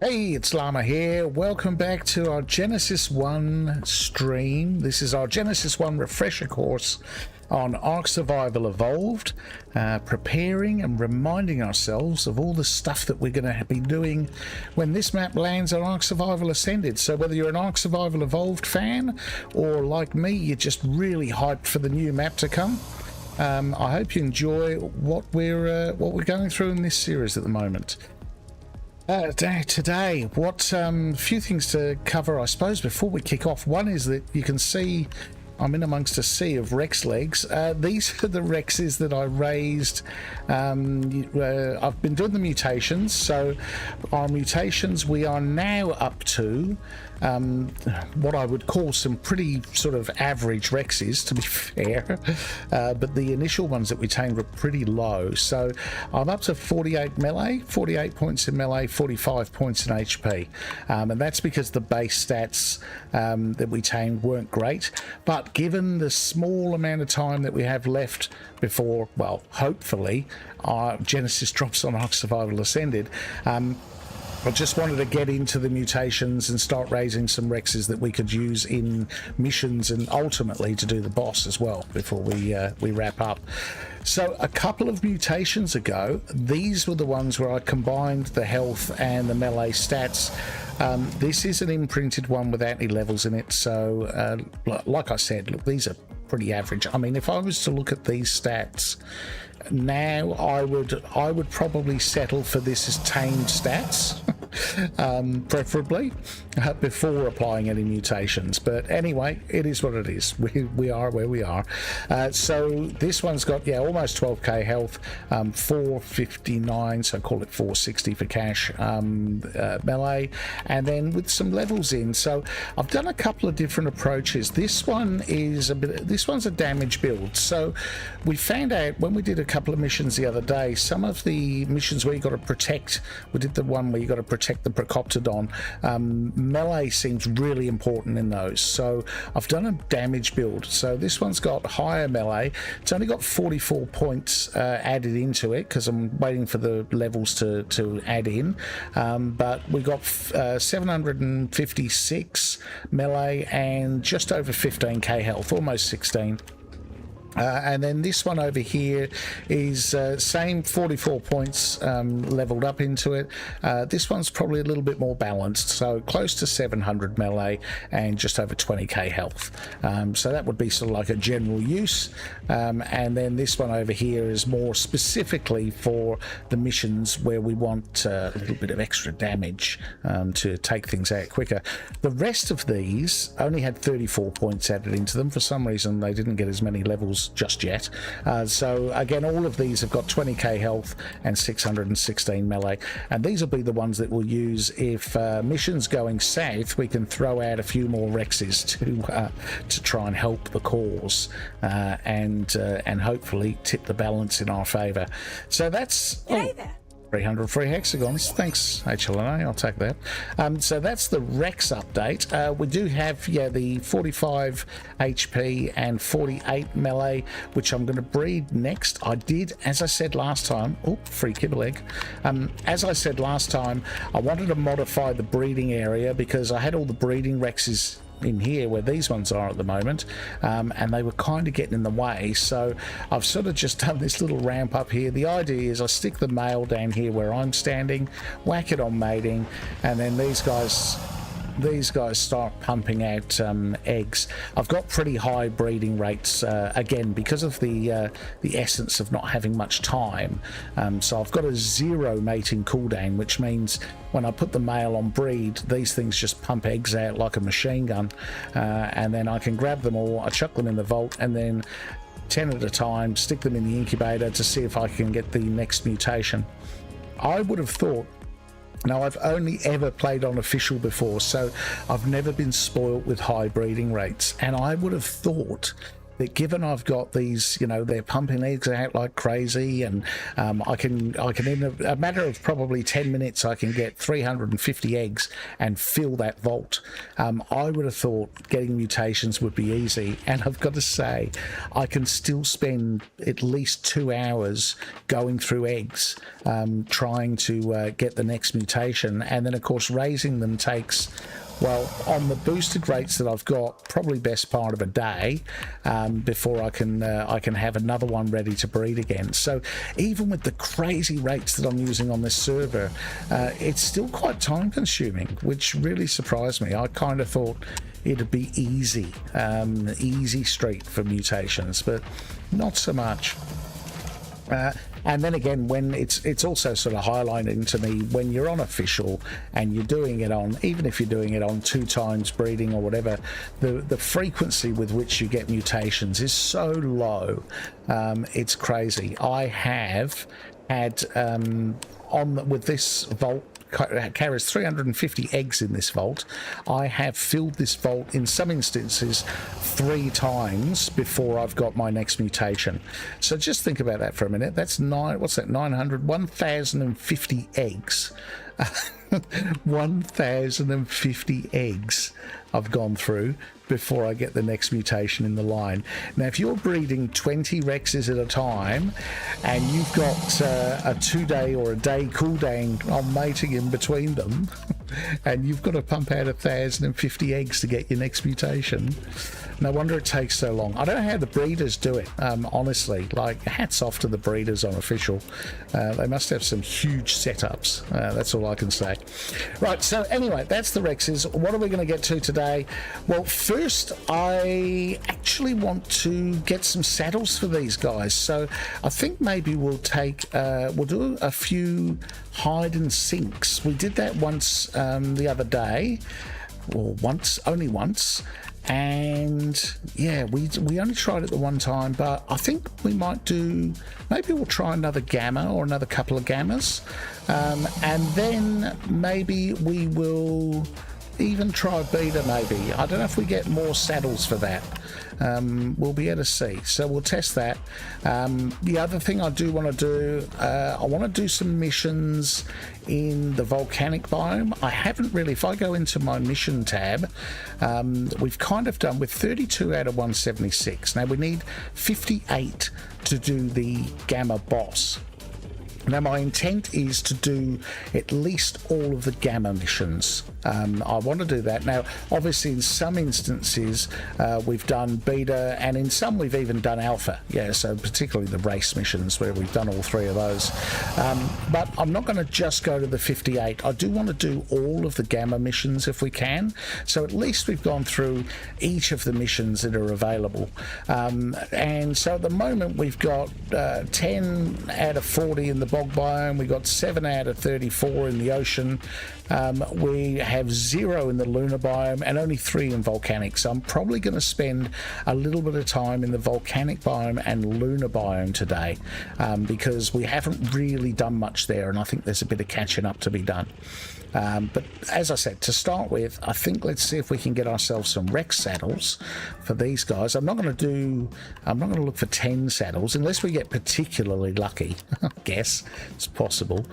Hey, it's Llama here. Welcome back to our Genesis 1 stream. This is our Genesis 1 refresher course on Ark Survival Evolved, preparing and reminding ourselves of all the stuff that we're going to be doing when this map lands on Ark Survival Ascended. So whether you're an Ark Survival Evolved fan or like me, you're just really hyped for the new map to come, I hope you enjoy what we're going through in this series at the moment. Today, few things to cover, I suppose, before we kick off. One is that you can see I'm in amongst a sea of Rex legs. These are the Rexes that I raised. I've been doing the mutations, so our mutations, we are now up to what I would call some pretty sort of average Rexes, to be fair, but the initial ones that we tamed were pretty low. So I'm up to 48 melee, 48 points in melee, 45 points in HP, and that's because the base stats that we tamed weren't great. But given the small amount of time that we have left before, well, hopefully our Genesis drops on Ark Survival Ascended, I just wanted to get into the mutations and start raising some Rexes that we could use in missions and ultimately to do the boss as well before we wrap up. So a couple of mutations ago, these were the ones where I combined the health and the melee stats. This is an imprinted one without any levels in it, so like I said, look, these are pretty average. I mean, if I was to look at these stats now, I would probably settle for this as tamed stats, preferably, before applying any mutations. But anyway, it is what it is. We are where we are. So this one's got, yeah, almost 12k health, 459, so call it 460 for cash, melee, and then with some levels in. So I've done a couple of different approaches. This one is this one's a damage build. So we found out when we did a couple of missions the other day, some of the missions where you got to protect, we did the one where you got to protect the Procoptodon, melee seems really important in those. So I've done a damage build. So this one's got higher melee. It's only got 44 points added into it because I'm waiting for the levels to add in, but we got 756 melee and just over 15k health, almost 16. And then this one over here is same 44 points leveled up into it. This one's probably a little bit more balanced, so close to 700 melee and just over 20k health. So that would be sort of like a general use. And then this one over here is more specifically for the missions where we want a little bit of extra damage to take things out quicker. The rest of these only had 34 points added into them. For some reason, they didn't get as many levels just yet. So again, all of these have got 20k health and 616 melee, and these will be the ones that we'll use if missions going south. We can throw out a few more Rexes to try and help the cause and hopefully tip the balance in our favor. So that's 300 free hexagons. Thanks, HLNA. I'll take that. So that's the Rex update. We do have, yeah, the 45 HP and 48 melee, which I'm going to breed next. I did, as I said last time, oh, free kibble egg. As I said last time, I wanted to modify the breeding area because I had all the breeding Rexes in here where these ones are at the moment, and they were kind of getting in the way, so I've sort of just done this little ramp up here. The idea is I stick the male down here where I'm standing, whack it on mating, and then these guys start pumping out eggs. I've got pretty high breeding rates again because of the essence of not having much time, so I've got a 0 mating cooldown, which means when I put the male on breed, these things just pump eggs out like a machine gun, and then I can grab them all, I chuck them in the vault, and then 10 at a time stick them in the incubator to see if I can get the next mutation. I would have thought, now, I've only ever played on official before, so I've never been spoilt with high breeding rates, and I would have thought that given I've got these, you know, they're pumping eggs out like crazy, and I can in a matter of probably 10 minutes I can get 350 eggs and fill that vault. I would have thought getting mutations would be easy, and I've got to say I can still spend at least 2 hours going through eggs, trying to get the next mutation, and then of course raising them takes, well, on the boosted rates that I've got, probably best part of a day before I can have another one ready to breed again. So even with the crazy rates that I'm using on this server, it's still quite time consuming, which really surprised me. I kind of thought it'd be easy street for mutations, but not so much. And then again, when it's also sort of highlighting to me when you're on official and you're doing it on, even if you're doing it on 2 times breeding or whatever, the frequency with which you get mutations is so low. It's crazy. I have had with this vault, carries 350 eggs in this vault. I have filled this vault in some instances 3 times before I've got my next mutation. So just think about that for a minute. That's 1,050 eggs. 1,050 eggs I've gone through before I get the next mutation in the line. Now, if you're breeding 20 Rexes at a time and you've got a 2-day or a day cooldown on mating in between them, and you've got to pump out 1,050 eggs to get your next mutation, no wonder it takes so long. I don't know how the breeders do it, honestly. Like, hats off to the breeders on official. They must have some huge setups. That's all I can say. Right, so anyway, that's the Rexes. What are we going to get to today? Well, first, I actually want to get some saddles for these guys. So I think maybe we'll do a few hide and sinks. We did that once the other day, or only once. And yeah, we only tried it the one time, but I think we might maybe we'll try another gamma or another couple of gammas, and then maybe we will even try beta. Maybe, I don't know if we get more saddles for that. We'll be able to see, so we'll test that. The other thing I do want to do, I want to do some missions in the volcanic biome. I haven't really, if I go into my mission tab, we've kind of done with 32 out of 176. Now we need 58 to do the gamma boss. Now my intent is to do at least all of the gamma missions. I want to do that. Now obviously in some instances we've done beta, and in some we've even done alpha, yeah, so particularly the race missions where we've done all 3 of those, but I'm not going to just go to the 58. I do want to do all of the gamma missions if we can, so at least we've gone through each of the missions that are available, and so at the moment we've got 10 out of 40 in the bog biome, we got 7 out of 34 in the ocean, we have 0 in the lunar biome and only 3 in volcanic. So I'm probably going to spend a little bit of time in the volcanic biome and lunar biome today, because we haven't really done much there, and I think there's a bit of catching up to be done. But as I said, to start with, I think let's see if we can get ourselves some Rex saddles for these guys. I'm not going to look for 10 saddles unless we get particularly lucky. I guess it's possible.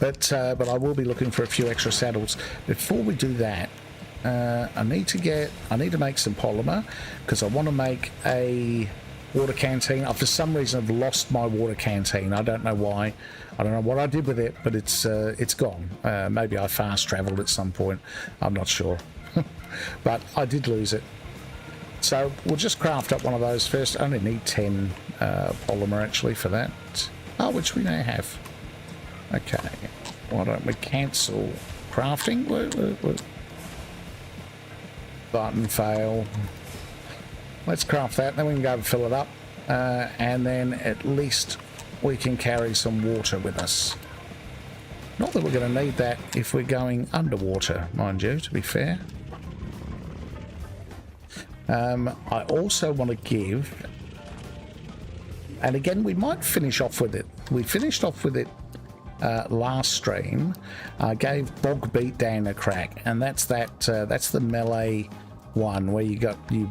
But I will be looking for a few extra saddles. Before we do that, I need to make some polymer, because I want to make a water canteen. For some reason I've lost my water canteen. I don't know why. I don't know what I did with it, but it's gone. Maybe I fast traveled at some point. I'm not sure. But I did lose it. So we'll just craft up one of those first. I only need 10 polymer actually for that. Oh, which we now have. Okay. Why don't we cancel crafting? Button fail. Let's craft that, then we can go and fill it up, and then at least we can carry some water with us. Not that we're going to need that if we're going underwater, mind you, to be fair. I also want to give, and again we might finish off with it. We finished off with it last stream. I gave Bog Beatdown a crack, and that's the melee one where you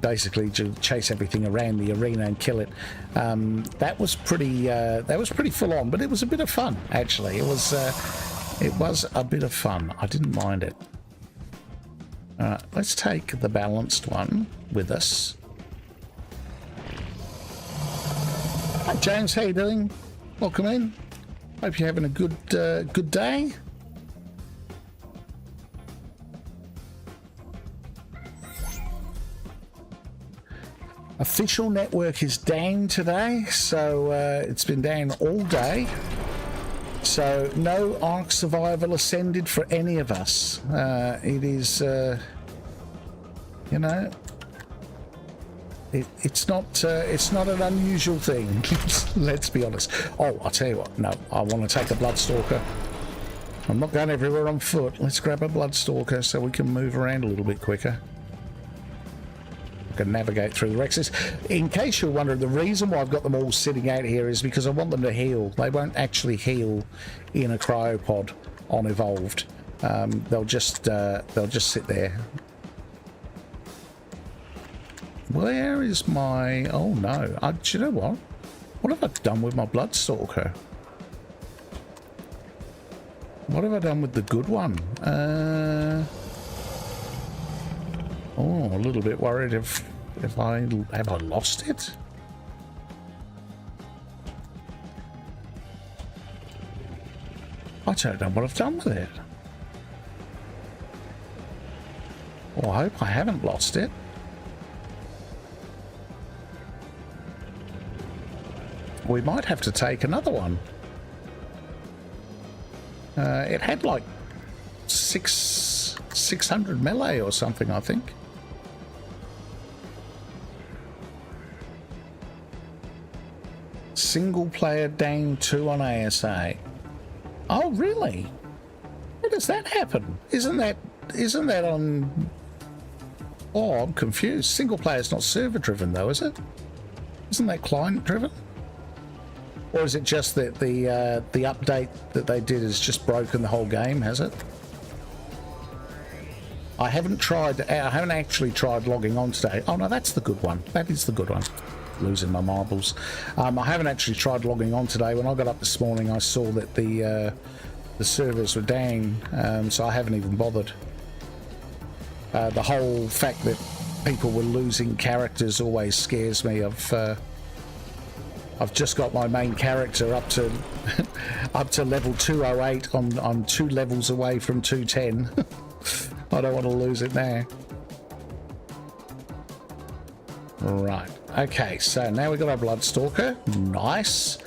basically chase everything around the arena and kill it. That was pretty full on, but it was a bit of fun actually. It was a bit of fun. I didn't mind it. All right, let's take the balanced one with us. Hi James, how you doing? Welcome in. Hope you're having a good day. Official network is down today, so it's been down all day. So no Ark Survival Ascended for any of us. It is, you know, it's not an unusual thing. Let's be honest. Oh, I'll tell you what. No, I want to take a Bloodstalker. I'm not going everywhere on foot. Let's grab a Bloodstalker so we can move around a little bit quicker. Can navigate through the Rexes. In case you're wondering, the reason why I've got them all sitting out here is because I want them to heal. They won't actually heal in a cryopod on Evolved. They'll just sit there. Where is my... Oh no, do you know what? What have I done with my Bloodstalker? What have I done with the good one? Oh, a little bit worried if I have I lost it? I don't know what I've done with it. Well, I hope I haven't lost it. We might have to take another one. It had like 600 melee or something, I think. Single player down 2 on ASA. Oh, really? How does that happen? Isn't that on... Oh, I'm confused. Single player is not server driven though, is it? Isn't that client driven? Or is it just that the update that they did has just broken the whole game, has it? I haven't actually tried logging on today. Oh no, that's the good one. That is the good one. Losing my marbles. I haven't actually tried logging on today. When I got up this morning, I saw that the servers were down, so I haven't even bothered. The whole fact that people were losing characters always scares me. I've just got my main character up to up to level 208. I'm 2 levels away from 210. I don't want to lose it now. Right. Okay, so now we've got our Bloodstalker. Nice.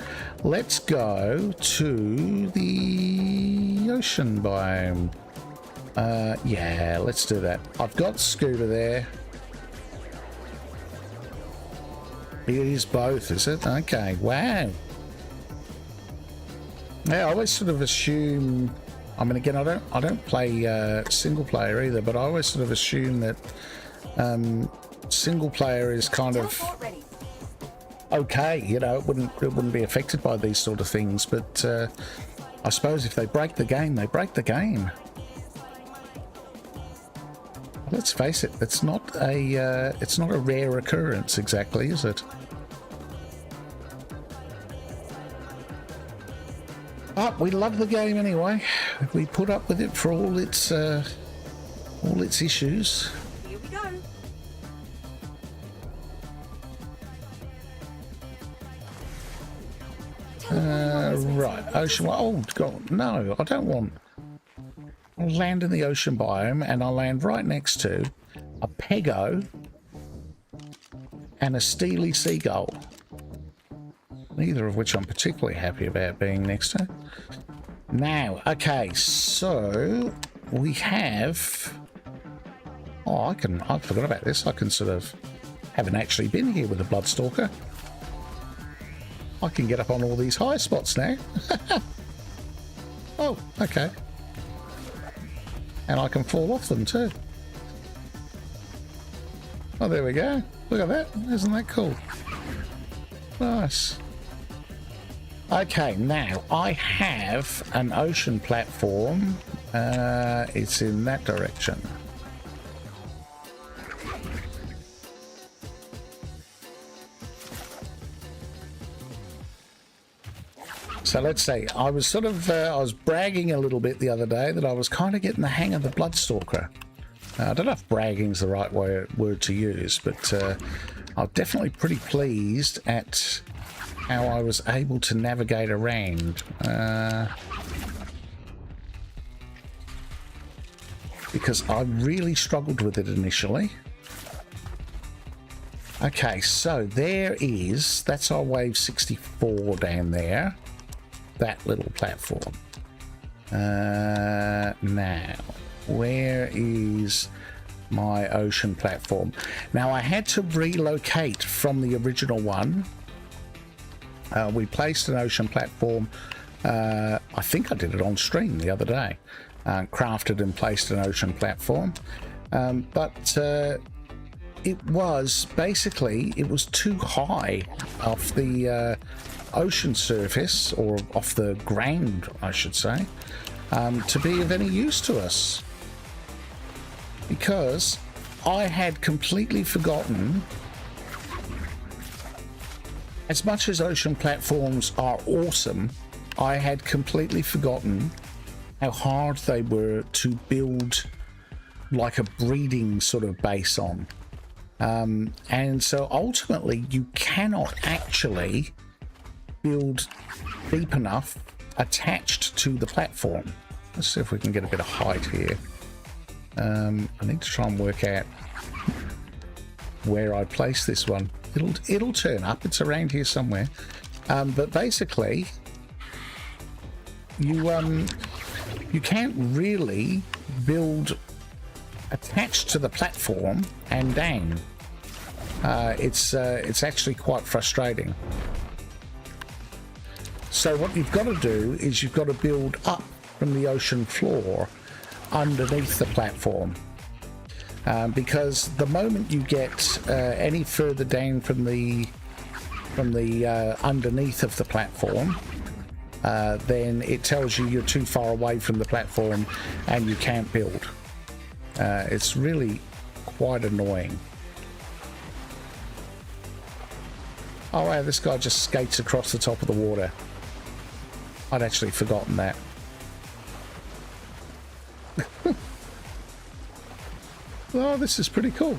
Let's go to the ocean biome. Yeah, let's do that. I've got Scuba there. It is both, is it? Okay, wow. Yeah, I always sort of assume... I mean, again, I don't play single player either, but I always sort of assume that single player is kind of okay, you know, it wouldn't be affected by these sort of things, but I suppose if they break the game, they break the game. Let's face it, it's not a rare occurrence exactly, is it? But we love the game anyway. We put up with it for all its issues. Here we go. Right, ocean. Oh God, no! I don't want. I'll land in the ocean biome, and I'll land right next to a pego and a steely seagull. Neither of which I'm particularly happy about being next to. Now, okay, so we have... Oh, I forgot about this. I can sort of... Haven't actually been here with a Bloodstalker. I can get up on all these high spots now. Oh, okay. And I can fall off them too. Oh, there we go. Look at that. Isn't that cool? Nice. Okay, now I have an ocean platform. It's in that direction. So let's see. I was sort of I was bragging a little bit the other day that I was kind of getting the hang of the Bloodstalker. I don't know if bragging's the right word to use, but I'm definitely pretty pleased at how I was able to navigate around. Because I really struggled with it initially. Okay, so that's our wave 64 down there. That little platform. Now, where is my ocean platform? Now, I had to relocate from the original one. We placed an ocean platform. I think I did it on stream the other day. Crafted and placed an ocean platform. But it was too high off the ocean surface, or off the ground, I should say, to be of any use to us. Because I had completely forgotten, as much as ocean platforms are awesome, I had completely forgotten how hard they were to build like a breeding sort of base on. And so ultimately you cannot actually build deep enough attached to the platform. Let's see if we can get a bit of height here. I need to try and work out where I place this one. It'll turn up. It's around here somewhere. But basically, you can't really build attached to the platform and down. It's actually quite frustrating. So what you've got to do is you've got to build up from the ocean floor underneath the platform, because the moment you get any further down from the underneath of the platform, then it tells you you're too far away from the platform and you can't build. It's really quite annoying. Oh wow, this guy just skates across the top of the water. I'd actually forgotten that. Oh, this is pretty cool.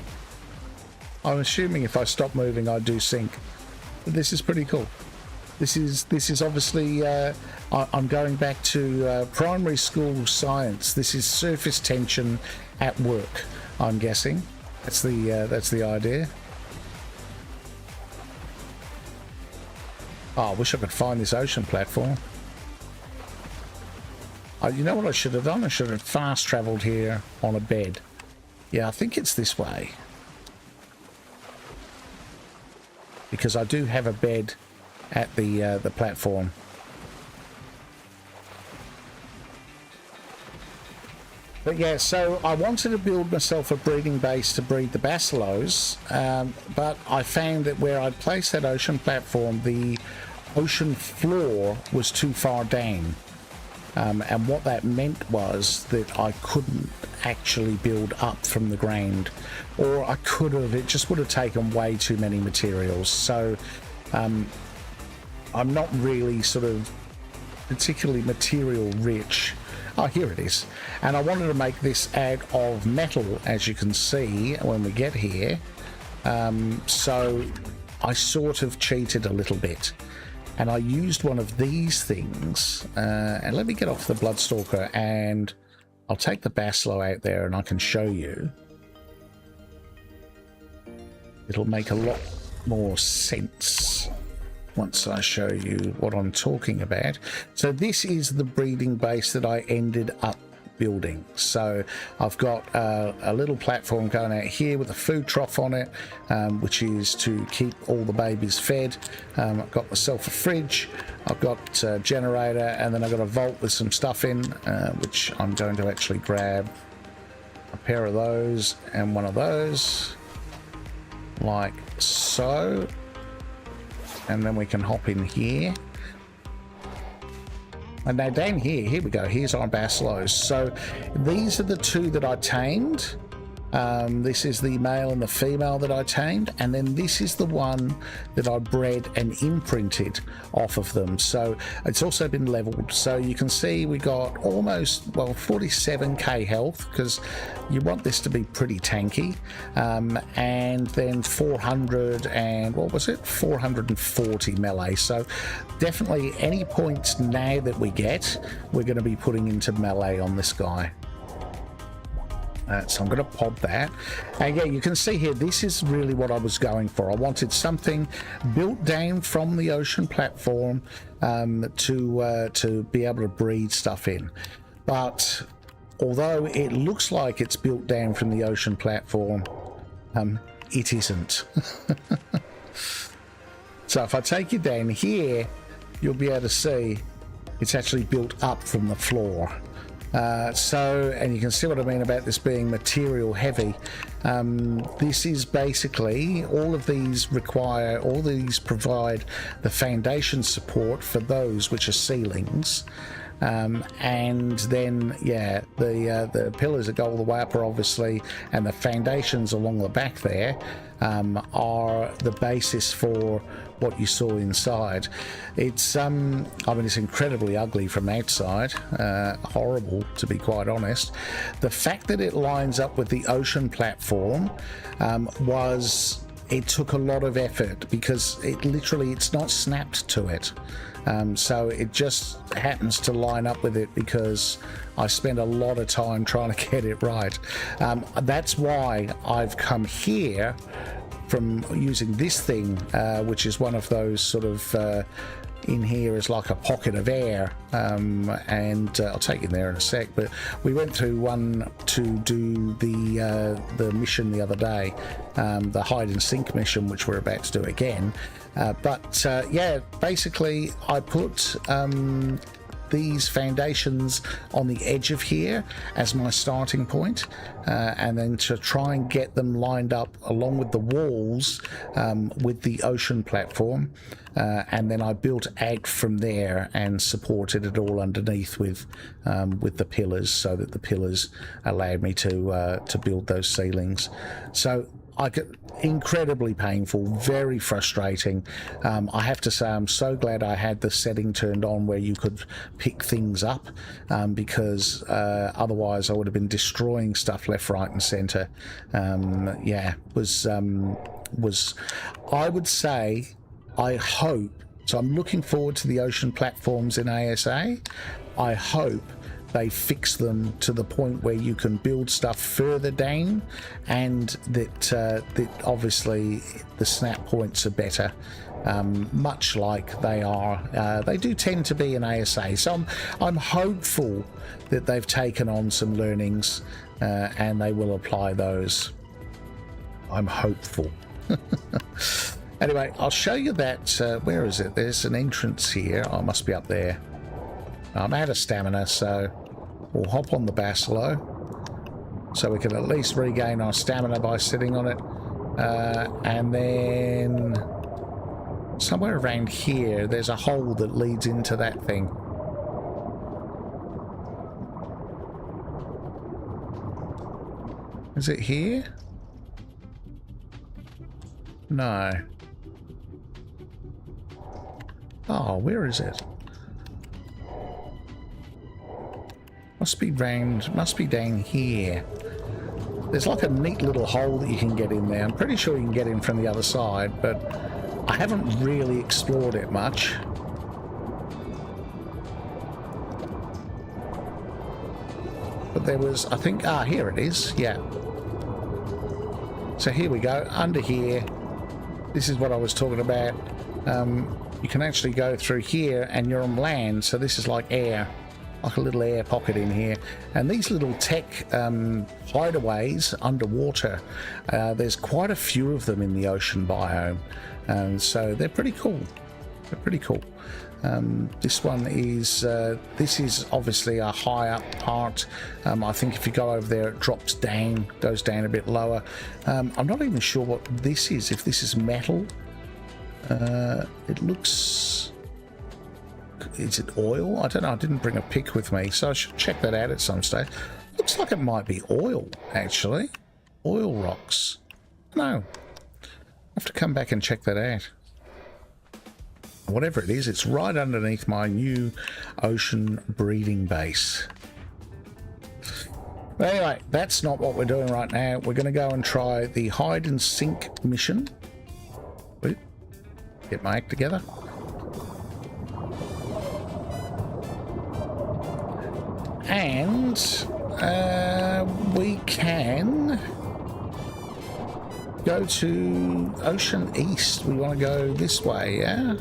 I'm assuming if I stop moving I do sink. But this is pretty cool. This is obviously I'm going back to primary school science. This is surface tension at work, I'm guessing. That's the idea. Oh, I wish I could find this ocean platform. You know what I should have done? I should have fast traveled here on a bed. Yeah, I think it's this way. Because I do have a bed at the platform. But yeah, so I wanted to build myself a breeding base to breed the basilos, but I found that where I'd placed that ocean platform, the ocean floor was too far down. And what that meant was that I couldn't actually build up from the ground, or I could have, it just would have taken way too many materials. So I'm not really sort of particularly material rich. Oh, here it is. And I wanted to make this out of metal, as you can see when we get here. So I sort of cheated a little bit. And I used one of these things. And let me get off the Bloodstalker, and I'll take the Basilo out there and I can show you. It'll make a lot more sense once I show you what I'm talking about. So this is the breeding base that I ended up building. So I've got a little platform going out here with a food trough on it, which is to keep all the babies fed. I've got myself a fridge, I've got a generator, and then I've got a vault with some stuff in, which I'm going to actually grab a pair of those and one of those, like so. And then we can hop in here. And now down here we go, here's our basilos. So these are the two that I tamed. This is the male and the female that I tamed, and then this is the one that I bred and imprinted off of them. So it's also been leveled. So you can see we got almost, well, 47k health, because you want this to be pretty tanky, and then 400 and what was it, 440 melee. So definitely any points now that we get, we're going to be putting into melee on this guy. So I'm going to pop that, and yeah, you can see here, this is really what I was going for. I wanted something built down from the ocean platform to be able to breed stuff in. But although it looks like it's built down from the ocean platform, it isn't. So if I take you down here, you'll be able to see it's actually built up from the floor. And you can see what I mean about this being material heavy. This is basically, all these provide the foundation support for those which are ceilings. And then, yeah, the pillars that go all the way up are obviously, and the foundations along the back there are the basis for what you saw inside. It's I mean, it's incredibly ugly from outside, horrible to be quite honest. The fact that it lines up with the ocean platform it took a lot of effort, because it's not snapped to it. So it just happens to line up with it because I spent a lot of time trying to get it right. That's why I've come here from using this thing, which is one of those sort of in here is like a pocket of air, and I'll take you there in a sec, but we went through one to do the mission the other day, the hide and sink mission, which we're about to do again. Yeah, basically I put these foundations on the edge of here as my starting point, and then to try and get them lined up along with the walls with the ocean platform, and then I built out from there and supported it all underneath with the pillars, so that the pillars allowed me to build those ceilings. So incredibly painful, very frustrating. I have to say, I'm so glad I had the setting turned on where you could pick things up, because otherwise I would have been destroying stuff left, right and center. Yeah, was I would say, I hope, so I'm looking forward to the ocean platforms in ASA. I hope they fix them to the point where you can build stuff further down, and that obviously the snap points are better, much like they do tend to be in ASA. So I'm hopeful that they've taken on some learnings, and they will apply those. I'm hopeful. Anyway, I'll show you that. Where is it? There's an entrance here. Oh, it must be up there. I'm out of stamina, so we'll hop on the Basilo, so we can at least regain our stamina by sitting on it. And then somewhere around here, there's a hole that leads into that thing. Is it here? No. Oh, where is it? Must be down here. There's like a neat little hole that you can get in there. I'm pretty sure you can get in from the other side, but I haven't really explored it much. But there was, I think, here it is, yeah. So here we go, under here. This is what I was talking about. You can actually go through here and you're on land, so this is like air. Like a little air pocket in here, and these little tech hideaways underwater, there's quite a few of them in the ocean biome, and so they're pretty cool. This one is this is obviously a high up part. I think if you go over there, it drops down, goes down a bit lower. I'm not even sure what this is, if this is metal. It looks, is it oil? I don't know. I didn't bring a pick with me, so I should check that out at some stage. Looks like it might be oil, actually. oil rocks. No. I have to come back and check that out. Whatever it is, it's right underneath my new ocean breeding base. But anyway, that's not what we're doing right now. We're going to go and try the hide and sink mission. Wait, get my act together. And we can go to Ocean East. We want to go this way, yeah?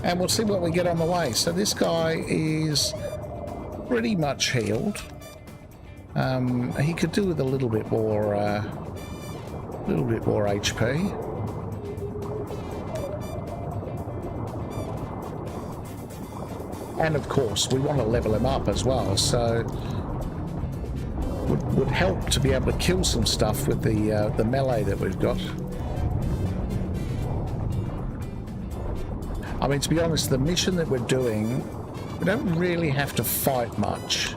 And we'll see what we get on the way. So this guy is pretty much healed. He could do with a little bit more HP. And of course, we want to level him up as well. So would help to be able to kill some stuff with the melee that we've got. I mean, to be honest, the mission that we're doing, we don't really have to fight much,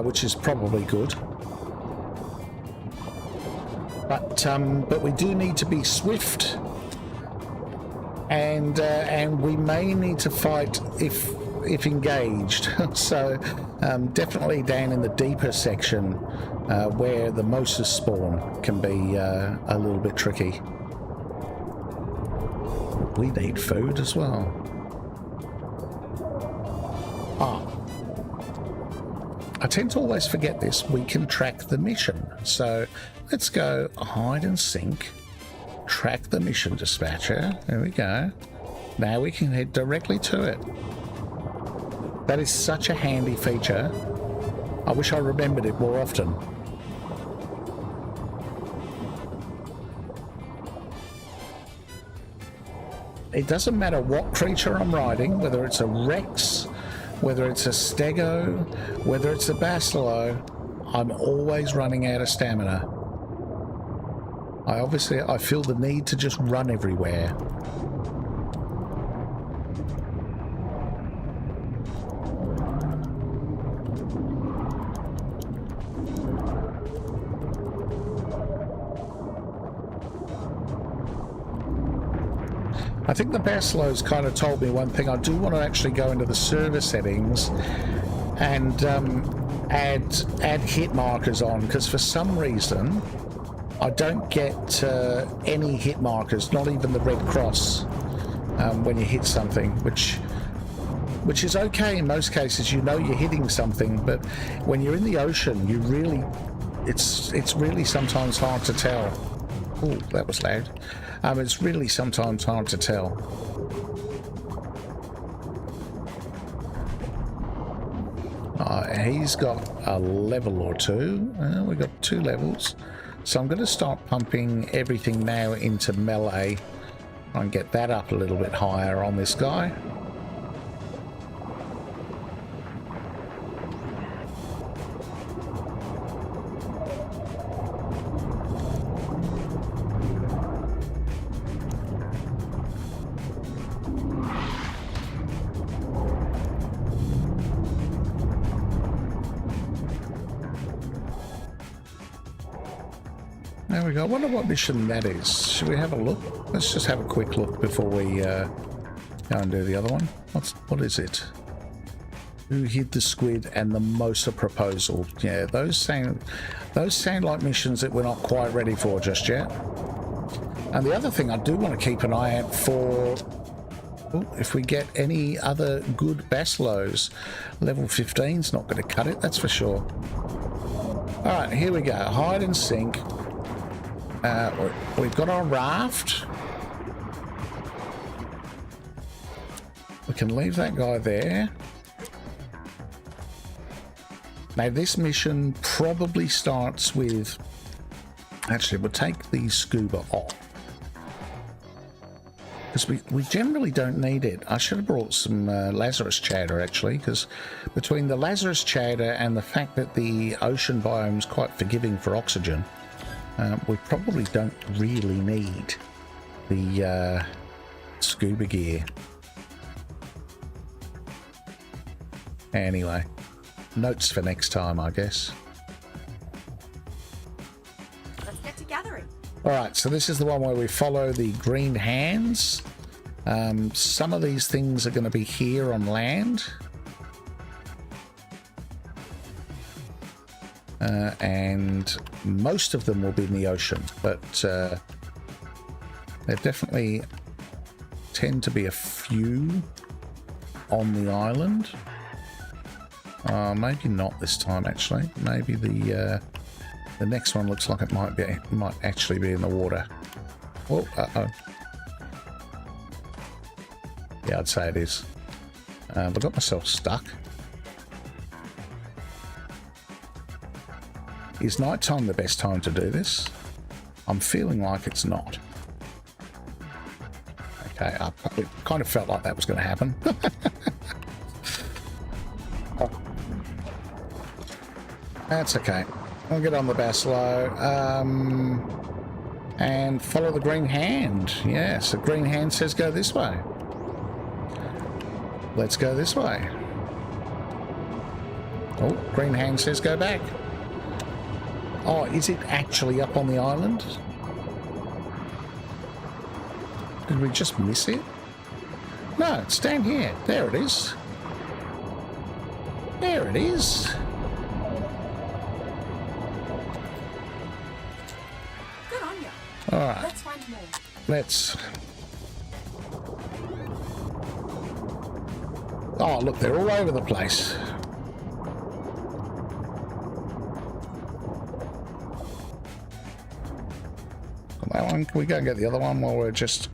which is probably good. But we do need to be swift, and we may need to fight if engaged. So definitely down in the deeper section where the Moses spawn can be a little bit tricky. We need food as well. I tend to always forget this. We can track the mission. So let's go hide and sink. Track the mission dispatcher. There we go. Now we can head directly to it. That is such a handy feature. I wish I remembered it more often. It doesn't matter what creature I'm riding, whether it's a Rex, whether it's a Stego, whether it's a Basilo, I'm always running out of stamina. I feel the need to just run everywhere. I think the Basilo's kind of told me one thing. I do want to actually go into the server settings and add hit markers on, because for some reason I don't get any hit markers, not even the red cross, when you hit something, which is okay in most cases. You know you're hitting something, but when you're in the ocean, you really, it's really sometimes hard to tell. Oh, that was loud. It's really sometimes hard to tell. He's got a level or two. We've got 2 levels. So I'm going to start pumping everything now into melee. Try and get that up a little bit higher on this guy. There we go. I wonder what mission that is. Should we have a look? Let's just have a quick look before we go and do the other one. What is it? Who hid the squid and the Mosa proposal? Yeah, those sound like missions that we're not quite ready for just yet. And the other thing I do want to keep an eye out for, if we get any other good Basilos. Level 15's not going to cut it, that's for sure. All right, here we go. Hide and sink. We've got our raft. We can leave that guy there. Now this mission probably starts with... Actually, we'll take the scuba off, because we generally don't need it. I should have brought some Lazarus chowder, actually, because between the Lazarus chowder and the fact that the ocean biome is quite forgiving for oxygen, we probably don't really need the scuba gear. Anyway, Notes for next time, I guess. Let's get to gathering. All right, so this is the one where we follow the green hands. Some of these things are going to be here on land. And most of them will be in the ocean, but there definitely tend to be a few on the island. Maybe not this time, actually. Maybe the next one looks like it might actually be in the water. Oh, uh-oh. Yeah, I'd say it is. I got myself stuck. Is nighttime the best time to do this? I'm feeling like it's not. Okay, I kind of felt like that was going to happen. Oh. That's okay. I'll get on the Basilo. And follow the green hand. Yes, the green hand says go this way. Let's go this way. Oh, green hand says go back. Oh, is it actually up on the island? Did we just miss it? No, it's down here. There it is. There it is. Good on you. All right. Let's find more. Let's... Oh, look, they're all over the place. That one, can we go and get the other one while we're just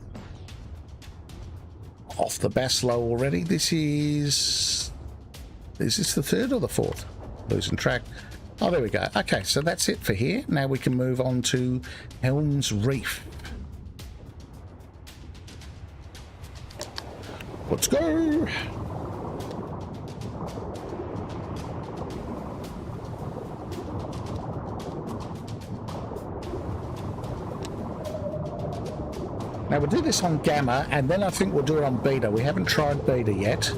off the Basilo already? This is this the third or the fourth? Losing track. Oh, there we go. Okay, so that's it for here. Now we can move on to Helm's Reef. Let's go. Now we'll do this on Gamma, and then I think we'll do it on Beta. We haven't tried Beta yet,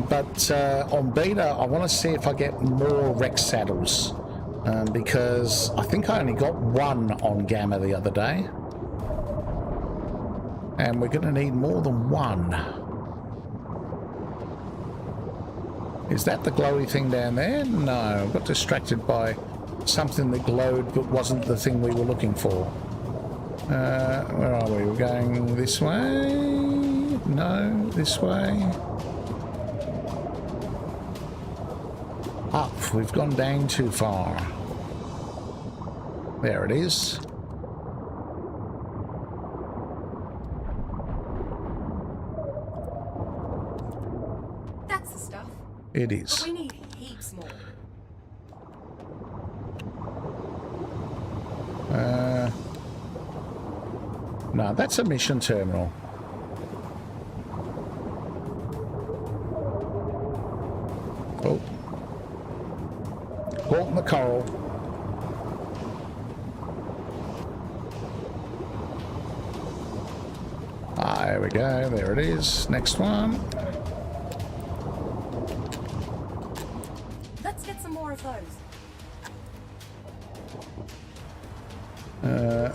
but on Beta I want to see if I get more Rex saddles, because I think I only got one on Gamma the other day, and we're going to need more than one. Is that the glowy thing down there? No, I got distracted by something that glowed but wasn't the thing we were looking for. Where are we? We're going this way? No, this way. Up. We've gone down too far. There it is. That's the stuff. It is. But we need heaps more. No, that's a mission terminal. Oh. Caught in the coral. Ah, there we go. There it is. Next one. Let's get some more of those.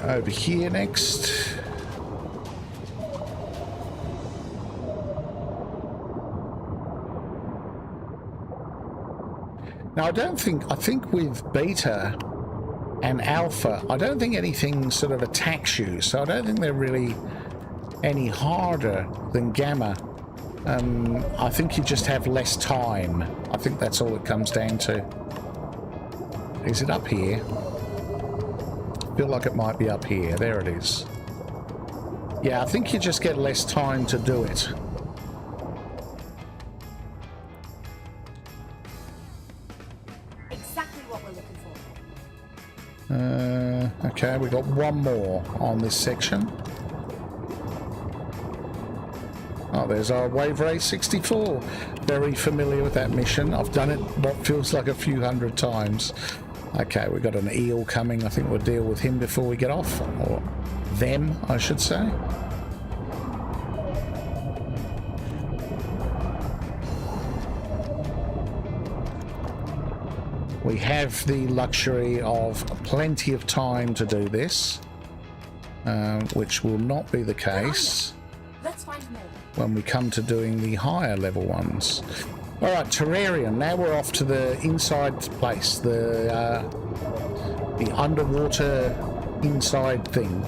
Over here next. Now I think with Beta and Alpha, I don't think anything sort of attacks you, so I don't think they're really any harder than Gamma. I think you just have less time. I think that's all it comes down to. Is it up here? I feel like it might be up here. There it is. Yeah, I think you just get less time to do it. Exactly what we're looking for. Okay, we got one more on this section. Oh, there's our Wave Ray 64. Very familiar with that mission. I've done it what feels like a few hundred times. Okay, we've got an eel coming. I think we'll deal with him before we get off. Or them, I should say. We have the luxury of plenty of time to do this, which will not be the case Let's find more. when we come to doing the higher level ones. All right, terrarium. Now we're off to the inside place, the underwater inside thing.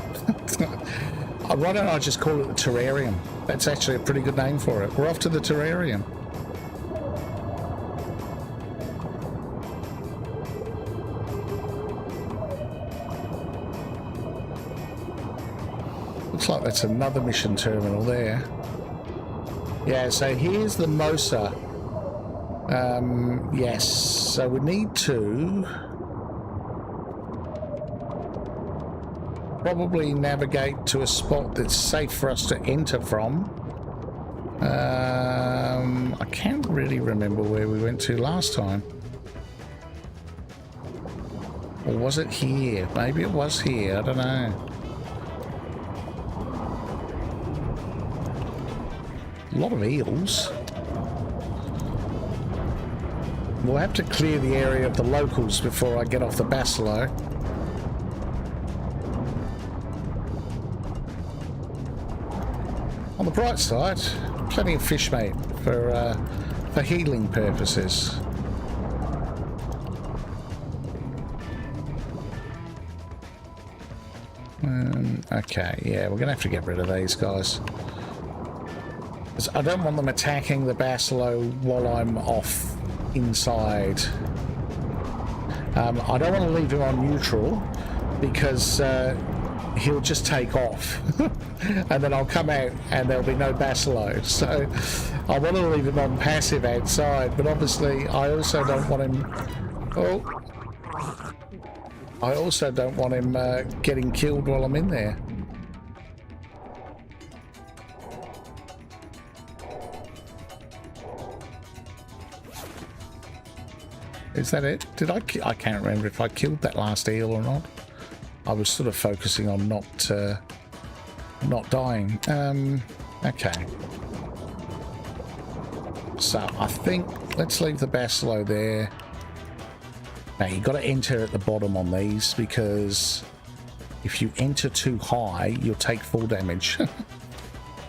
Why don't I just call it the terrarium? That's actually a pretty good name for it. We're off to the terrarium. Looks like that's another mission terminal there. Yeah, so here's the Mosa. Yes, so we need to probably navigate to a spot that's safe for us to enter from. I can't really remember where we went to last time. Or was it here? Maybe it was here, I don't know. A lot of eels. We'll have to clear the area of the locals before I get off the Bacillo. On the bright side, plenty of fish meat for healing purposes. Okay, yeah, we're gonna have to get rid of these guys. I don't want them attacking the Bacillo while I'm off inside. I don't want to leave him on neutral because he'll just take off and then I'll come out and there'll be no Bacillo. So I want to leave him on passive outside, but obviously I also don't want him... Oh! I also don't want him getting killed while I'm in there. Is that it? Did I can't remember if I killed that last eel or not. I was sort of focusing on not dying. Okay. So I think let's leave the Bacillo there. Now you've got to enter at the bottom on these because if you enter too high, you'll take full damage.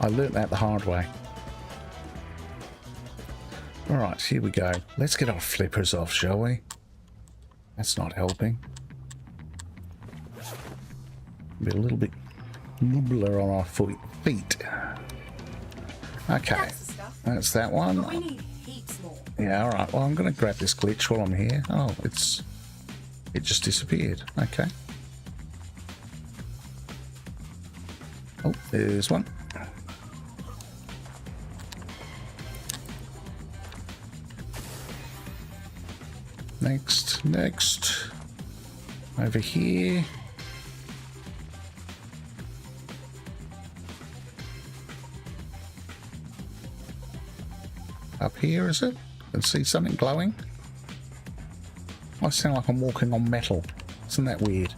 I learnt that the hard way. Alright, here we go. Let's get our flippers off, shall we? That's not helping. Be a little bit nibbler on our feet. Okay, that's that one. But we need heaps more. Yeah, alright. Well, I'm going to grab this glitch while I'm here. Oh, it just disappeared. Okay. Oh, there's one. Next. Over here. Up here, is it? I can see something glowing. I sound like I'm walking on metal. Isn't that weird?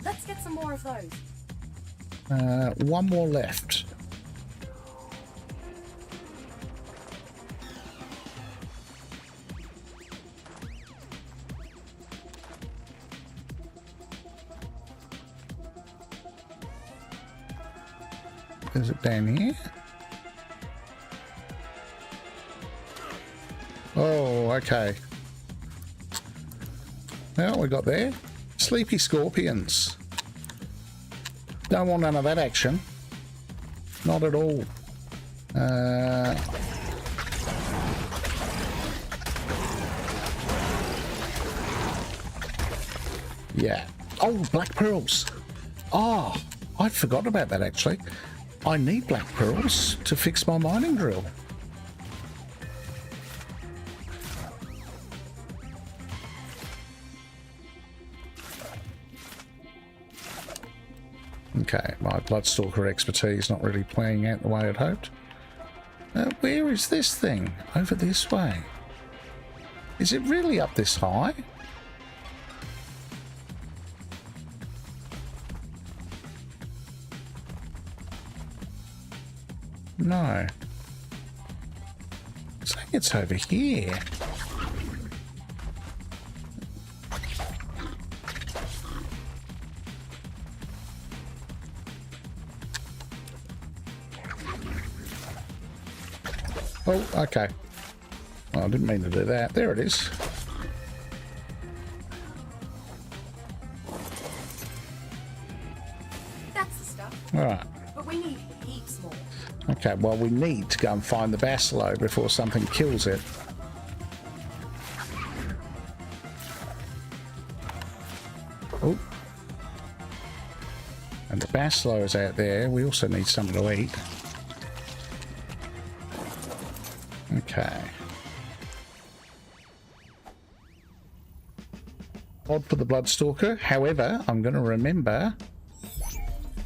Let's get some more of those. One more left. Is it down here? Oh, okay. Well, we got there. Sleepy scorpions. Don't want none of that action. Not at all. Yeah. Oh, black pearls. Oh, I'd forgotten about that actually. I need black pearls to fix my mining drill. Okay, my Bloodstalker expertise not really playing out the way I'd hoped. Where is this thing? Over this way. Is it really up this high? No. I think it's over here. Oh, okay. Well, I didn't mean to do that. There it is. That's the stuff. All right. But we need heaps more. Okay, well, we need to go and find the bacillo before something kills it. Oh. And the bacillo is out there. We also need something to eat. Okay. Odd for the Bloodstalker. However, I'm going to remember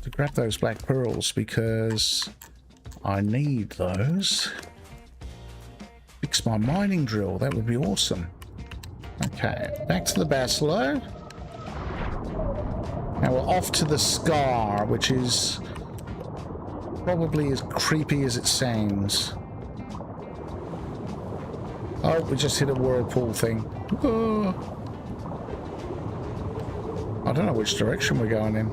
to grab those black pearls because I need those. Fix my mining drill. That would be awesome. Okay, back to the bacillo. Now we're off to the scar, which is probably as creepy as it sounds. Oh, we just hit a whirlpool thing. Oh. I don't know which direction we're going in.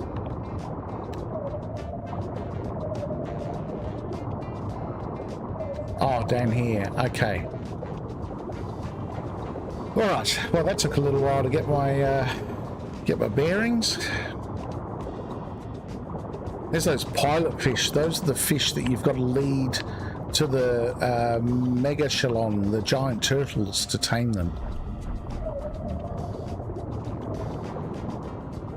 Oh, down here. Okay. All right. Well, that took a little while to get my bearings. There's those pilot fish. Those are the fish that you've got to lead to the mega shalon, the giant turtles, to tame them.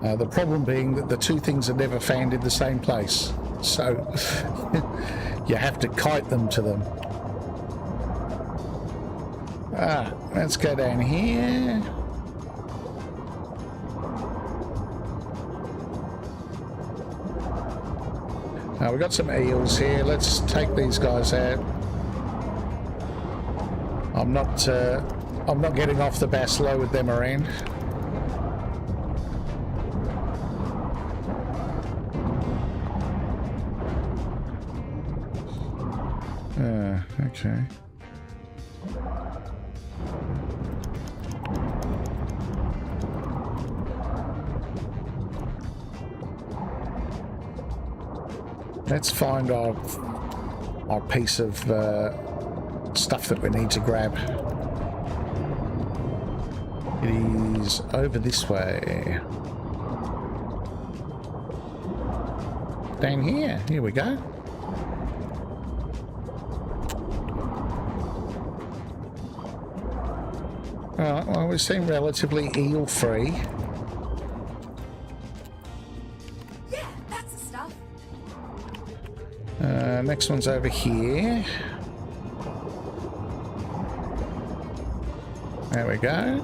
The problem being that the two things are never found in the same place, so you have to kite them to them. Let's go down here. Now we've got some eels here. Let's take these guys out. I'm not getting off the bacillo with them around. Okay. Let's find our piece of stuff that we need to grab. It is over this way. Down here. Here we go. Alright, well, we seem relatively eel-free. Yeah, that's the stuff. Next one's over here. There we go.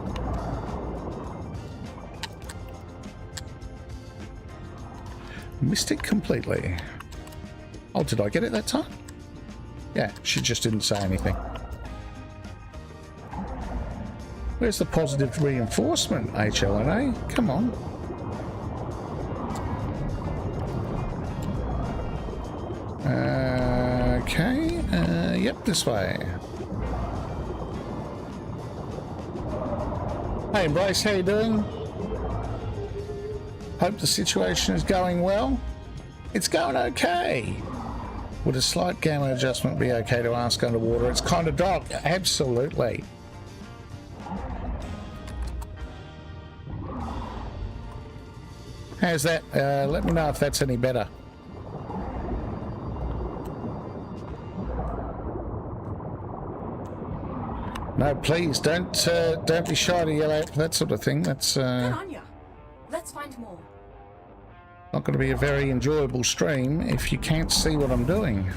Missed it completely. Oh, did I get it that time? Yeah, she just didn't say anything. Where's the positive reinforcement, HLNA? Come on. Okay. Yep, this way. Hey, Bryce, how you doing? Hope the situation is going well. It's going okay. Would a slight gamma adjustment be okay to ask underwater? It's kind of dark. Absolutely. How's that? Let me know if that's any better. No, please don't be shy to yell out that sort of thing. That's Good on ya. Let's find more. not going to be a very enjoyable stream if you can't see what I'm doing.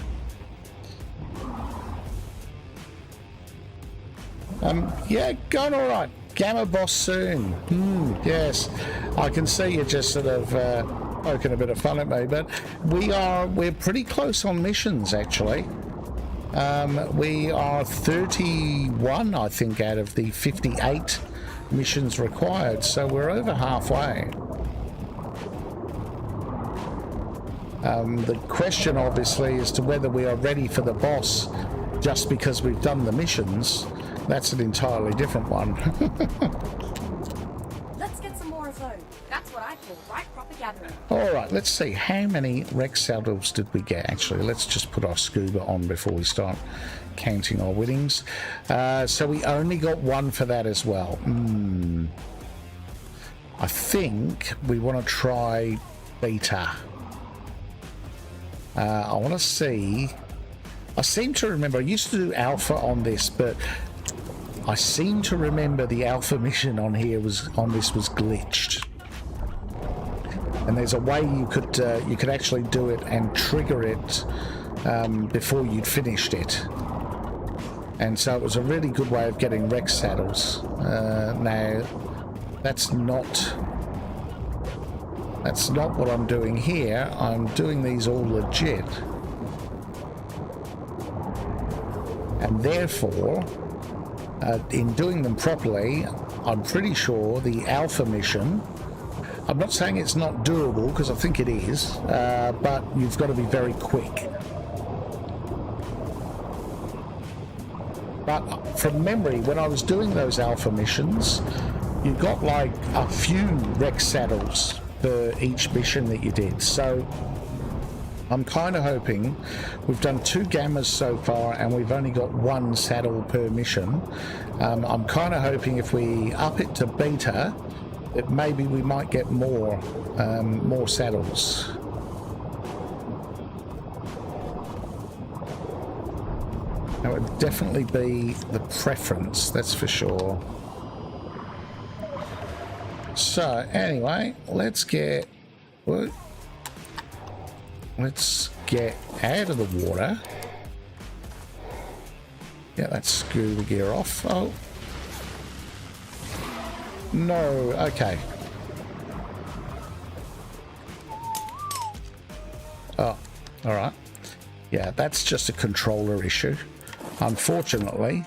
Yeah, going all right. Gamma boss soon. Yes, I can see you just sort of poking a bit of fun at me, but we're pretty close on missions actually. We are 31, I think, out of the 58 missions required, so we're over halfway. The question obviously is to whether we are ready for the boss just because we've done the missions. That's an entirely different one. Let's get some more of those. That's what I call right proper gathering. All right, let's see. How many Rex saddles did we get? Actually, let's just put our scuba on before we start counting our winnings. So we only got one for that as well. I think we want to try beta. I want to see. I seem to remember I used to do alpha on this, but I seem to remember the alpha mission on here was glitched. And there's a way you could actually do it and trigger it before you'd finished it. And so it was a really good way of getting Rex saddles. Now, that's not what I'm doing here. I'm doing these all legit. And therefore, in doing them properly, I'm pretty sure the alpha mission, I'm not saying it's not doable, because I think it is, but you've got to be very quick. But from memory, when I was doing those alpha missions, you got like a few Rex saddles for each mission that you did. So I'm kind of hoping, we've done 2 gammas so far and we've only got 1 saddle per mission. I'm kind of hoping if we up it to beta, that maybe we might get more saddles. That would definitely be the preference, that's for sure. So anyway, let's get out of the water. Get that scuba gear off. Oh no, okay. Oh, all right. Yeah, that's just a controller issue. Unfortunately,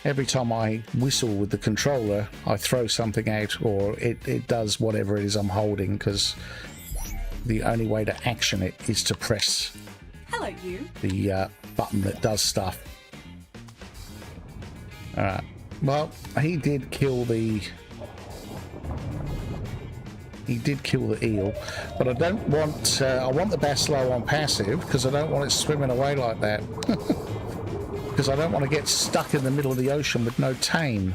every time I whistle with the controller, I throw something out, or it does whatever it is I'm holding, because the only way to action it is to press Hello, you. the button that does stuff. Alright. Well, he did kill the eel, but I don't want I want the bass low on passive, because I don't want it swimming away like that. Because I don't want to get stuck in the middle of the ocean with no tame,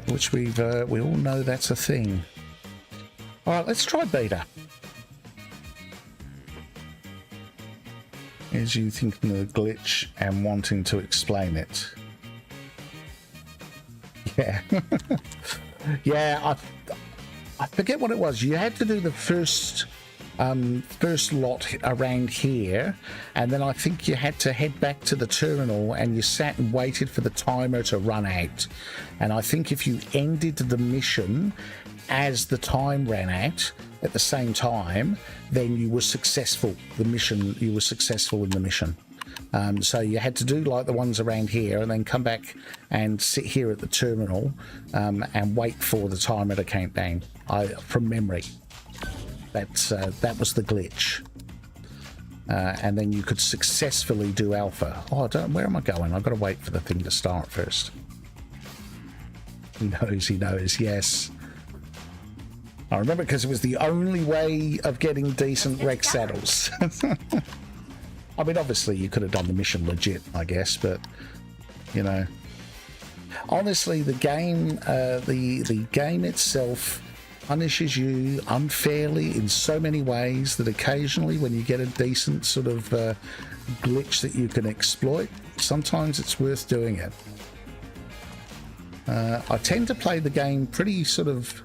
which we all know that's a thing. All right, let's try beta. Is you thinking of the glitch and wanting to explain it? Yeah, yeah. I forget what it was. You had to do the first lot around here, and then I think you had to head back to the terminal, and you sat and waited for the timer to run out. And I think if you ended the mission as the time ran out at the same time, then you were successful. You were successful in the mission. So you had to do like the ones around here, and then come back and sit here at the terminal and wait for the timer to count down. From memory. That was the glitch, and then you could successfully do alpha. Oh, where am I going? I've got to wait for the thing to start first. He knows, yes. I remember, because it was the only way of getting decent Rex saddles. I mean, obviously you could have done the mission legit, I guess, but you know, honestly, the game itself punishes you unfairly in so many ways that occasionally, when you get a decent sort of glitch that you can exploit, sometimes it's worth doing it. I tend to play the game pretty sort of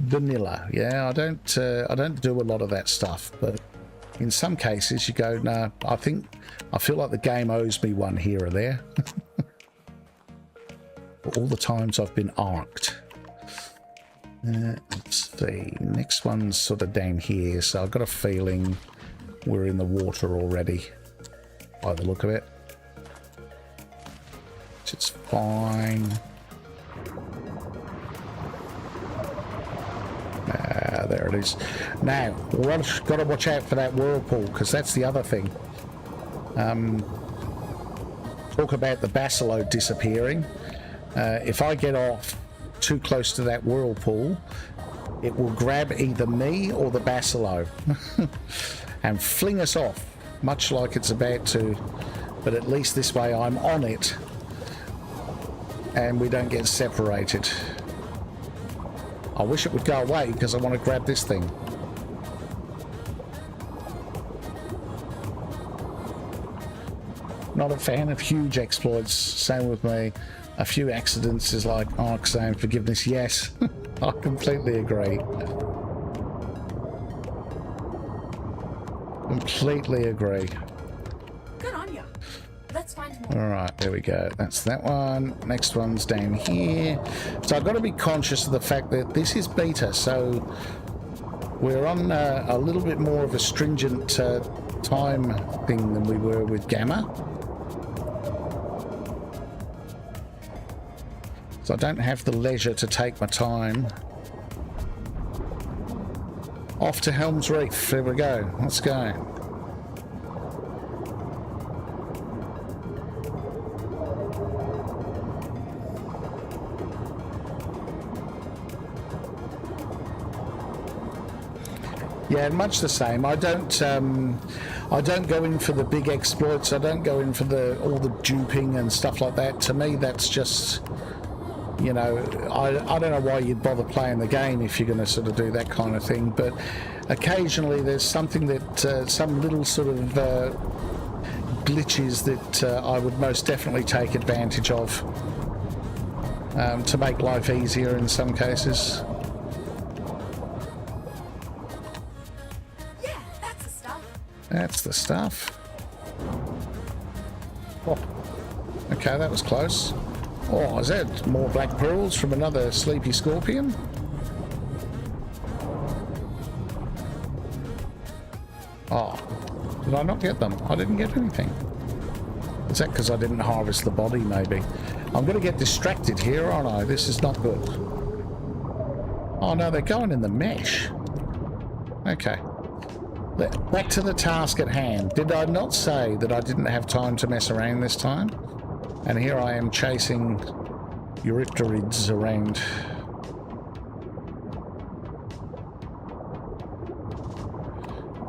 vanilla. Yeah, I don't do a lot of that stuff, but in some cases you go, no, I feel like the game owes me one here or there. For all the times I've been arced. Let's see, next one's sort of down here, so I've got a feeling we're in the water already by the look of it. It's fine. There it is. Now, we've got to watch out for that whirlpool, because that's the other thing. Talk about the bassaload disappearing. If I get off too close to that whirlpool, it will grab either me or the Basilo and fling us off, much like it's about to, but at least this way I'm on it and we don't get separated. I wish it would go away because I want to grab this thing. Not a fan of huge exploits, same with me. A few accidents is like, oh, same, forgiveness, yes. I completely agree. Completely agree. Good on ya. Let's find more. Alright, there we go. That's that one. Next one's down here. So I've got to be conscious of the fact that this is beta, so we're on a little bit more of a stringent time thing than we were with Gamma. So I don't have the leisure to take my time. Off to Helm's Reef. There we go. Let's go. Yeah, much the same. I don't go in for the big exploits. I don't go in for all the duping and stuff like that. To me, that's just, you know, I don't know why you'd bother playing the game if you're going to sort of do that kind of thing. But occasionally there's something that, some little sort of glitches that I would most definitely take advantage of to make life easier in some cases. Yeah, that's the stuff. That's the stuff. Oh. Okay, that was close. Oh, is that more black pearls from another sleepy scorpion? Oh, did I not get them? I didn't get anything. Is that because I didn't harvest the body, maybe? I'm going to get distracted here, aren't I? This is not good. Oh, no, they're going in the mesh. Okay. Back to the task at hand. Did I not say that I didn't have time to mess around this time? And here I am chasing Eurypterids around.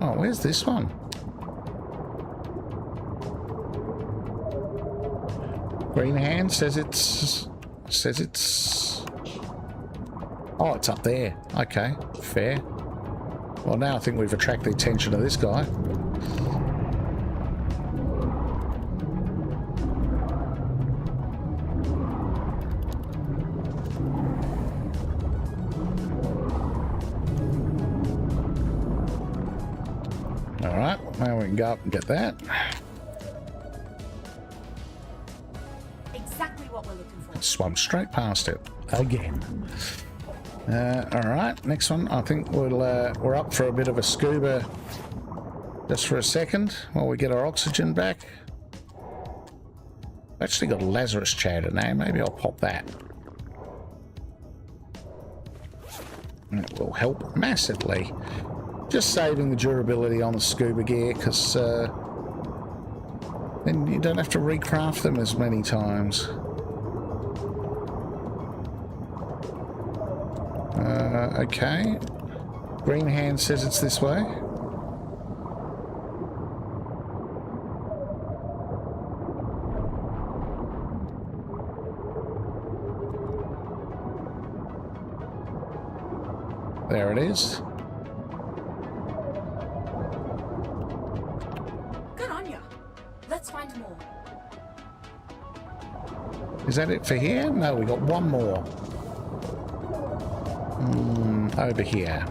Oh, where's this one? Green hand says it's... Oh, it's up there. Okay, fair. Well, now I think we've attracted the attention of this guy. Alright, now we can go up and get that. Exactly what we're looking for. Swam straight past it. Again. Alright, next one. I think we're up for a bit of a scuba just for a second while we get our oxygen back. Actually got a Lazarus chowder now. Maybe I'll pop that. It will help massively. Just saving the durability on the scuba gear, because then you don't have to recraft them as many times. Okay. Green hand says it's this way. There it is. Good on ya. Let's find more. Is that it for here? No, we got one more. Over here.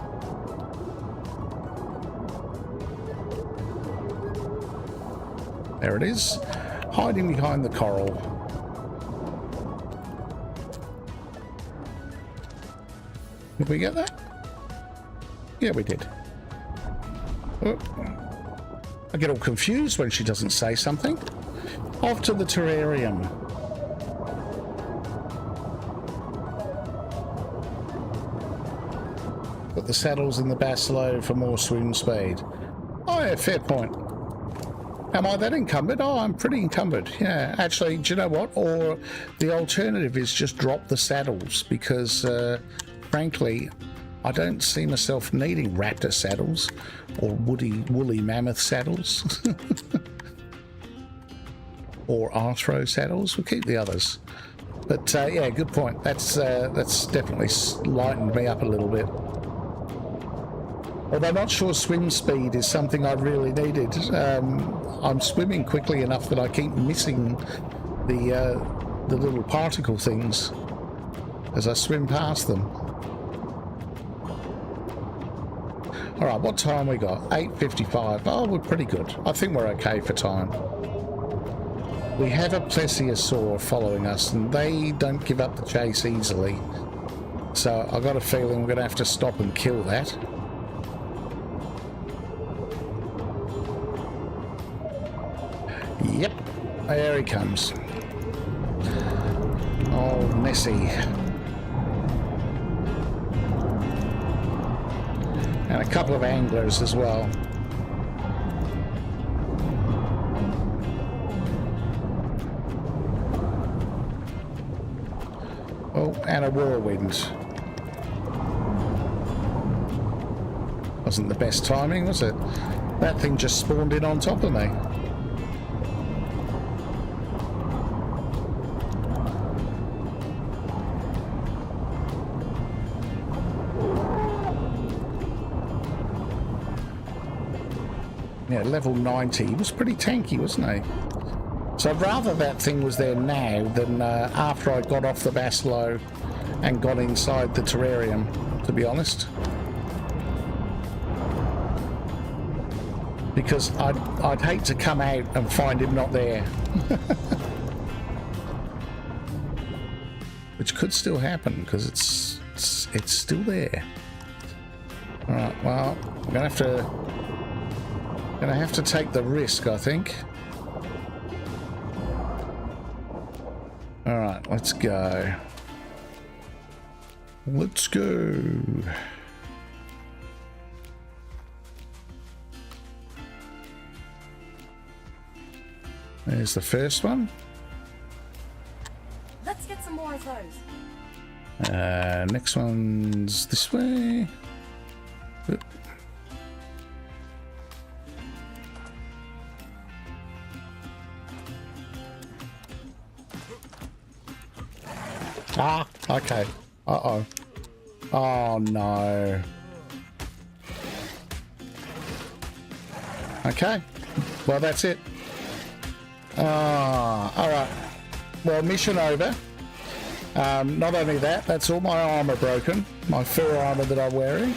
There it is. Hiding behind the coral. Did we get that? Yeah, we did. Oh. I get all confused when she doesn't say something. Off to the terrarium. Put the saddles in the Basilo for more swoon speed. Oh yeah, fair point. Am I that encumbered? Oh, I'm pretty encumbered. Yeah, actually, do you know what? Or the alternative is just drop the saddles, because frankly, I don't see myself needing raptor saddles or woolly mammoth saddles or arthro saddles. We'll keep the others. But yeah, good point. That's definitely lightened me up a little bit. Although I'm not sure swim speed is something I really needed. I'm swimming quickly enough that I keep missing the little particle things as I swim past them. All right, what time we got? 8:55. Oh, we're pretty good. I think we're okay for time. We have a plesiosaur following us, and they don't give up the chase easily. So I've got a feeling we're going to have to stop and kill that. Yep, there he comes. Oh, Nessie. And a couple of anglers as well. Oh, and a whirlwind. Wasn't the best timing, was it? That thing just spawned in on top of me. Yeah, level 90. He was pretty tanky, wasn't he? So I'd rather that thing was there now than after I got off the Basilo and got inside the terrarium, to be honest. Because I'd hate to come out and find him not there. Which could still happen, because it's still there. Alright, well, I'm gonna have to take the risk, I think. Alright, let's go. Let's go. There's the first one. Let's get some more of those. Next one's this way. Oop. Ah, okay. Uh-oh. Oh, no. Okay. Well, that's it. Ah, all right. Well, mission over. Not only that, that's all my armor broken. My fur armor that I'm wearing.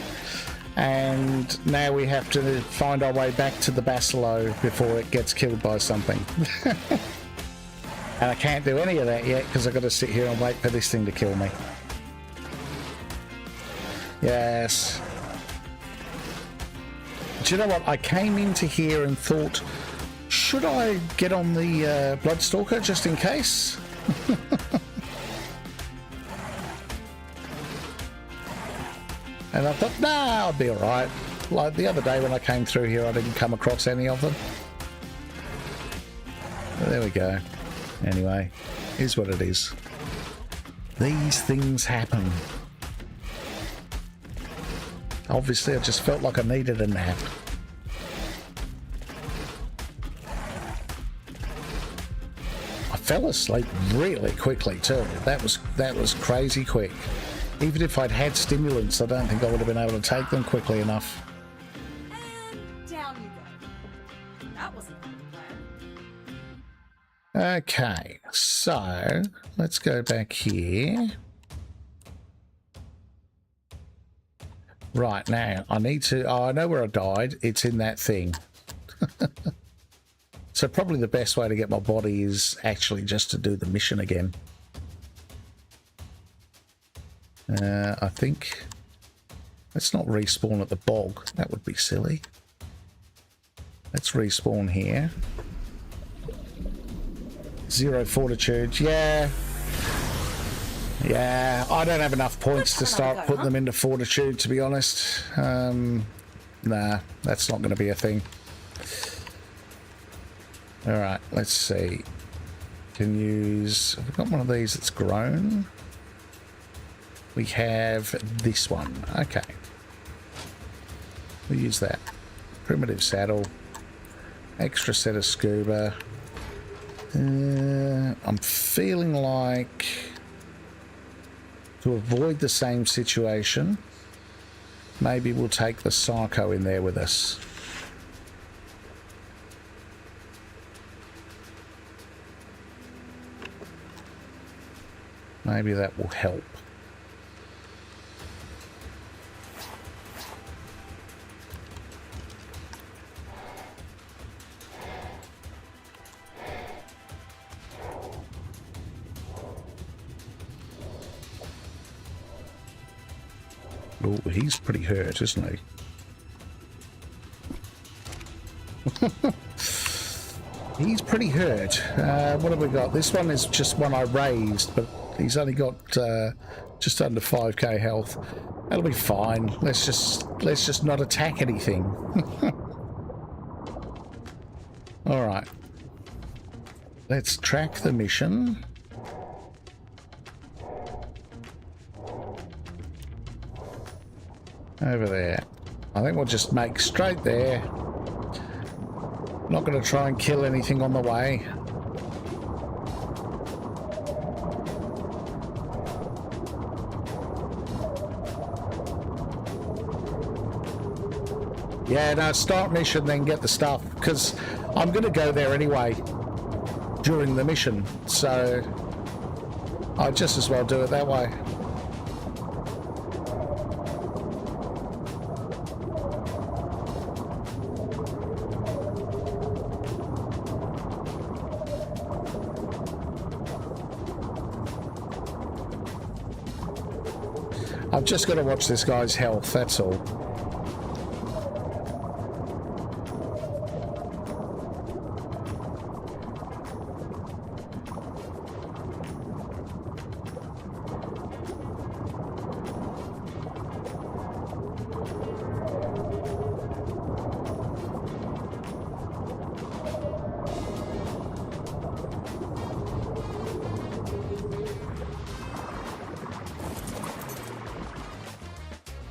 And now we have to find our way back to the Basilo before it gets killed by something. And I can't do any of that yet because I've got to sit here and wait for this thing to kill me. Yes. Do you know what? I came into here and thought, should I get on the Bloodstalker just in case? And I thought, nah, I'll be alright. Like the other day when I came through here, I didn't come across any of them. But there we go. Anyway, here's what it is. These things happen. Obviously, I just felt like I needed a nap. I fell asleep really quickly too. That was crazy quick. Even if I'd had stimulants, I don't think I would have been able to take them quickly enough. And down you go. That wasn't the plan. Okay, so let's go back here. Right, now I need to... Oh, I know where I died. It's in that thing. So probably the best way to get my body is actually just to do the mission again. I think... Let's not respawn at the bog. That would be silly. Let's respawn here. 0 fortitude. Yeah. Yeah, I don't have enough points to start putting them into fortitude, to be honest. Nah, that's not going to be a thing. Alright, let's see. Can use... Have we got one of these that's grown? We have this one. Okay. We'll use that. Primitive saddle. Extra set of scuba. I'm feeling like to avoid the same situation, maybe we'll take the Psycho in there with us. Maybe that will help. Oh, he's pretty hurt, isn't he? He's pretty hurt. What have we got? This one is just one I raised, but he's only got just under 5k health. That'll be fine. Let's just not attack anything. All right. Let's track the mission. Over there. I think we'll just make straight there. Not going to try and kill anything on the way. Yeah, no, start mission, then get the stuff, because I'm going to go there anyway during the mission, so I'd just as well do it that way. I've just got to watch this guy's health, that's all.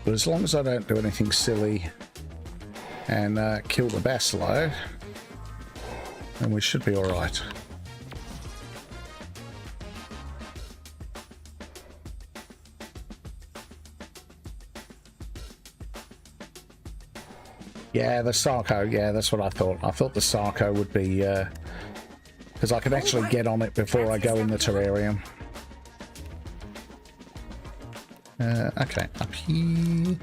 But as long as I don't do anything silly and kill the Basilo, then we should be all right. Yeah, the Sarco, yeah, that's what I thought. I thought the Sarco would be, because I could actually get on it before I go in the terrarium. Okay, up here,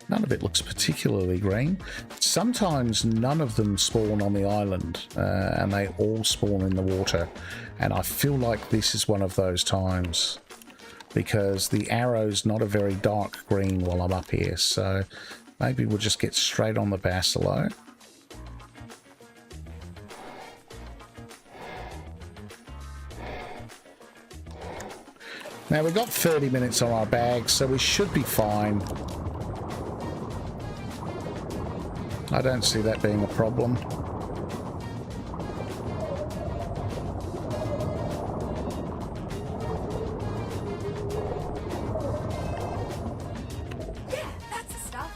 none of it looks particularly green. Sometimes none of them spawn on the island, and they all spawn in the water. And I feel like this is one of those times, because the arrow's not a very dark green while I'm up here. So maybe we'll just get straight on the Basilo. Now, we've got 30 minutes on our bag, so we should be fine. I don't see that being a problem. Yeah, that's the stuff.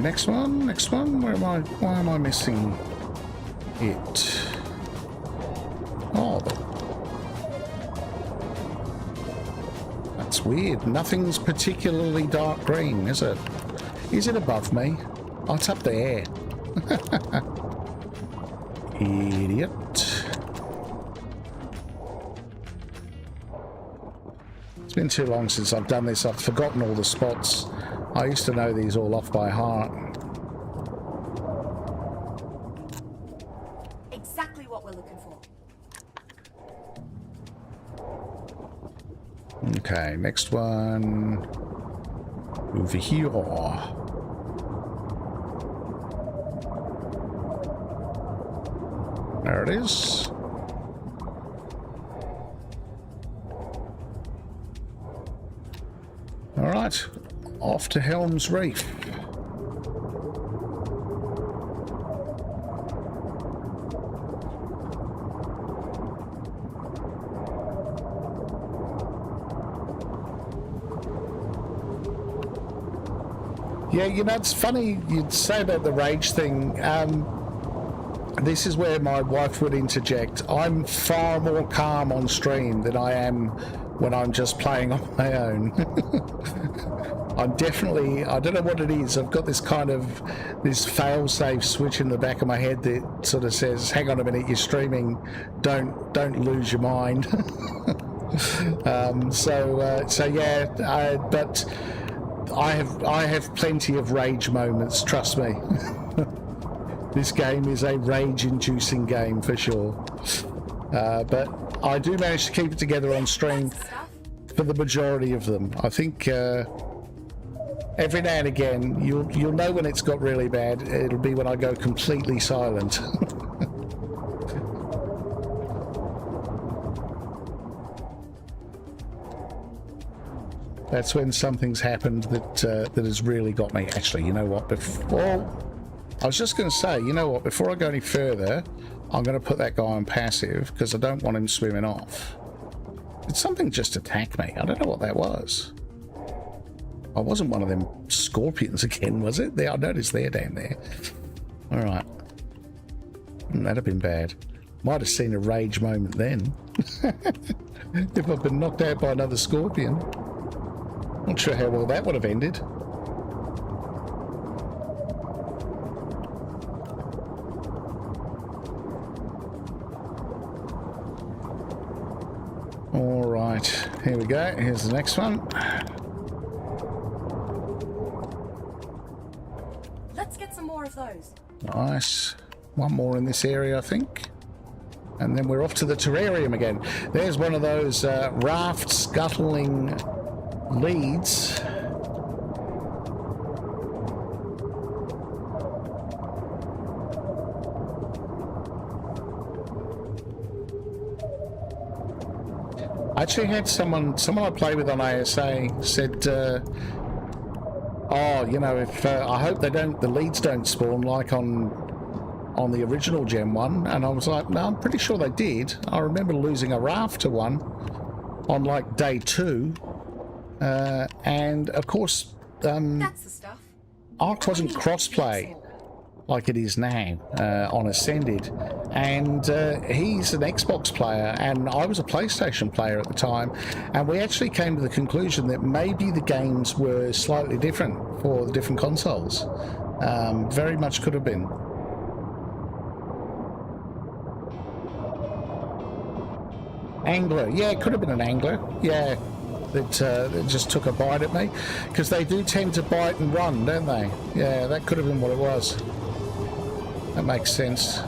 Next one. Why am I missing it? Oh, that's weird. Nothing's particularly dark green, is it? Is it above me? Oh, it's up there. Idiot. It's been too long since I've done this. I've forgotten all the spots. I used to know these all off by heart. Exactly what we're looking for. Okay, next one. Over here. There it is. All right, off to Helm's Reef. Yeah, you know, it's funny you'd say about the rage thing. This is where my wife would interject. I'm far more calm on stream than I am when I'm just playing on my own. I'm definitely, I don't know what it is. I've got this kind of, this fail-safe switch in the back of my head that sort of says, hang on a minute, you're streaming, don't lose your mind. So yeah, but I have plenty of rage moments, trust me. This game is a rage-inducing game for sure. But I do manage to keep it together on stream for the majority of them. I think every now and again you'll know when it's got really bad. It'll be when I go completely silent. That's when something's happened that has really got me. Actually, you know what? Before I was just going to say, you know what? Before I go any further, I'm going to put that guy on passive because I don't want him swimming off. Did something just attack me? I don't know what that was. I wasn't one of them scorpions again, was it? There, I noticed they're down there. All right. That'd have been bad. Might have seen a rage moment then. If I've been knocked out by another scorpion. Not sure how well that would have ended. All right, here we go. Here's the next one. Let's get some more of those. Nice. One more in this area, I think. And then we're off to the terrarium again. There's one of those raft scuttling leads. I actually had someone I play with on ASA said, oh, you know, if I hope the leads don't spawn like on the original Gen 1. And I was like, no, I'm pretty sure they did. I remember losing a raft to one on like day 2. And of course, That's the stuff. Arc wasn't crossplay like it is now on Ascended, and he's an Xbox player and I was a PlayStation player at the time, and we actually came to the conclusion that maybe the games were slightly different for the different consoles. Very much could have been. Angler, yeah, it could have been an angler, yeah. That just took a bite at me, because they do tend to bite and run, don't they? Yeah, that could have been what it was. That makes sense.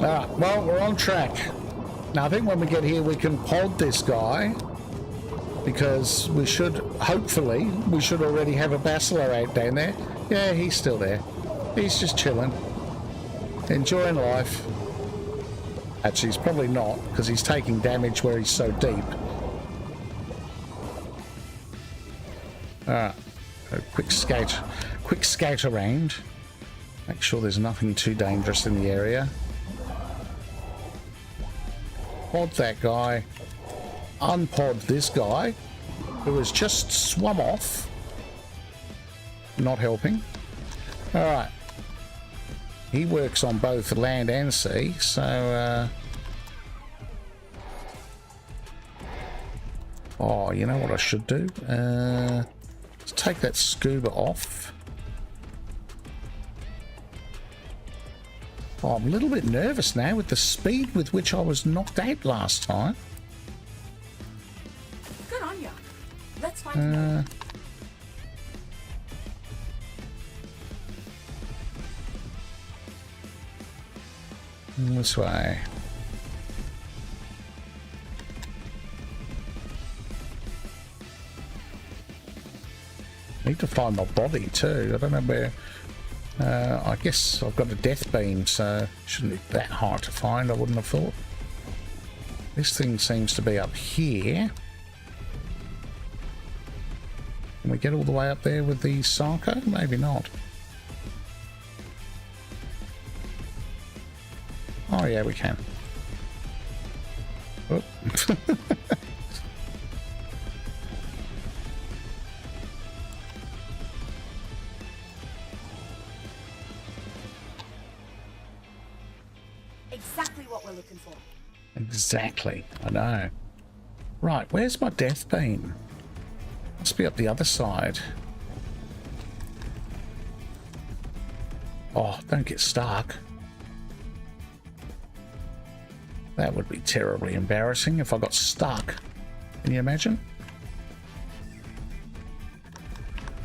Alright, well, we're on track. Now, I think when we get here, we can pod this guy, because we should, hopefully, we should already have a bachelor out down there. Yeah, he's still there. He's just chilling, enjoying life. Actually, he's probably not, because he's taking damage where he's so deep. Alright, a quick scout around. Make sure there's nothing too dangerous in the area. Pod that guy. Unpod this guy, who has just swum off. Not helping. Alright. He works on both land and sea, so oh, you know what I should do? Let's take that scuba off. Oh, I'm a little bit nervous now with the speed with which I was knocked out last time. Good on ya. Let's find another. This way. Need to find my body too. I don't know where. I guess I've got a death beam, so it shouldn't be that hard to find, I wouldn't have thought. This thing seems to be up here. Can we get all the way up there with the Sarco? Maybe not. Oh yeah, we can. Oh. Exactly what we're looking for. Exactly, I know. Right, where's my death beam? Must be up the other side. Oh, don't get stuck. That would be terribly embarrassing if I got stuck. Can you imagine?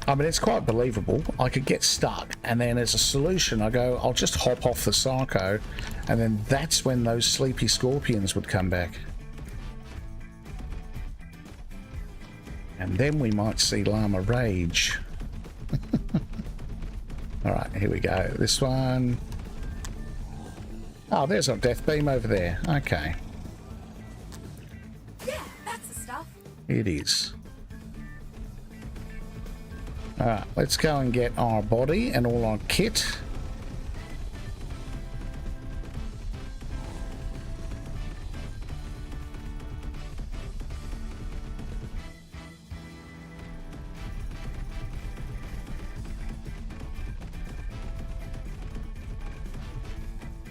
I mean, it's quite believable. I could get stuck, and then as a solution, I go, I'll just hop off the Sarco, and then that's when those sleepy scorpions would come back. And then we might see Llama rage. Alright, here we go. This one. Oh, there's our death beam over there. Okay. Yeah, that's the stuff. It is. Alright, let's go and get our body and all our kit.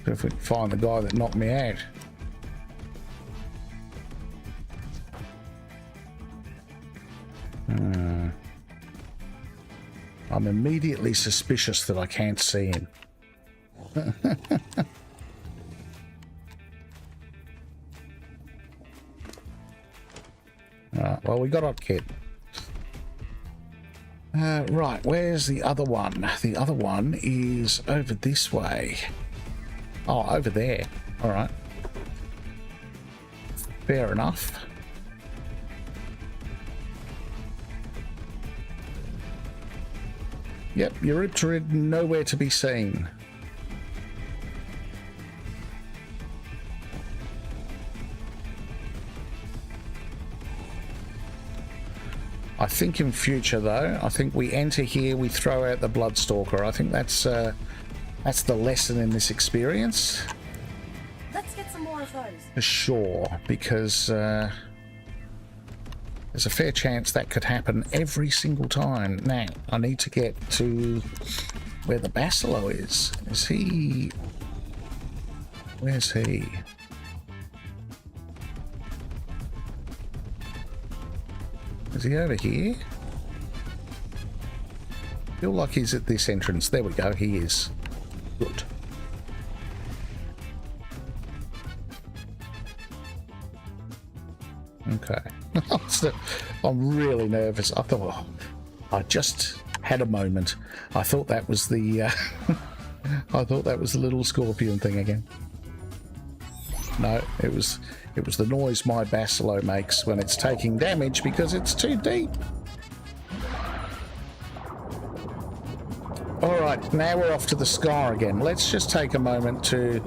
If we can find the guy that knocked me out. I'm immediately suspicious that I can't see him. Alright, well, we got our kit. Right, where's the other one? The other one is over this way. Oh, over there. Alright. Fair enough. Yep, Llurk nowhere to be seen. I think in future, though, I think we enter here, we throw out the Bloodstalker. I think that's the lesson in this experience. Let's get some more of those. For sure, because there's a fair chance that could happen every single time. Now, I need to get to where the Basilow is. Is he... Where's he? Is he over here? Feel like he's at this entrance. There we go, he is. Good. Okay. I'm really nervous. I thought, oh, I just had a moment. I thought that was the I thought that was the little scorpion thing again. No, it was the noise my Basilow makes when it's taking damage because it's too deep. Alright, now we're off to the scar again. Let's just take a moment to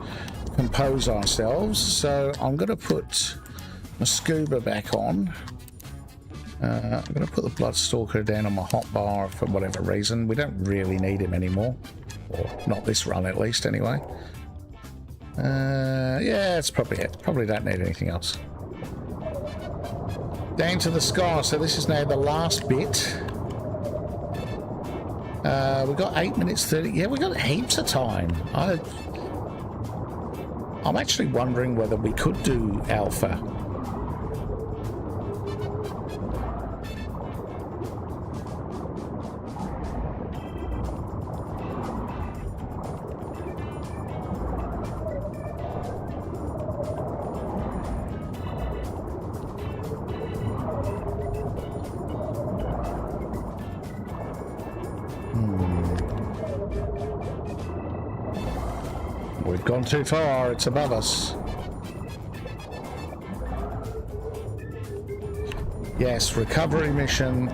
compose ourselves. So I'm going to put my scuba back on. I'm going to put the Bloodstalker down on my hotbar for whatever reason. We don't really need him anymore. Or not this run at least, anyway. Yeah, that's probably it. Probably don't need anything else. Down to the scar. So this is now the last bit. We've got 8 minutes 30. Yeah, we've got heaps of time. I'm actually wondering whether we could do Alpha. We've gone too far, it's above us. Yes, recovery mission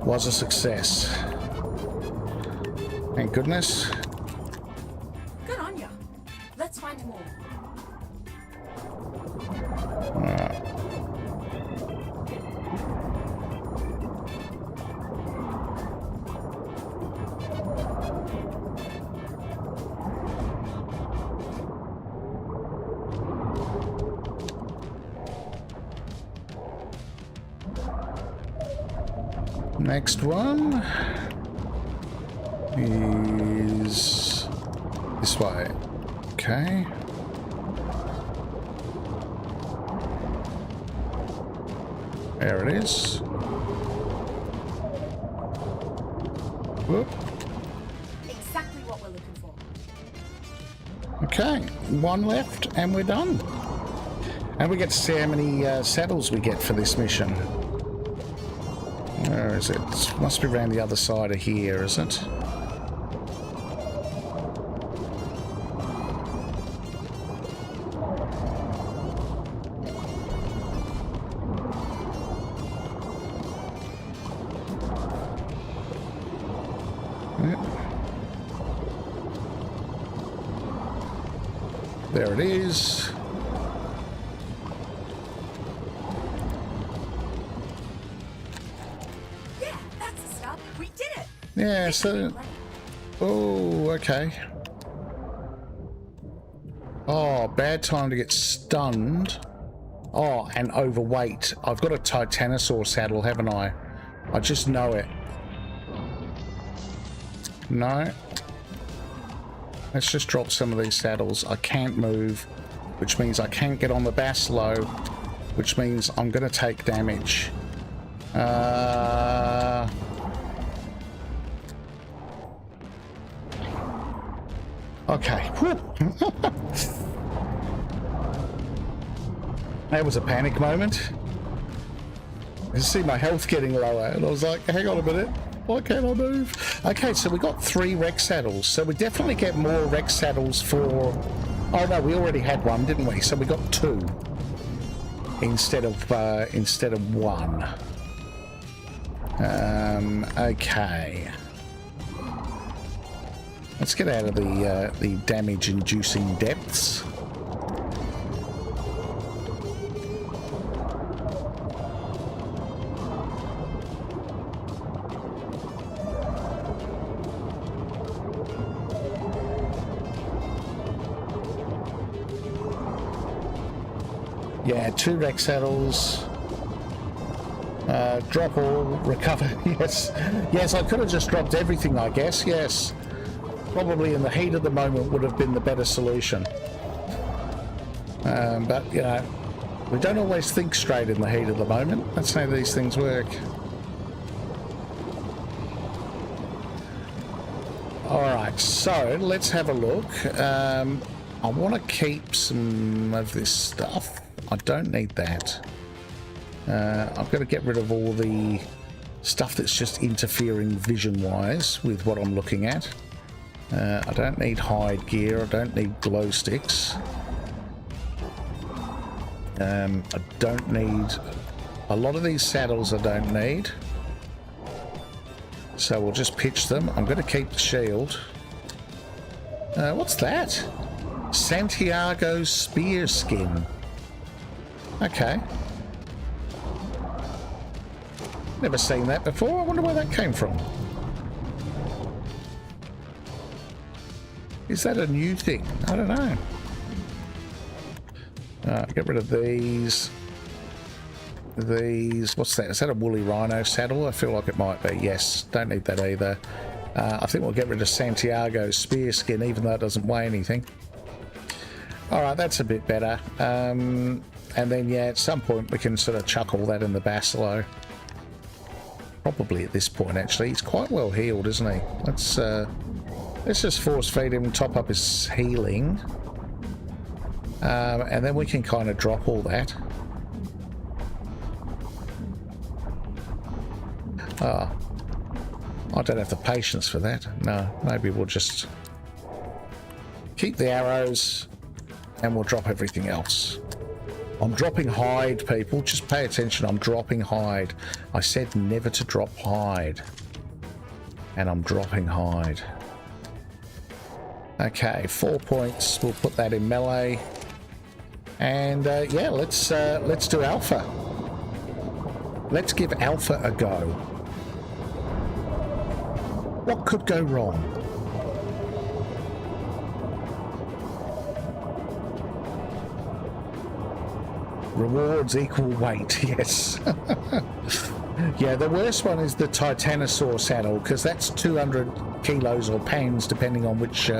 was a success. Thank goodness. Good on ya. Let's find more. Next one is this way. Okay. There it is. Whoop. Exactly what we're looking for. Okay, one left and we're done. And we get to see how many saddles we get for this mission. Where is it? Must be around the other side of here, is it? There it is. Yeah, that's a stop. We did it. Yeah, so... Oh, okay. Oh, bad time to get stunned. Oh, and overweight. I've got a Titanosaur saddle, haven't I? I just know it. No. Let's just drop some of these saddles. I can't move, which means I can't get on the Basilo, which means I'm going to take damage. Okay. That was a panic moment. I see my health getting lower, and I was like, hang on a minute. Why can't I move? Okay, so we got 3 Rex saddles. So we definitely get more Rex saddles for... Oh no, we already had one, didn't we? So we got 2 instead of 1. Okay. Let's get out of the damage-inducing depths. Yeah, 2 Rex saddles. Drop all, recover. Yes. Yes, I could have just dropped everything, I guess. Yes. Probably in the heat of the moment would have been the better solution. But, you know, we don't always think straight in the heat of the moment. That's how these things work. Alright, so let's have a look. I want to keep some of this stuff. I don't need that. I've got to get rid of all the stuff that's just interfering vision-wise with what I'm looking at. I don't need hide gear. I don't need glow sticks. I don't need... A lot of these saddles I don't need. So we'll just pitch them. I'm going to keep the shield. What's that? Santiago spear skin. Okay. Never seen that before. I wonder where that came from. Is that a new thing? I don't know. Get rid of these. These. What's that? Is that a woolly rhino saddle? I feel like it might be. Yes. Don't need that either. I think we'll get rid of Santiago spear skin, even though it doesn't weigh anything. Alright, that's a bit better. And then, yeah, at some point we can sort of chuck all that in the Basilo. Probably at this point, actually. He's quite well healed, isn't he? Let's just force feed him and top up his healing. And then we can kind of drop all that. Oh, I don't have the patience for that. No, maybe we'll just keep the arrows and we'll drop everything else. I'm dropping hide, people. Just pay attention. I'm dropping hide. I said never to drop hide. And I'm dropping hide. Okay, 4 points. We'll put that in melee. And yeah, let's do Alpha. Let's give Alpha a go. What could go wrong? Rewards equal weight, yes. Yeah, the worst one is the Titanosaur saddle, because that's 200 kilos or pounds, depending on which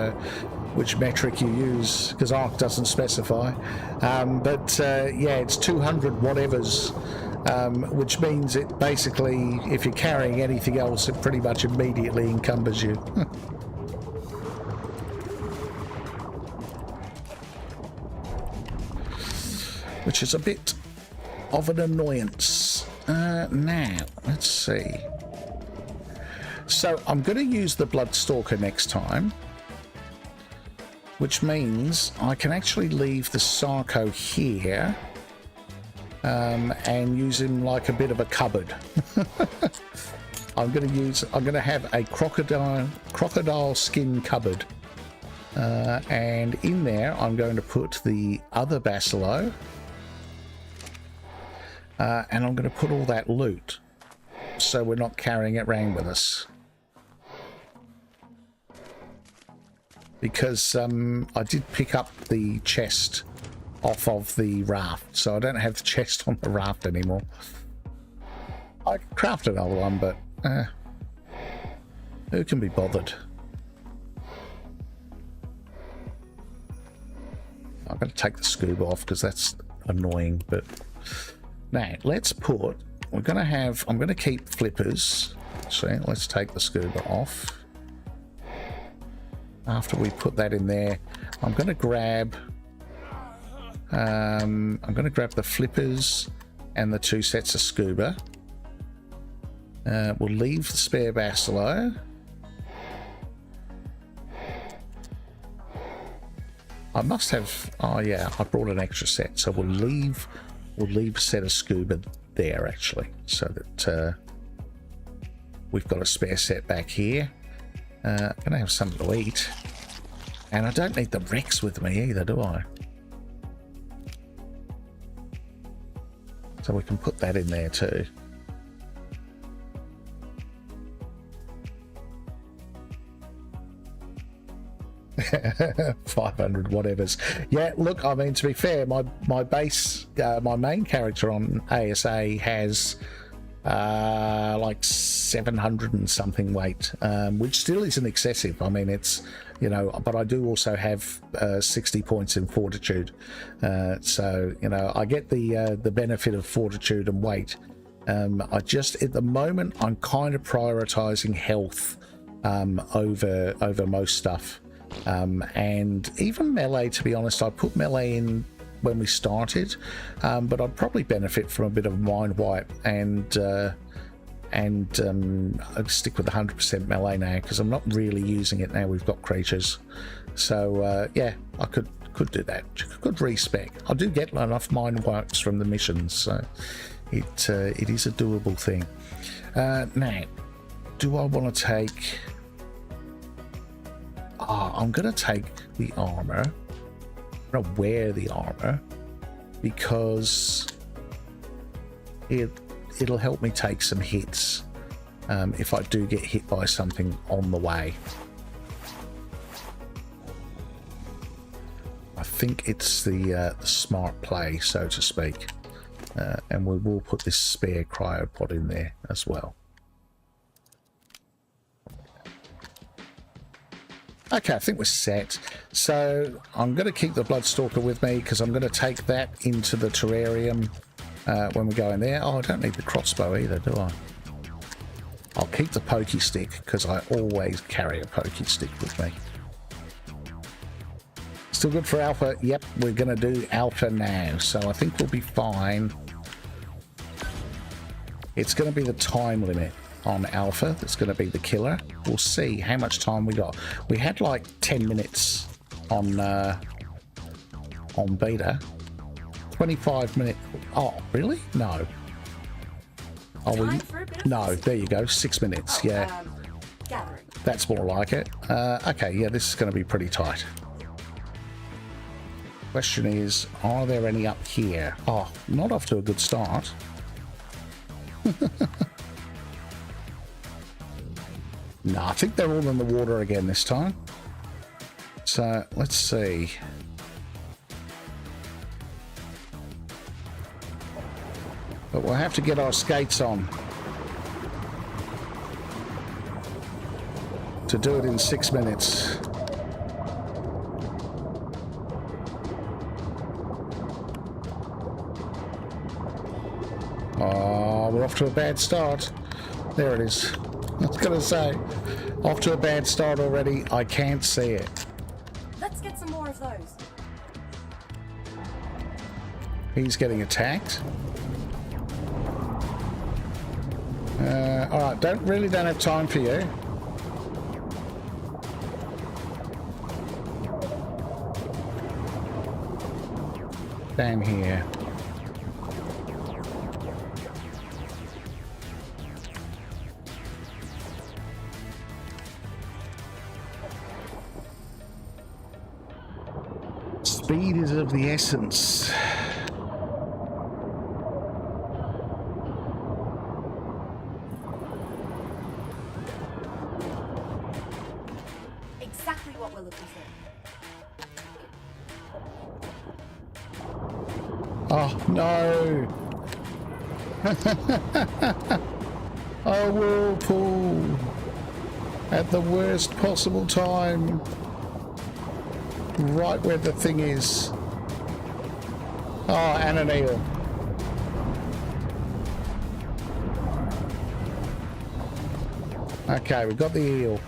metric you use, because ARC doesn't specify. Yeah, it's 200 whatevers, which means it basically, if you're carrying anything else, it pretty much immediately encumbers you. Which is a bit of an annoyance. Now, let's see. So I'm going to use the Bloodstalker next time, which means I can actually leave the Sarco here and use him like a bit of a cupboard. I'm going to have a crocodile skin cupboard, and in there I'm going to put the other Basilo. And I'm going to put all that loot, so we're not carrying it around with us. Because I did pick up the chest off of the raft, so I don't have the chest on the raft anymore. I could craft another one, but who can be bothered? I'm going to take the scuba off because that's annoying, but... Now, let's put, I'm going to keep flippers. So let's take the scuba off. After we put that in there, I'm going to grab the flippers and the 2 sets of scuba. We'll leave the spare Basilo. I must have, oh yeah, I brought an extra set, so we'll leave a set of scuba there actually, so that we've got a spare set back here. Gonna have something to eat, and I don't need the Rex with me either, do I? So we can put that in there too. 500 whatevers. Yeah, look, I mean, to be fair, my base, my main character on ASA has like 700 and something weight, which still isn't excessive. I mean, it's, you know, but I do also have 60 points in fortitude, so, you know, I get the benefit of fortitude and weight. I just, at the moment, I'm kind of prioritizing health over most stuff. And even melee, to be honest, I put melee in when we started, but I'd probably benefit from a bit of mind wipe, and I'd stick with 100% melee now because I'm not really using it now we've got creatures. So yeah, I could do that. Could respec. I do get enough mind wipes from the missions, so it is a doable thing. Now, do I want to take? I'm going to take the armor. I'm going to wear the armor because it'll help me take some hits if I do get hit by something on the way. I think it's the smart play, so to speak. And we will put this spare cryopod in there as well. Okay, I think we're set. So I'm going to keep the Bloodstalker with me because I'm going to take that into the terrarium when we go in there. Oh, I don't need the crossbow either, do I? I'll keep the pokey stick because I always carry a pokey stick with me. Still good for alpha? Yep, we're going to do alpha now. So I think we'll be fine. It's going to be the time limit on alpha that's going to be the killer. We'll see how much time we got. We had like 10 minutes on beta. 25 minutes. Oh, really? No. Oh, no, there you go. 6 minutes. Yeah. That's more like it. Okay, yeah, this is going to be pretty tight. Question is, are there any up here? Oh, not off to a good start. No, I think they're all in the water again this time. So, let's see. But we'll have to get our skates on. to do it in 6 minutes. Oh, we're off to a bad start. There it is. I was going to say, off to a bad start already. I can't see it. Let's get some more of those. He's getting attacked. Alright, don't have time for you. Down here. Speed is of the essence. Exactly what we're looking for. Oh, no. A whirlpool. At the worst possible time. Right where the thing is. Oh, and an eel. Okay, we've got the eel.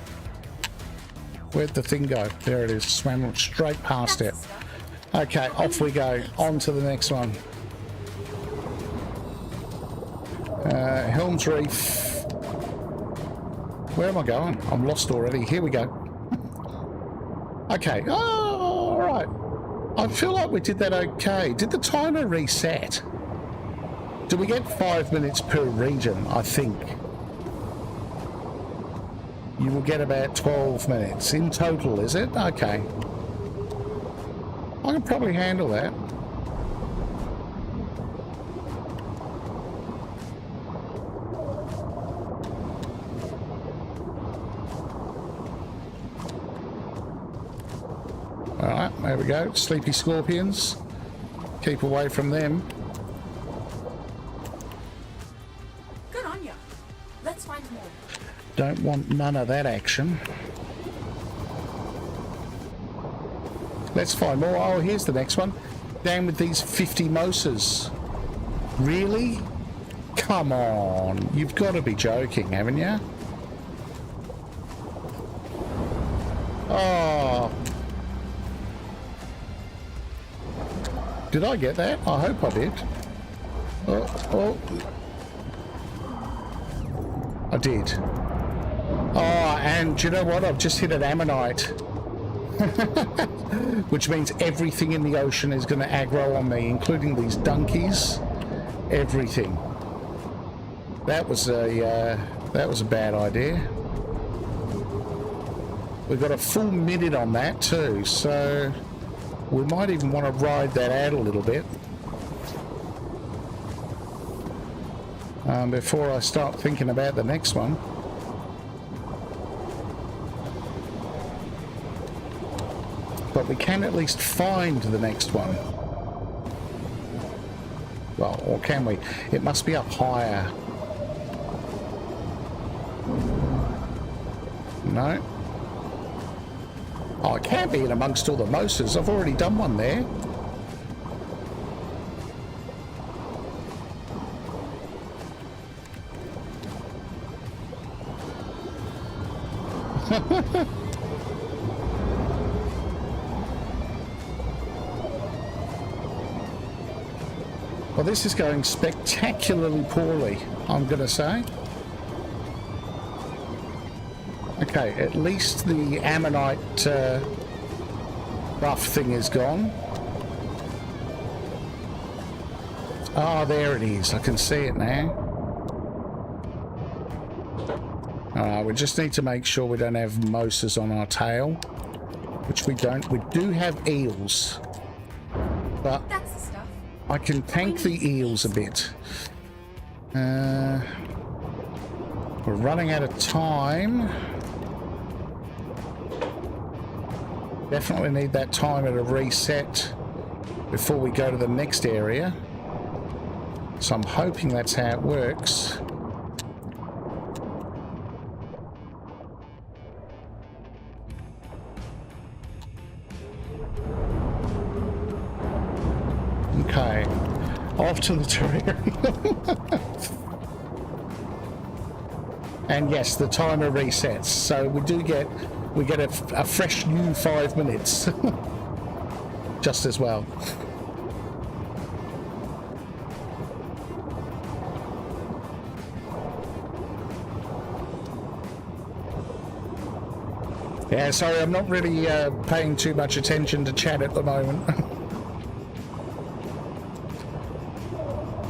Where'd the thing go? There it is. Swam straight past it. Okay, off we go. On to the next one. Helms Reef. Where am I going? I'm lost already. Here we go. Okay. Oh, all right. I feel like we did that okay. Did the timer reset? Do we get 5 minutes per region? I think. You will get about 12 minutes in total, is it? Okay. I can probably handle that. Alright, there we go. Sleepy scorpions. Keep away from them. Good on you. Let's find more. Don't want none of that action. Let's find more. Oh, here's the next one. Down with these 50 mosas. Really? Come on. You've got to be joking, haven't you? Oh. Did I get that? I hope I did. Oh. I did. Oh, and do you know what? I've just hit an ammonite. Which means everything in the ocean is going to aggro on me, including these donkeys. Everything. That was a bad idea. We've got a full minute on that too, so we might even want to ride that out a little bit before I start thinking about the next one. But we can at least find the next one. Well, or can we? It must be up higher. No. Oh, it can't be in amongst all the mosas. I've already done one there. Well, this is going spectacularly poorly, I'm going to say. Okay, at least the ammonite rough thing is gone. Ah, there it is. I can see it now. We just need to make sure we don't have mosas on our tail, which we don't. We do have eels, but That's the stuff. I can tank the eels a bit. We're running out of time. Definitely need that timer to reset before we go to the next area. So I'm hoping that's how it works. Okay. Off to the terrarium. And yes, the timer resets. So we get a fresh new 5 minutes. Just as well. Yeah, sorry, I'm not really paying too much attention to chat at the moment.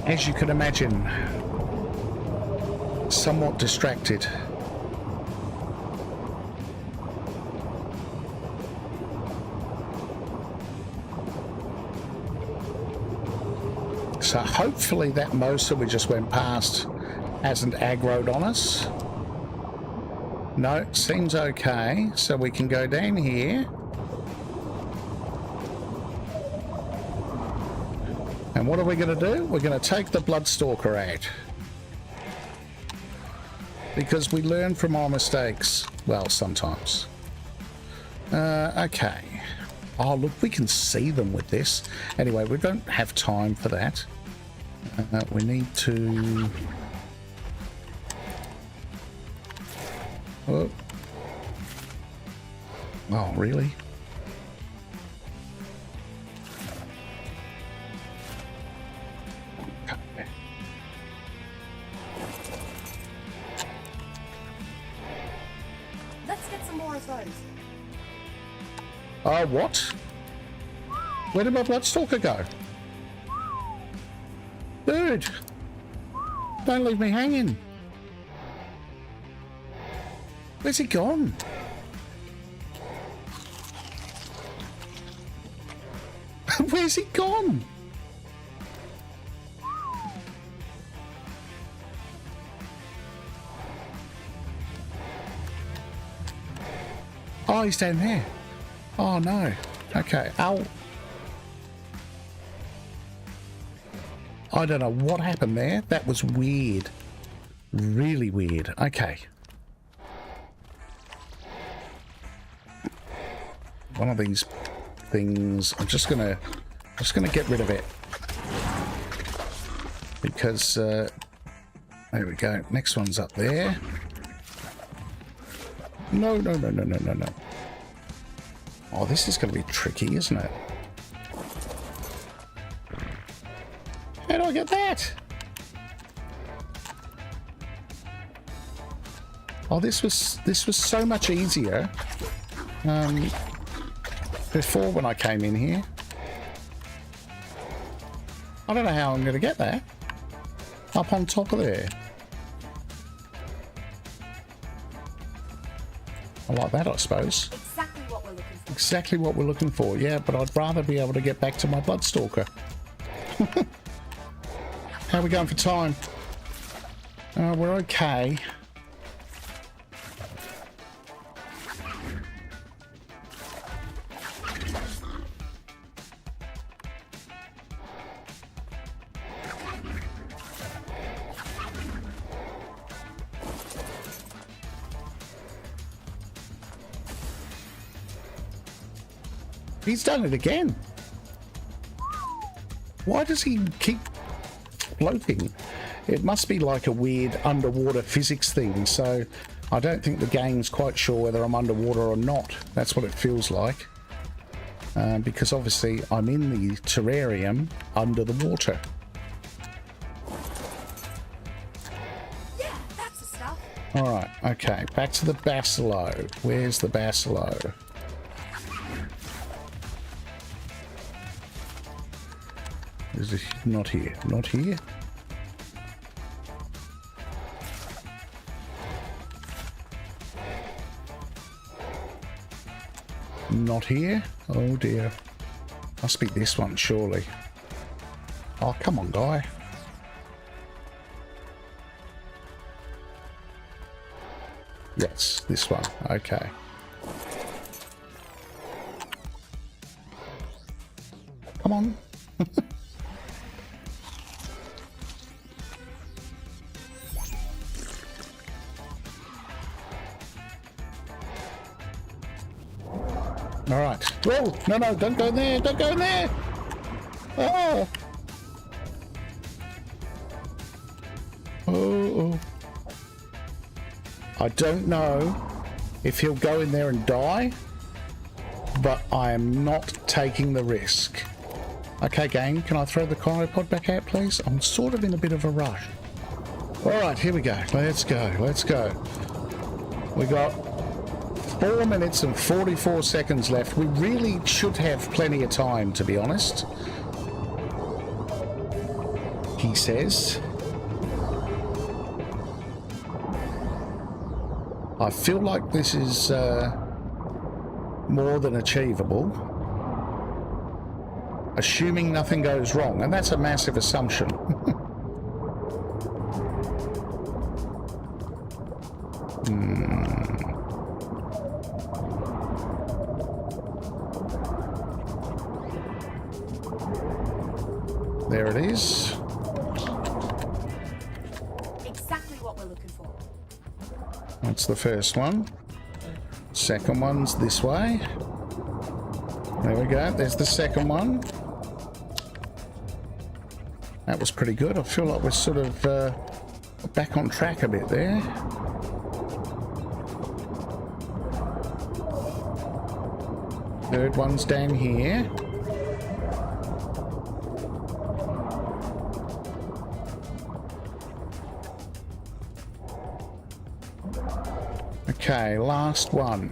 As you can imagine, somewhat distracted. So hopefully that Mosa we just went past hasn't aggroed on us. No, seems okay. So we can go down here. And what are we going to do? We're going to take the Bloodstalker out. Because we learn from our mistakes. Well, sometimes. Okay. Oh, look, we can see them with this. Anyway, we don't have time for that. We need to... Oh, oh really? Okay. Let's get some more of those. What? Where did my Bloodstalker go? Dude! Don't leave me hanging. Where's he gone? Where's he gone? Oh, he's down there. Oh, no. Okay. Ow. I don't know what happened there. That was weird. Really weird. Okay. One of these things, I'm just gonna get rid of it because there we go. Next one's up there. No. Oh, this is gonna be tricky, isn't it? How do I get that? Oh, this was so much easier. Before when I came in here. I don't know how I'm going to get that. Up on top of there. I like that, I suppose. Exactly what we're looking for. Exactly what we're looking for, yeah, but I'd rather be able to get back to my Bloodstalker. How are we going for time? We're okay. He's done it again. Why does he keep floating? It must be like a weird underwater physics thing, so I don't think the game's quite sure whether I'm underwater or not. That's what it feels like. Because obviously I'm in the terrarium under the water. Yeah, that's the stuff. Alright, okay, back to the Basilo. Where's the Basilo? Is it not here? Not here? Not here? Oh dear. Must be this one, surely. Oh, come on, guy. Yes, this one. Okay. Come on. All right. Whoa! No, don't go in there! Don't go in there! Oh! I don't know if he'll go in there and die, but I am not taking the risk. Okay, gang, can I throw the cryopod back out, please? I'm sort of in a bit of a rush. All right, here we go. Let's go. Let's go. We got 4 minutes and 44 seconds left. We really should have plenty of time, to be honest. He says. I feel like this is more than achievable. Assuming nothing goes wrong, and that's a massive assumption. There it is. Exactly what we're looking for. That's the first one. Second one's this way. There we go. There's the second one. That was pretty good. I feel like we're sort of back on track a bit there. Third one's down here. Okay, last one.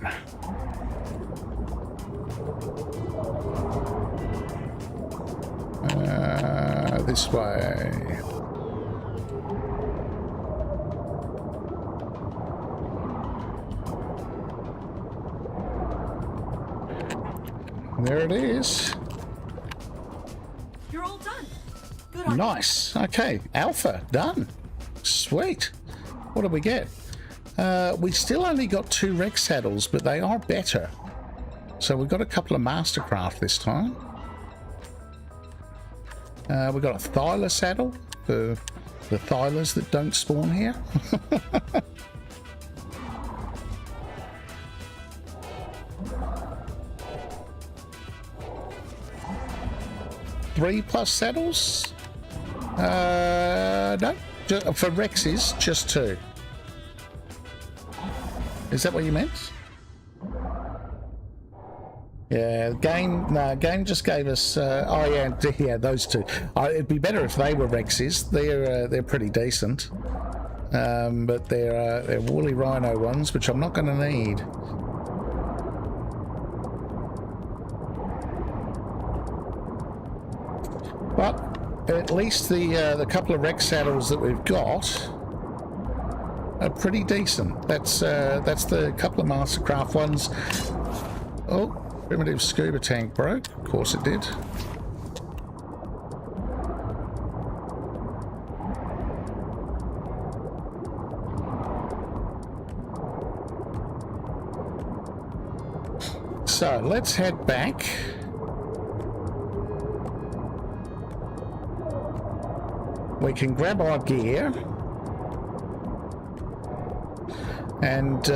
This way. There it is. You're all done. Good on you. Nice. Okay, Alpha done. Sweet. What did we get? We still only got 2 Rex saddles, but they are better. So we've got a couple of Mastercraft this time. We've got a Thyla saddle for the Thylas that don't spawn here. 3+ saddles? No. For Rexes, just 2. Is that what you meant? Yeah, game just gave us. Oh yeah, those 2. It'd be better if they were Rexes. They're pretty decent, but they're woolly rhino ones, which I'm not going to need. But at least the couple of Rex saddles that we've got are pretty decent. That's the couple of Mastercraft ones. Oh. Primitive scuba tank broke. Of course it did. So let's head back. We can grab our gear and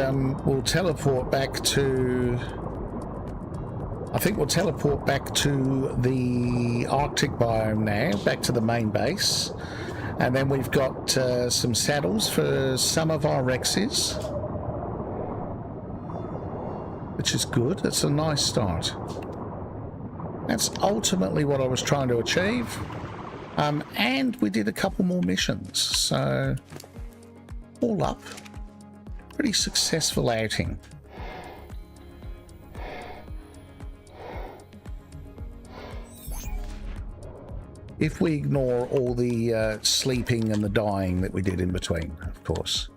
we'll teleport back to... I think we'll teleport back to the Arctic biome now, back to the main base. And then we've got some saddles for some of our Rexes, which is good. That's a nice start. That's ultimately what I was trying to achieve. And we did a couple more missions. So, all up, pretty successful outing. If we ignore all the sleeping and the dying that we did in between, of course.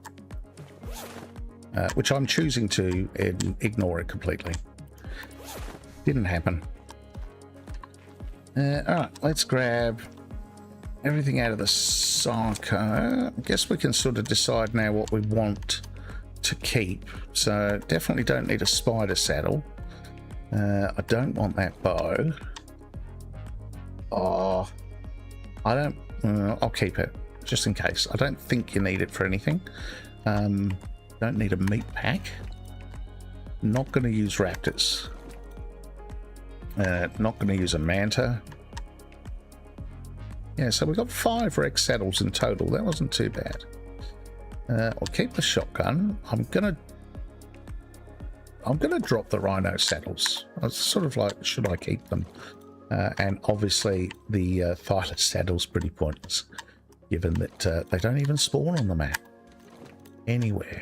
Which I'm choosing to ignore it completely. Didn't happen. Alright, let's grab everything out of the Sarco. I guess we can sort of decide now what we want to keep. So definitely don't need a spider saddle. I don't want that bow. Oh... I don't... I'll keep it, just in case. I don't think you need it for anything. Don't need a meat pack. Not going to use raptors. Not going to use a manta. Yeah, so we've got 5 Rex saddles in total. That wasn't too bad. I'll keep the shotgun. I'm gonna drop the rhino saddles. I was sort of like, should I keep them? And obviously the Thyla saddle's pretty pointless, given that they don't even spawn on the map anywhere.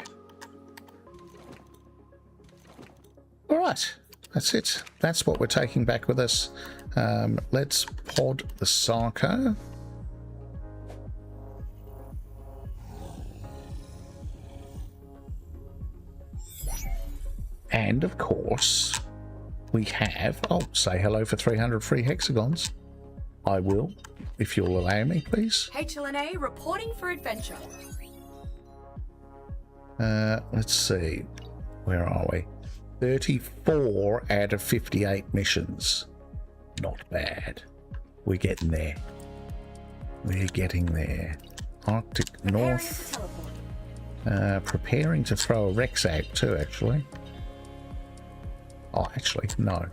All right, that's it. That's what we're taking back with us. Let's pod the Sarco. And of course, we have, oh, say hello for 300 free hexagons. I will, if you'll allow me, please. HLNA reporting for adventure. Let's see, where are we? 34 out of 58 missions. Not bad. We're getting there. We're getting there. Arctic North. Preparing to throw a Rex out too, actually. Oh, actually, no.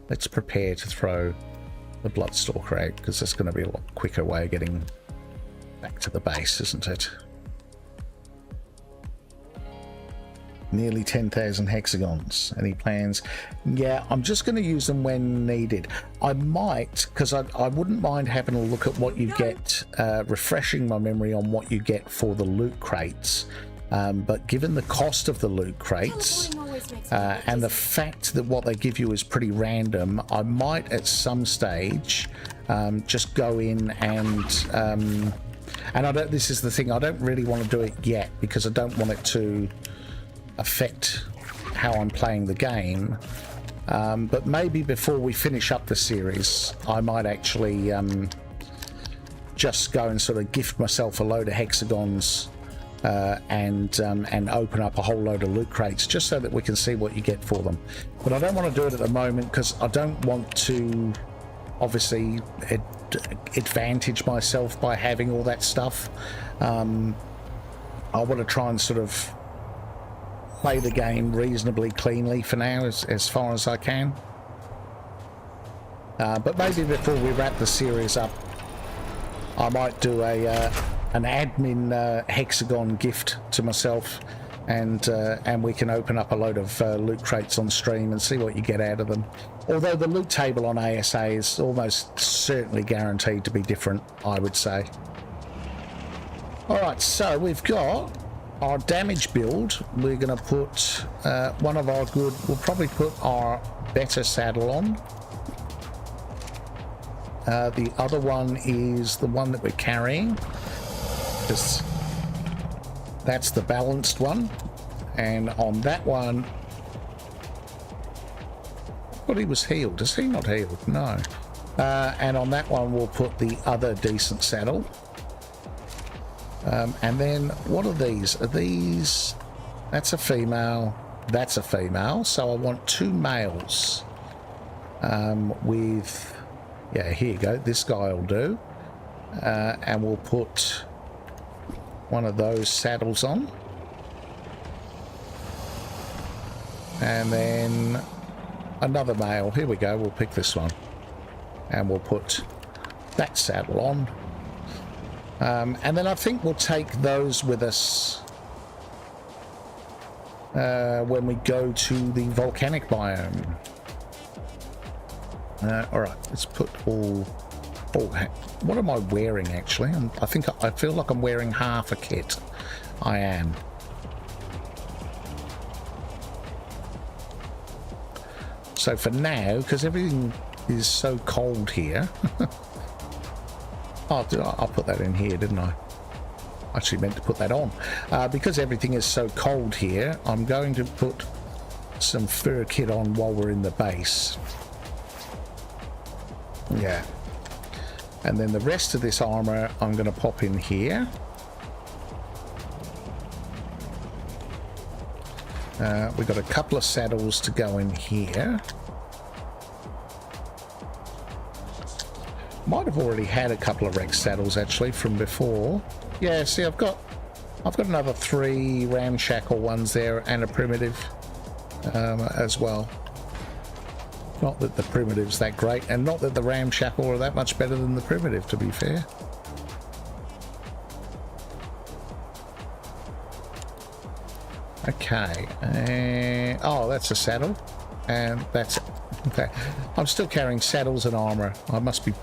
Let's prepare to throw the Bloodstalker out, because that's going to be a lot quicker way of getting back to the base, isn't it? Nearly 10,000 hexagons. Any plans? Yeah, I'm just going to use them when needed. I might, because I wouldn't mind having a look at what you get, refreshing my memory on what you get for the loot crates. But given the cost of the loot crates and the fact that what they give you is pretty random, I might at some stage just go in and I don't, this is the thing, I don't really want to do it yet because I don't want it to affect how I'm playing the game. But maybe before we finish up the series, I might actually just go and sort of gift myself a load of hexagons and open up a whole load of loot crates just so that we can see what you get for them. But I don't want to do it at the moment because I don't want to obviously advantage myself by having all that stuff. I want to try and sort of play the game reasonably cleanly for now, as far as I can. But maybe before we wrap the series up, I might do an admin hexagon gift to myself, and we can open up a load of loot crates on stream and see what you get out of them. Although the loot table on ASA is almost certainly guaranteed to be different, I would say. All right, so we've got our damage build. We're going to put one of our good, we'll probably put our better saddle on. The other one is the one that we're carrying, because that's the balanced one. And on that one, I thought he was healed. Is he not healed? No. And on that one, we'll put the other decent saddle. And then what are these? Are these... That's a female. That's a female. So I want two males with... Yeah, here you go. This guy will do. And we'll put one of those saddles on. And then another male. Here we go. We'll pick this one. And we'll put that saddle on. And then I think we'll take those with us when we go to the volcanic biome. All right, let's put all... Oh, what am I wearing, actually? I feel like I'm wearing half a kit. I am. So for now, because everything is so cold here... Oh, I'll put that in here, didn't I? Actually meant to put that on. Because everything is so cold here, I'm going to put some fur kit on while we're in the base. Yeah. And then the rest of this armor I'm going to pop in here. We've got a couple of saddles to go in here. Might have already had a couple of Rex saddles actually from before. Yeah, see, I've got another 3 ramshackle ones there and a primitive as well. Not that the primitive's that great, and not that the ramshackle are that much better than the primitive, to be fair. Okay. Oh, that's a saddle. And that's... Okay. I'm still carrying saddles and armor. I must be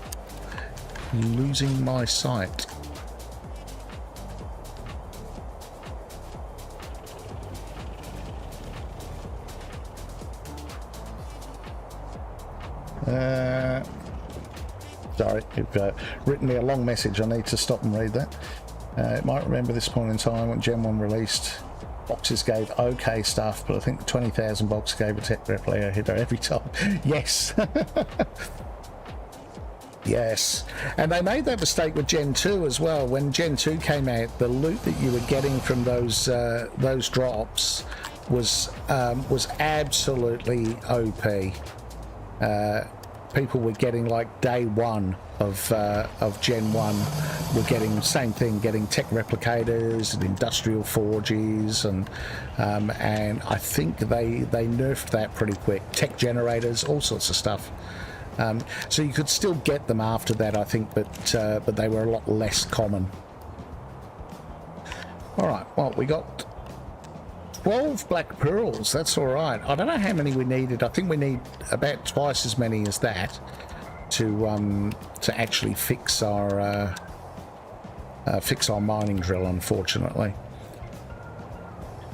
losing my sight. Sorry, you've written me a long message. I need to stop and read that. It might remember this point in time when Gen 1 released, boxes gave okay stuff, but I think 20,000 box gave a tech replica hitter every time. Yes. Yes. And they made that mistake with Gen 2 as well. When Gen 2 came out, the loot that you were getting from those drops was absolutely OP. People were getting, like, day one of Gen 1 were getting the same thing, getting tech replicators and industrial forges, and I think they nerfed that pretty quick. Tech generators, all sorts of stuff. So you could still get them after that, I think, but they were a lot less common. All right, well, we got 12 black pearls. That's all right. I don't know how many we needed. I think we need about twice as many as that to actually fix our mining drill, unfortunately.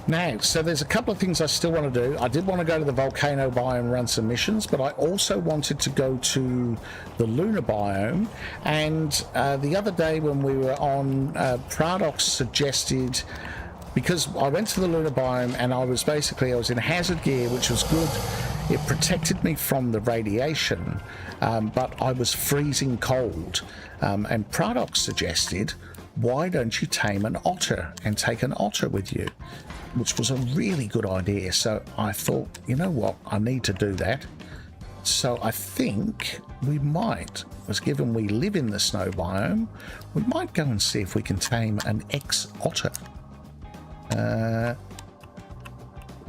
Now, so there's a couple of things I still want to do. I did want to go to the volcano biome and run some missions, but I also wanted to go to the lunar biome. And the other day when we were on, Paradox suggested, because I went to the lunar biome and I was in hazard gear, which was good. It protected me from the radiation, but I was freezing cold. And Paradox suggested, why don't you tame an otter and take an otter with you? Which was a really good idea. So I thought, you know what, I need to do that. So I think we might, as given we live in the snow biome, we might go and see if we can tame an ex-otter.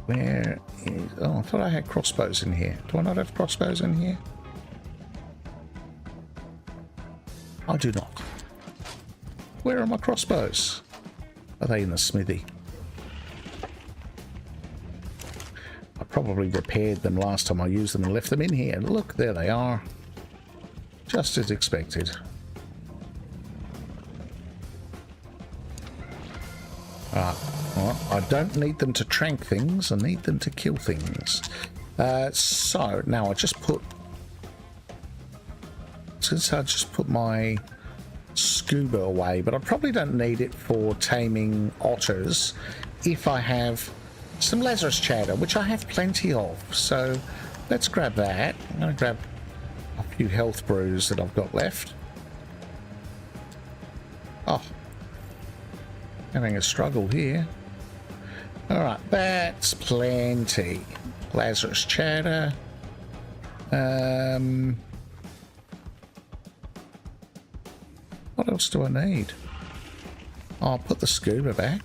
Where is... Oh, I thought I had crossbows in here. Do I not have crossbows in here? I do not. Where are my crossbows? Are they in the smithy? I probably repaired them last time I used them and left them in here. Look, there they are. Just as expected. Well, I don't need them to trank things. I need them to kill things. So, now I just put... Since I just put my scuba away, but I probably don't need it for taming otters if I have some Lazarus chowder, which I have plenty of. So let's grab that. I'm going to grab a few health brews that I've got left. Oh, having a struggle here. All right, that's plenty. Lazarus chowder. What else do I need? I'll put the scuba back.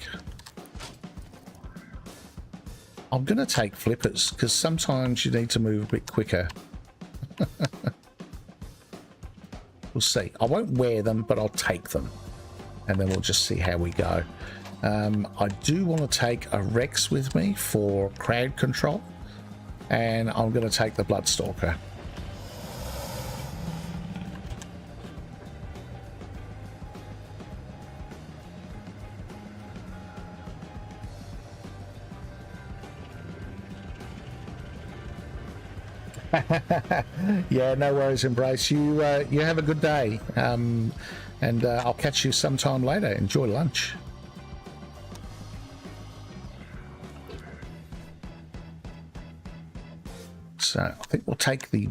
I'm going to take flippers, because sometimes you need to move a bit quicker. We'll see. I won't wear them, but I'll take them. And then we'll just see how we go. I do want to take a Rex with me for crowd control. And I'm going to take the Bloodstalker. Yeah, no worries, Embrace. You have a good day, and I'll catch you sometime later. Enjoy lunch. So I think we'll take the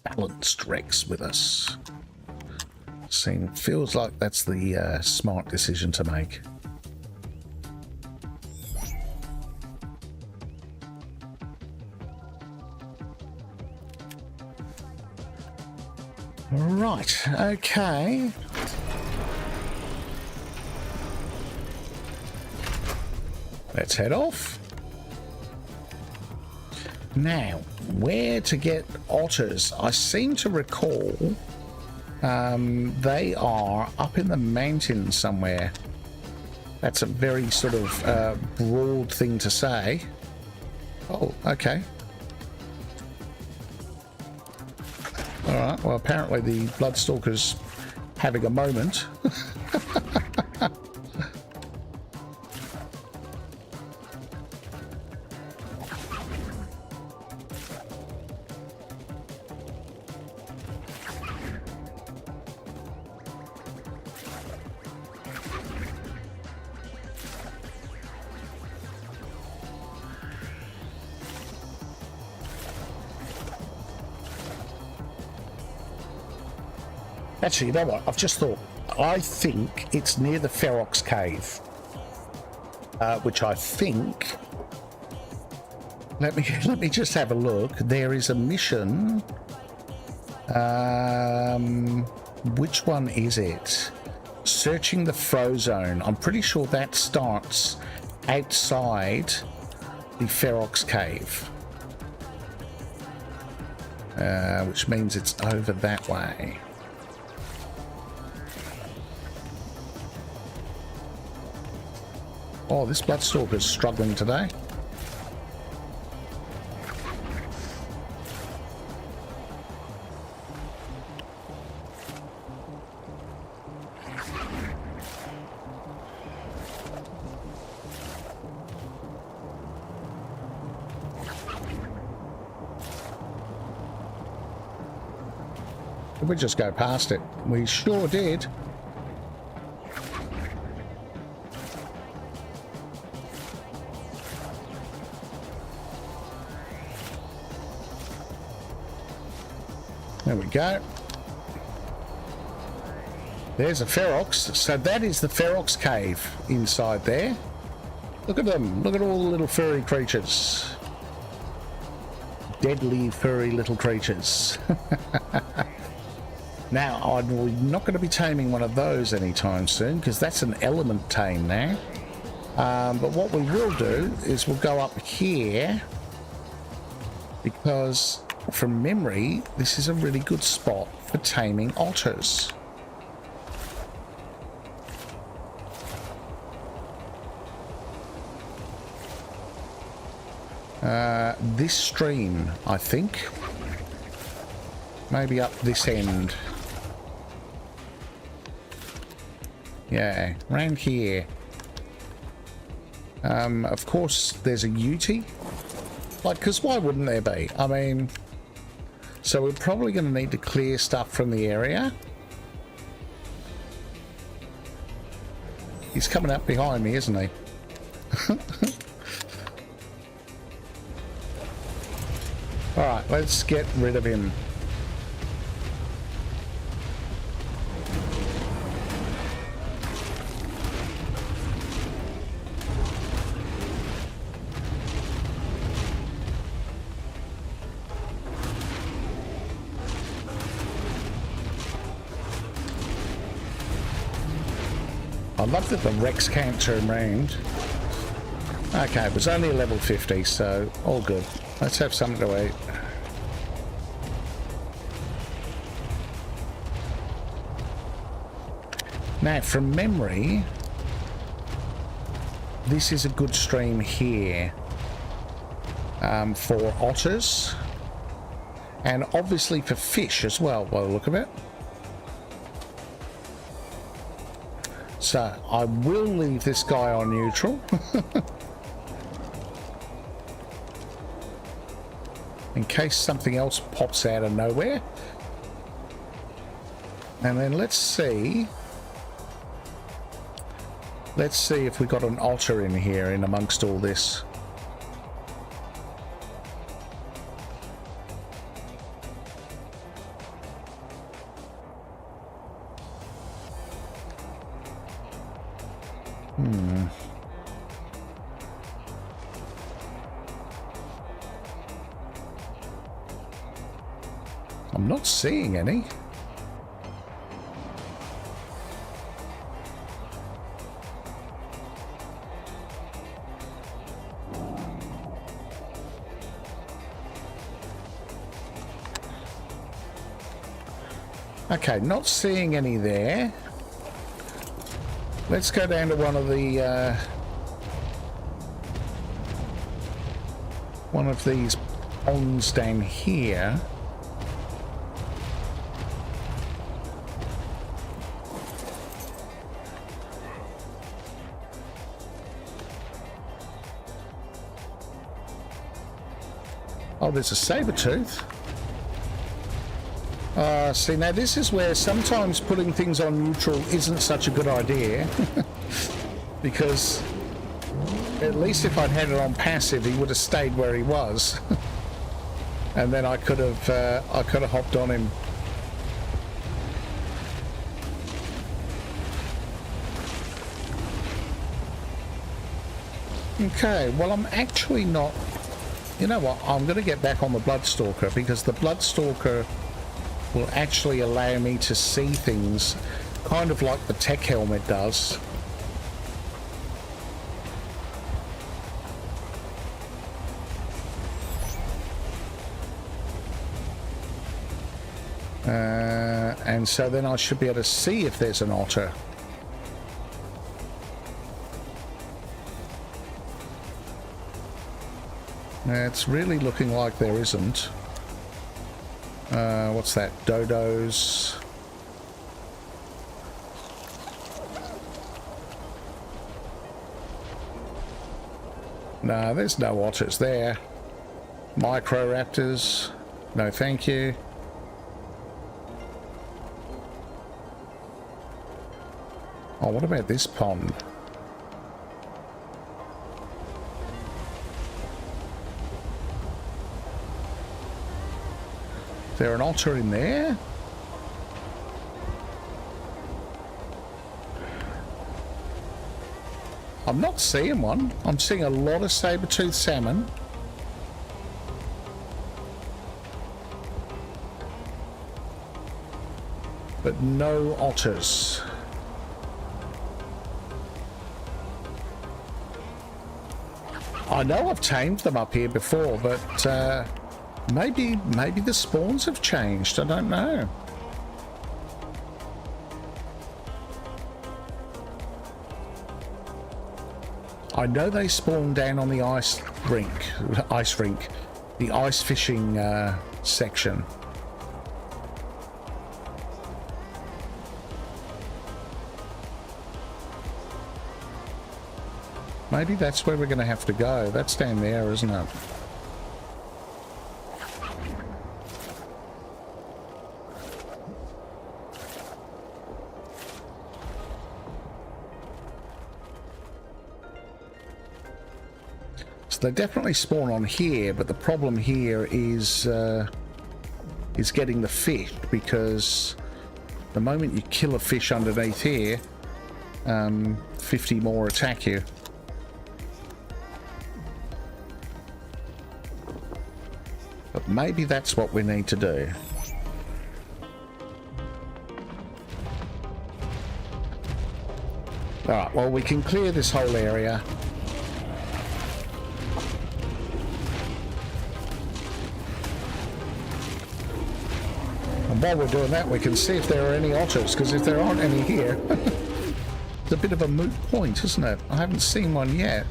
balanced Rex with us. Feels like that's the smart decision to make. Right, okay. Let's head off. Now, where to get otters? I seem to recall they are up in the mountains somewhere. That's a very sort of broad thing to say. Oh, okay. All right, well, apparently the Bloodstalker's having a moment. Actually, you know what? I've just thought. I think it's near the Ferox Cave, which I think. Let me just have a look. There is a mission. Which one is it? Searching the Frozone. I'm pretty sure that starts outside the Ferox Cave, which means it's over that way. Oh, this Bloodstalker's struggling today. Did we just go past it? We sure did. There we go. There's a Ferox. So that is the Ferox Cave inside there. Look at them. Look at all the little furry creatures. Deadly furry little creatures. Now, I'm not going to be taming one of those anytime soon because that's an element tame now. But what we will do is we'll go up here because from memory, this is a really good spot for taming otters. This stream, I think. Maybe up this end. Yeah, around here. Of course, there's a Uti. Like, because why wouldn't there be? I mean, so we're probably going to need to clear stuff from the area. He's coming up behind me, isn't he? Alright, let's get rid of him. I love that the Rex can't turn round. Okay, it was only a level 50, so all good. Let's have something to eat. Now, from memory, this is a good stream here for otters and obviously for fish as well, by the look of it. So I will leave this guy on neutral. In case something else pops out of nowhere. And then let's see if we got an otter in here in amongst all this. I'm not seeing any. Okay, not seeing any there. let's go down to one of these ponds down here. Oh, there's a saber-tooth. See, now this is where sometimes putting things on neutral isn't such a good idea. Because at least if I'd had it on passive, he would have stayed where he was. And then I could have hopped on him. Okay, well, I'm actually not... You know what? I'm going to get back on the Bloodstalker, because the Bloodstalker will actually allow me to see things kind of like the tech helmet does. And so then I should be able to see if there's an otter. It's really looking like there isn't. What's that? Dodos. No, there's no otters there. Microraptors. No, thank you. Oh, what about this pond? Is there an otter in there? I'm not seeing one. I'm seeing a lot of saber-toothed salmon. But no otters. I know I've tamed them up here before, but maybe the spawns have changed. I don't know. I know they spawn down on the ice rink, the ice fishing section. Maybe that's where we're going to have to go. That's down there, isn't it? So they definitely spawn on here, but the problem here is getting the fish, because the moment you kill a fish underneath here, 50 more attack you. But maybe that's what we need to do. Alright, well, we can clear this whole area. And while we're doing that, we can see if there are any otters, because if there aren't any here, it's a bit of a moot point, isn't it? I haven't seen one yet.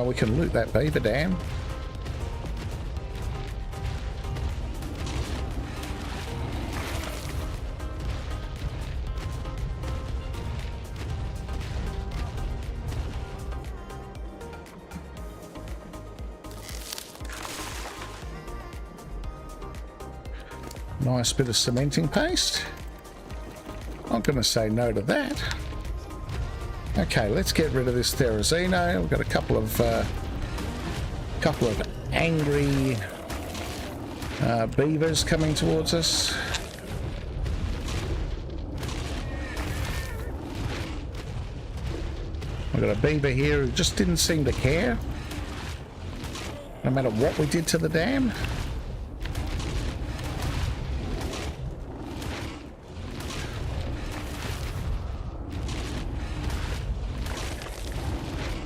We can loot that beaver dam. Nice bit of cementing paste. I'm going to say no to that. Okay, let's get rid of this Therizino. We've got a couple of angry beavers coming towards us. We've got a beaver here who just didn't seem to care, no matter what we did to the dam.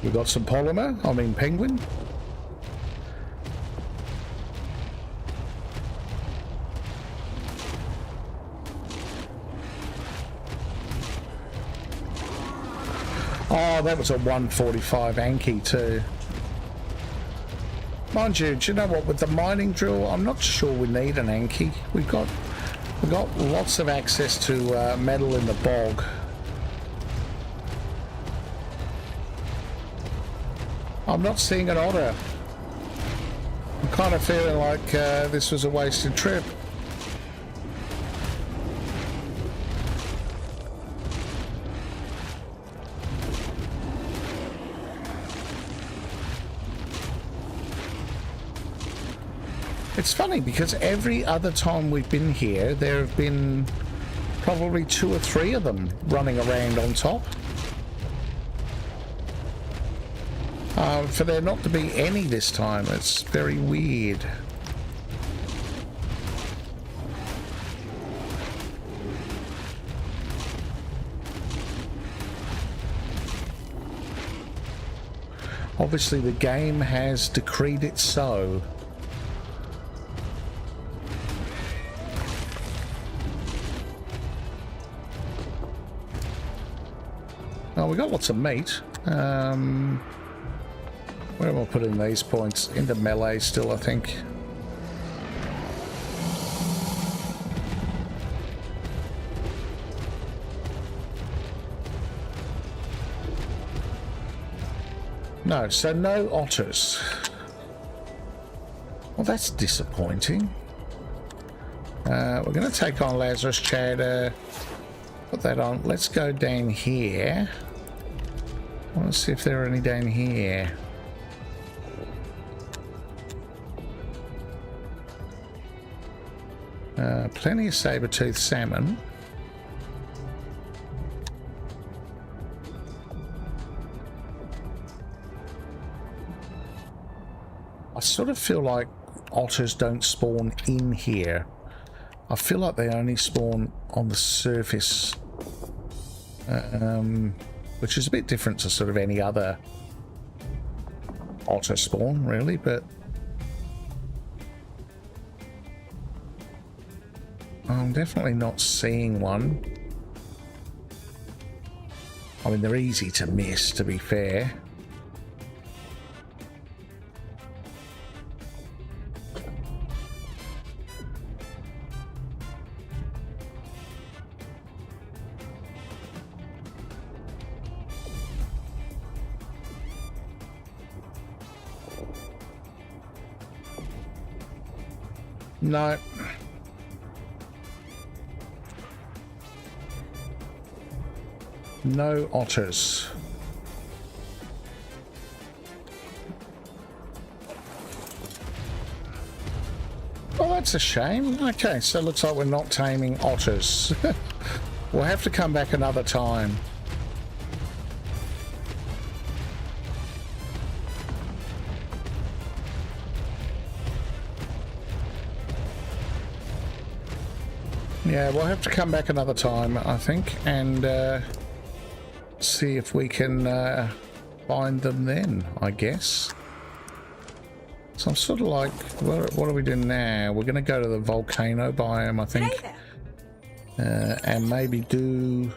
We've got some penguin. Oh, that was a 145 Anki too. Mind you, do you know what? With the mining drill, I'm not sure we need an Anki. We've got lots of access to metal in the bog. I'm not seeing an otter. I'm kind of feeling like this was a wasted trip. It's funny because every other time we've been here, there have been probably 2 or 3 of them running around on top. For there not to be any this time, it's very weird. Obviously the game has decreed it so. Oh, we got lots of meat. Where am I putting these points? Into melee still, I think. No, so no otters. Well, that's disappointing. We're going to take on Lazarus Chowder. Put that on. Let's go down here. I want to see if there are any down here. Plenty of saber-toothed salmon. I sort of feel like otters don't spawn in here. I feel like they only spawn on the surface, which is a bit different to sort of any other otter spawn, really, but I'm definitely not seeing one. I mean, they're easy to miss, to be fair. No. No otters. Oh, that's a shame. Okay, so it looks like we're not taming otters. We'll have to come back another time. Yeah, we'll have to come back another time, I think, and see if we can find them then, I guess. So I'm sort of like, what are we doing now? We're going to go to the volcano biome, I think, and maybe do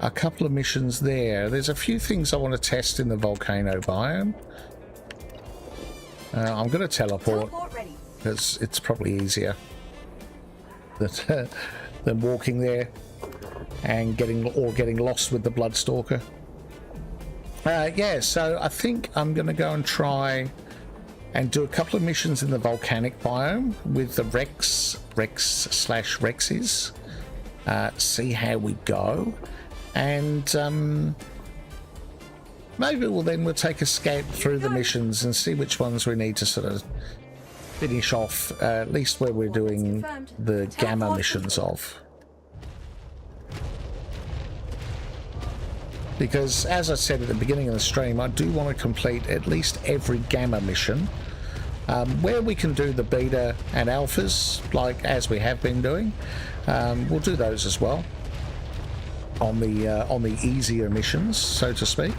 a couple of missions there. There's a few things I want to test in the volcano biome. I'm going to teleport because it's probably easier than walking there and getting lost with the Bloodstalker. Yeah, so I think I'm going to go and try and do a couple of missions in the volcanic biome with the Rex/Rexes. See how we go, and maybe we'll take a scan through the missions and see which ones we need to sort of finish off, at least where we're doing the gamma missions of. Because, as I said at the beginning of the stream, I do want to complete at least every gamma mission. Where we can do the beta and alphas, like as we have been doing, we'll do those as well on the easier missions, so to speak.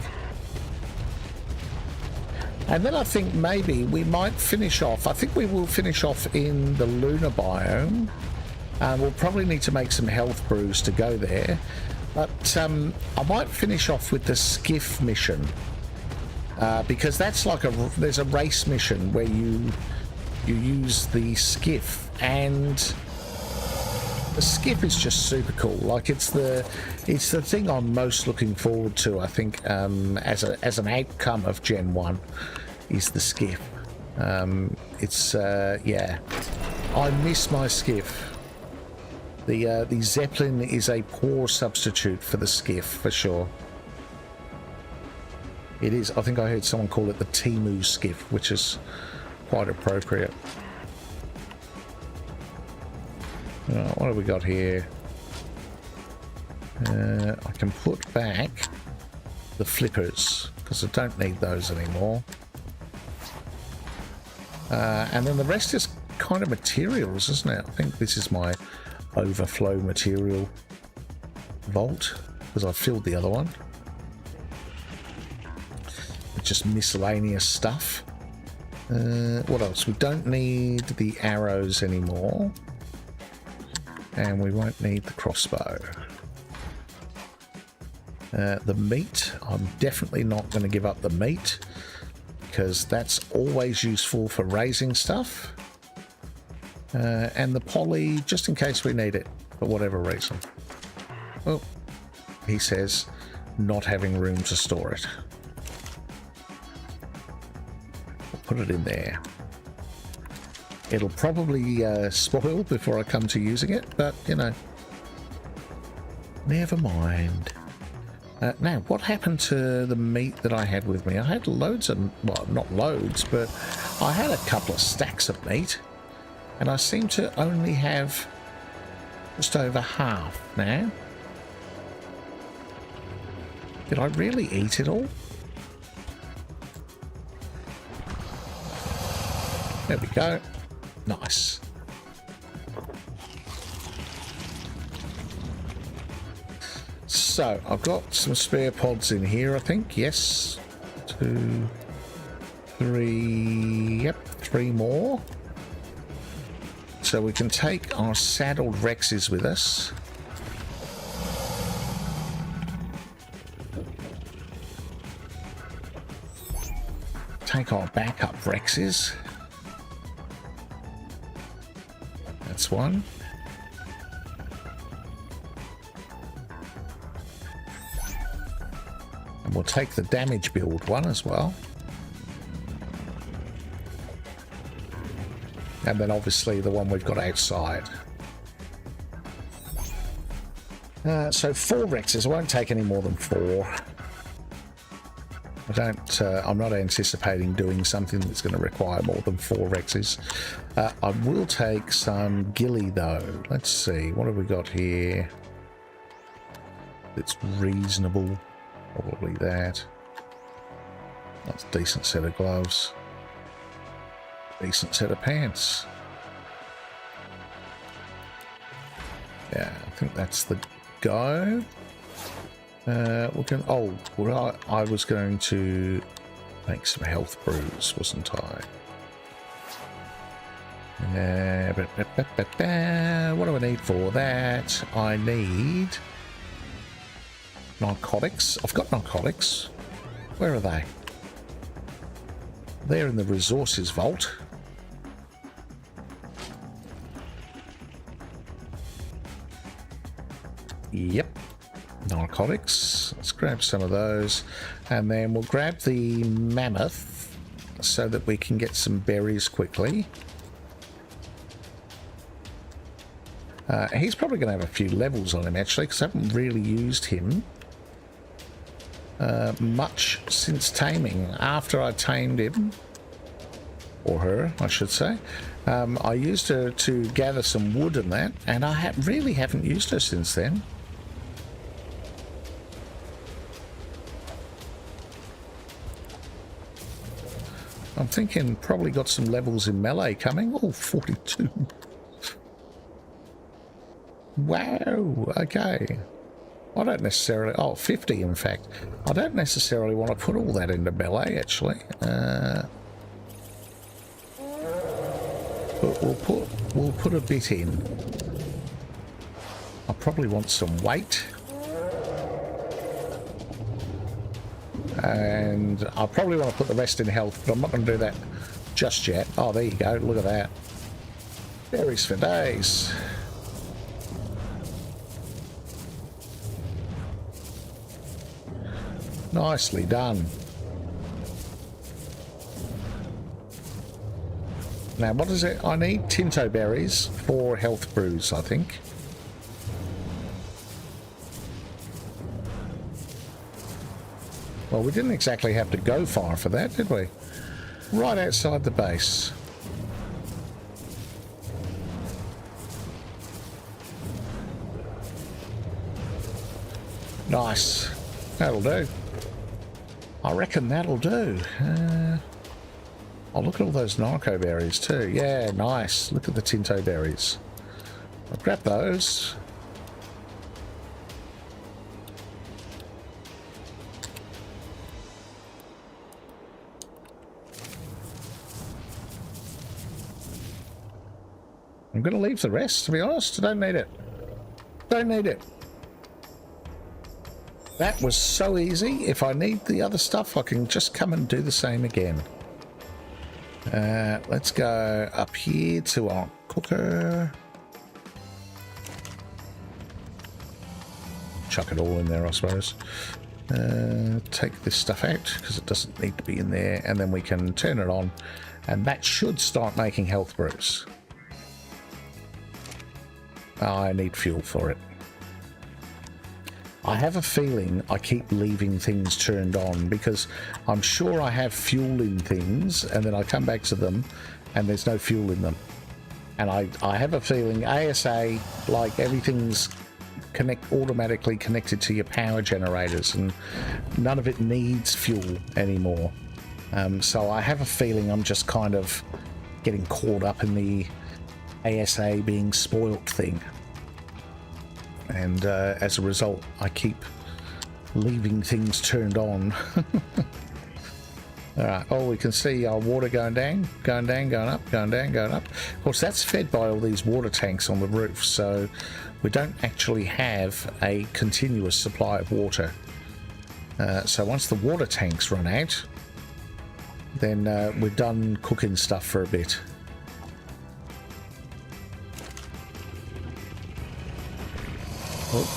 And then I think maybe we might finish off. I think we will finish off in the Lunar biome. We'll probably need to make some health brews to go there. But I might finish off with the skiff mission. Because that's like there's a race mission where you use the skiff, and the skiff is just super cool. Like it's the thing I'm most looking forward to, I think, as an outcome of Gen 1 is the skiff. Yeah, I miss my skiff. The Zeppelin is a poor substitute for the skiff for sure. It is. I think I heard someone call it the Temu skiff, which is quite appropriate. What have we got here? I can put back the flippers because I don't need those anymore. And then the rest is kind of materials, isn't it? I think this is my overflow material vault because I filled the other one. Just miscellaneous stuff. What else? We don't need the arrows anymore, and we won't need the crossbow. The meat, I'm definitely not going to give up the meat because that's always useful for raising stuff, and the poly just in case we need it for whatever reason. Oh, he says not having room to store it. Put it in there. It'll probably spoil before I come to using it, but you know, never mind. Now, what happened to the meat that I had with me? I had loads of, well, not loads, but I had a couple of stacks of meat, and I seem to only have just over half now. Did I really eat it all? There we go. Nice. So, I've got some spare pods in here, I think. Yes. 2, 3... Yep, 3 more. So we can take our saddled Rexes with us. Take our backup Rexes. That's one. And we'll take the damage build one as well. And then obviously the one we've got outside. So 4 Rexes. I won't take any more than 4. I'm not anticipating doing something that's going to require more than 4 Rexes. I will take some Gilly though. Let's see, what have we got here? It's reasonable. Probably that. That's a decent set of gloves. Decent set of pants. Yeah, I think that's the go. We can. Oh, well, I was going to make some health brews, wasn't I? What do I need for that? I need narcotics. I've got narcotics. Where are they? They're in the resources vault. Yep. Narcotics. Let's grab some of those, and then we'll grab the mammoth so that we can get some berries quickly. He's probably going to have a few levels on him actually, because I haven't really used him much since taming. After I tamed him, or her I should say, I used her to gather some wood and that, and I really haven't used her since then. I'm thinking probably got some levels in melee coming. Oh, 42. Wow, okay. I don't necessarily... Oh, 50 in fact. I don't necessarily want to put all that into melee, actually. But we'll put a bit in. I probably want some weight. And I probably want to put the rest in health, but I'm not going to do that just yet. Oh, there you go. Look at that. Berries for days. Nicely done. Now, what is it? I need Tinto berries for health brews, I think. Well, we didn't exactly have to go far for that, did we? Right outside the base. Nice. That'll do. I reckon that'll do. Oh, look at all those narco berries too. Yeah, nice. Look at the Tinto berries. I'll grab those. I'm going to leave the rest, to be honest. I don't need it. Don't need it. That was so easy. If I need the other stuff, I can just come and do the same again. Let's go up here to our cooker. Chuck it all in there, I suppose. Take this stuff out because it doesn't need to be in there, and then we can turn it on, and that should start making health brews. I need fuel for it. I have a feeling I keep leaving things turned on because I'm sure I have fuel in things and then I come back to them and there's no fuel in them. And I have a feeling ASA, like everything's automatically connected to your power generators and none of it needs fuel anymore. So I have a feeling I'm just kind of getting caught up in the ASA being spoilt thing. And as a result, I keep leaving things turned on. Alright, oh, we can see our water going down, going up, going down, going up. Of course, that's fed by all these water tanks on the roof, so we don't actually have a continuous supply of water. So once the water tanks run out, then we're done cooking stuff for a bit. Oh.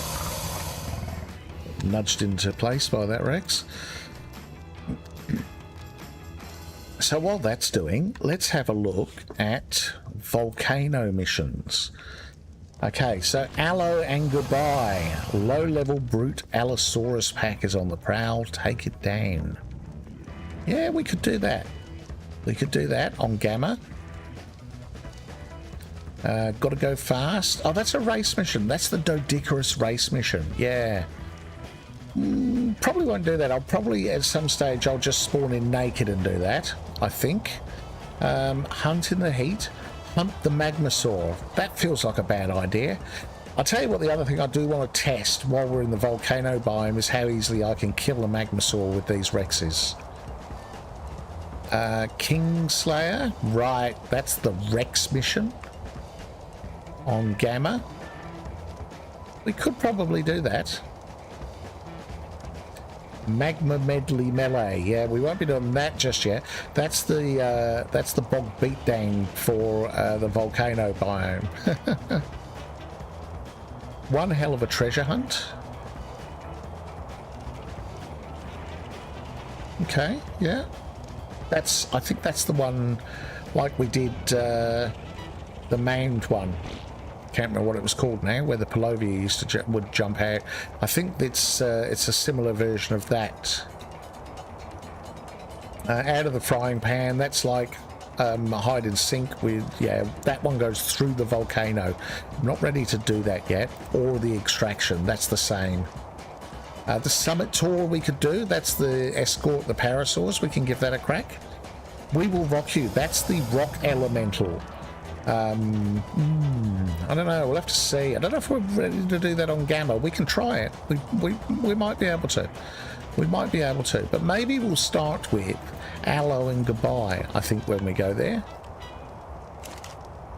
Nudged into place by that Rex. So while that's doing, let's have a look at volcano missions. Okay, so Allo and goodbye. Low-level brute Allosaurus pack is on the prowl. Take it down. Yeah, we could do that. We could do that on Gamma. Got to go fast. Oh, that's a race mission. That's the Doedicurus race mission. Yeah. Probably won't do that. I'll probably, at some stage, I'll just spawn in naked and do that, I think. Hunt in the heat. Hunt the Magmasaur. That feels like a bad idea. I'll tell you what, the other thing I do want to test while we're in the volcano biome is how easily I can kill a Magmasaur with these Rexes. Kingslayer. Right, that's the Rex mission. On Gamma. We could probably do that. Magma Medley Melee. Yeah, we won't be doing that just yet. That's the bog beatdown for the volcano biome. One hell of a treasure hunt. Okay, yeah. I think that's the one like we did the manned one. Can't remember what it was called now, where the Palovia used to would jump out. I think it's a similar version of that. Out of the frying pan, that's like hide and sink with, yeah, that one goes through the volcano. I'm not ready to do that yet, or the extraction, that's the same. The summit tour we could do, that's the escort the parasaurs, we can give that a crack. We will rock you, that's the rock elemental. I don't know, we'll have to see. I don't know if we're ready to do that on Gamma. We can try it. We might be able to. We might be able to. But maybe we'll start with Allo and goodbye, I think, when we go there.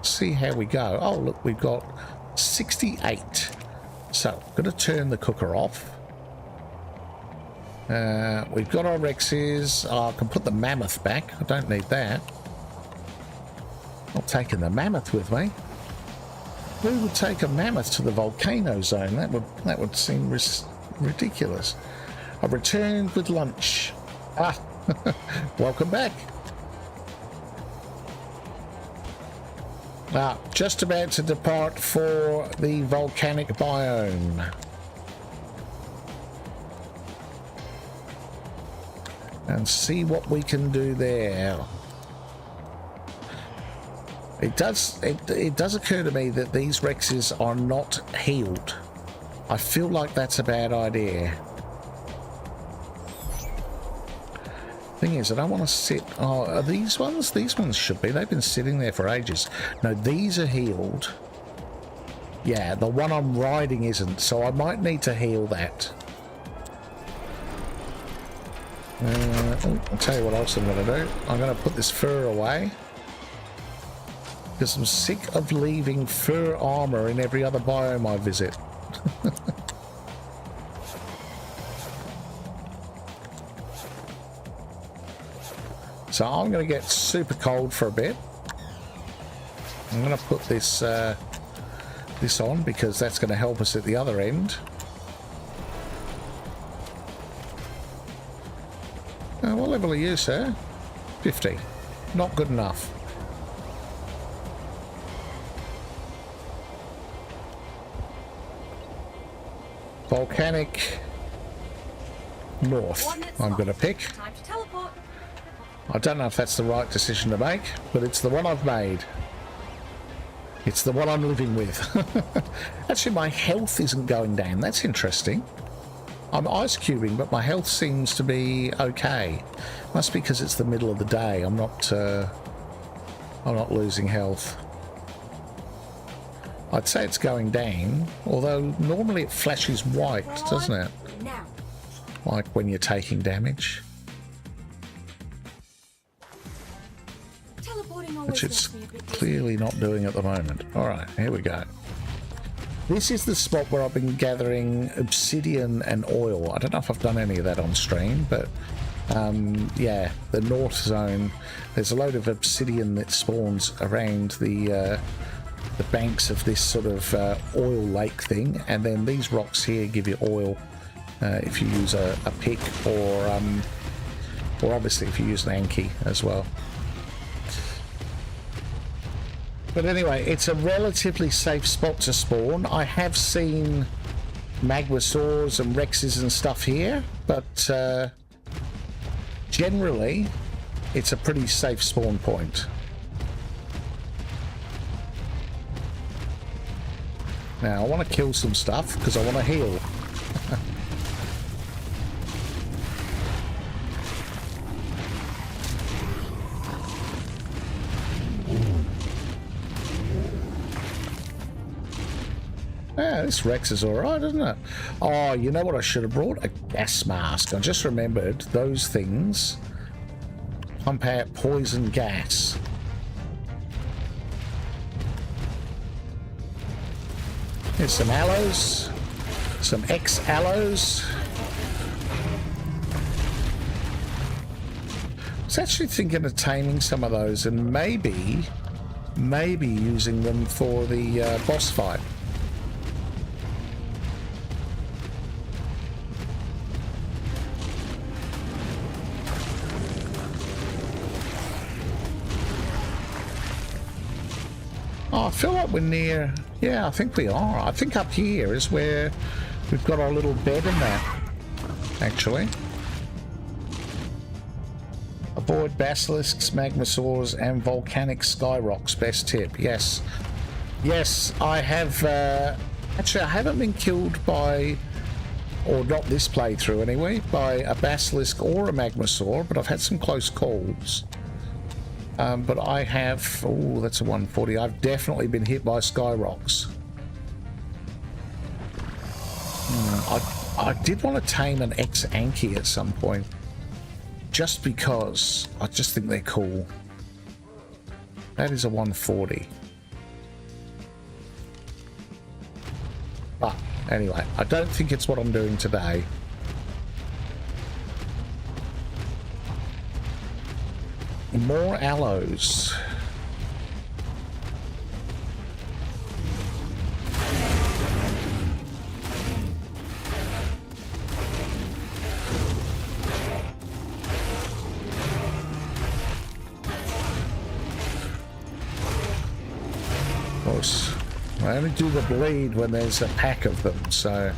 See how we go. Oh, look, we've got 68. So, I'm going to turn the cooker off. We've got our Rexes. I can put the mammoth back. I don't need that. Not taking the mammoth with me. Who would take a mammoth to the volcano zone? That would seem ridiculous. I've returned with lunch. Ah, welcome back. Ah, just about to depart for the volcanic biome. And see what we can do there. It does occur to me that these Rexes are not healed. I feel like that's a bad idea. Thing is, I don't want to sit... Oh, are these ones? These ones should be. They've been sitting there for ages. No, these are healed. Yeah, the one I'm riding isn't, so I might need to heal that. I'll tell you what else I'm going to do. I'm going to put this fur away. Because I'm sick of leaving fur armor in every other biome I visit. So I'm going to get super cold for a bit. I'm going to put this this on because that's going to help us at the other end. What level are you, sir? 50. Not good enough. Volcanic North, I'm going to pick. Time to teleport. I don't know if that's the right decision to make, but it's the one I've made. It's the one I'm living with. Actually, my health isn't going down. That's interesting. I'm ice cubing, but my health seems to be okay. Must be because it's the middle of the day. I'm not losing health. I'd say it's going down, although normally it flashes white, doesn't it? Now. Like when you're taking damage. Which it's clearly not doing at the moment. Alright, here we go. This is the spot where I've been gathering obsidian and oil. I don't know if I've done any of that on stream, but yeah, the north zone, there's a load of obsidian that spawns around the banks of this sort of oil lake thing, and then these rocks here give you oil if you use a pick, or obviously if you use an Anki as well. But anyway, it's a relatively safe spot to spawn. I have seen magmasaurs and rexes and stuff here, but generally it's a pretty safe spawn point. Now I want to kill some stuff because I want to heal. Yeah, this Rex is alright, isn't it? Oh, you know what I should have brought? A gas mask. I just remembered those things pump out poison gas. Here's some aloes, some X-aloes. I was actually thinking of taming some of those and maybe using them for the boss fight. Oh, I feel like we're near... Yeah, I think we are. I think up here is where we've got our little bed in that, actually. Avoid basilisks, magmasaurs, and volcanic skyrocks. Best tip. Yes. Yes, I have... actually, I haven't been killed by... Or not this playthrough, anyway, by a basilisk or a magmasaur, but I've had some close calls. But I have... Oh, that's a 140. I've definitely been hit by skyrocks. I did want to tame an X-Anki at some point. Just because I just think they're cool. That is a 140. But anyway, I don't think it's what I'm doing today. More aloes. Of course, I only do the bleed when there's a pack of them, so...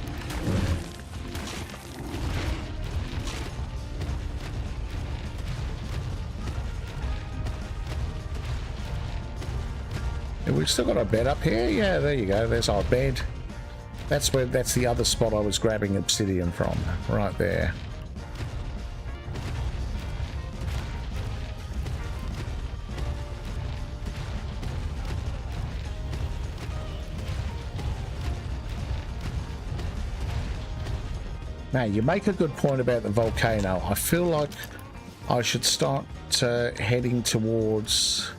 We've still got our bed up here. Yeah, there you go. There's our bed. That's the other spot I was grabbing obsidian from. Right there. Now, you make a good point about the volcano. I feel like I should start heading towards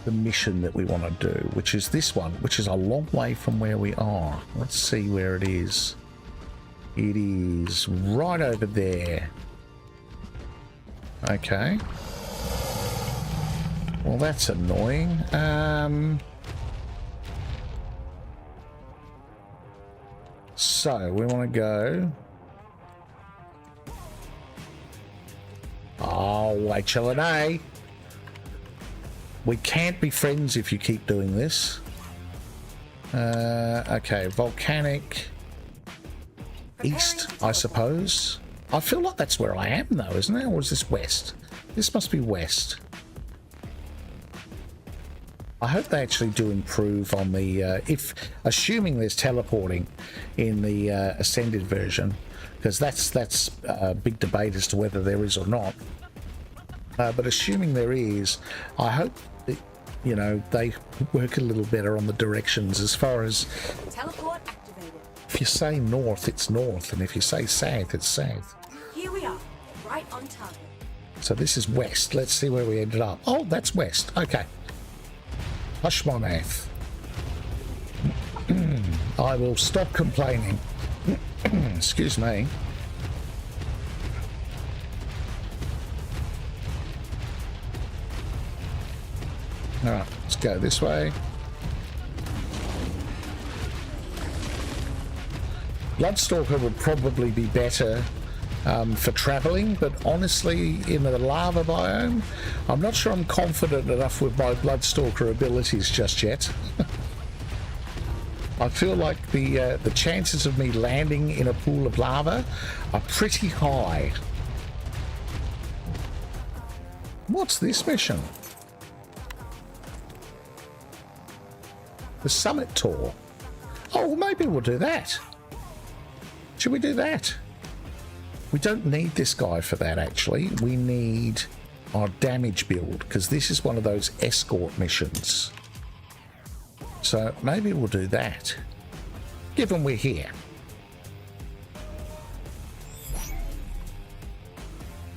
the mission that we want to do, which is this one, which is a long way from where we are. Let's see where it is. It is right over there. Okay. Well, that's annoying. So we want to go. Oh, HLNA. We can't be friends if you keep doing this. Okay, volcanic east, I suppose. I feel like that's where I am, though, isn't it? Or is this west? This must be west. I hope they actually do improve on the... assuming there's teleporting in the Ascended version, because that's a big debate as to whether there is or not. But assuming there is, I hope that, you know, they work a little better on the directions as far as... Teleport activated. If you say north, it's north, and if you say south, it's south. Here we are, right on target. So this is west. Let's see where we ended up. Oh, that's west. Okay. Hush my mouth. I will stop complaining. Excuse me. Alright, let's go this way. Bloodstalker would probably be better for travelling, but honestly, in the lava biome, I'm not sure I'm confident enough with my Bloodstalker abilities just yet. I feel like the chances of me landing in a pool of lava are pretty high. What's this mission? The summit tour. Oh, maybe we'll do that. Should we do that? We don't need this guy for that, actually. We need our damage build, because this is one of those escort missions. So maybe we'll do that, given we're here.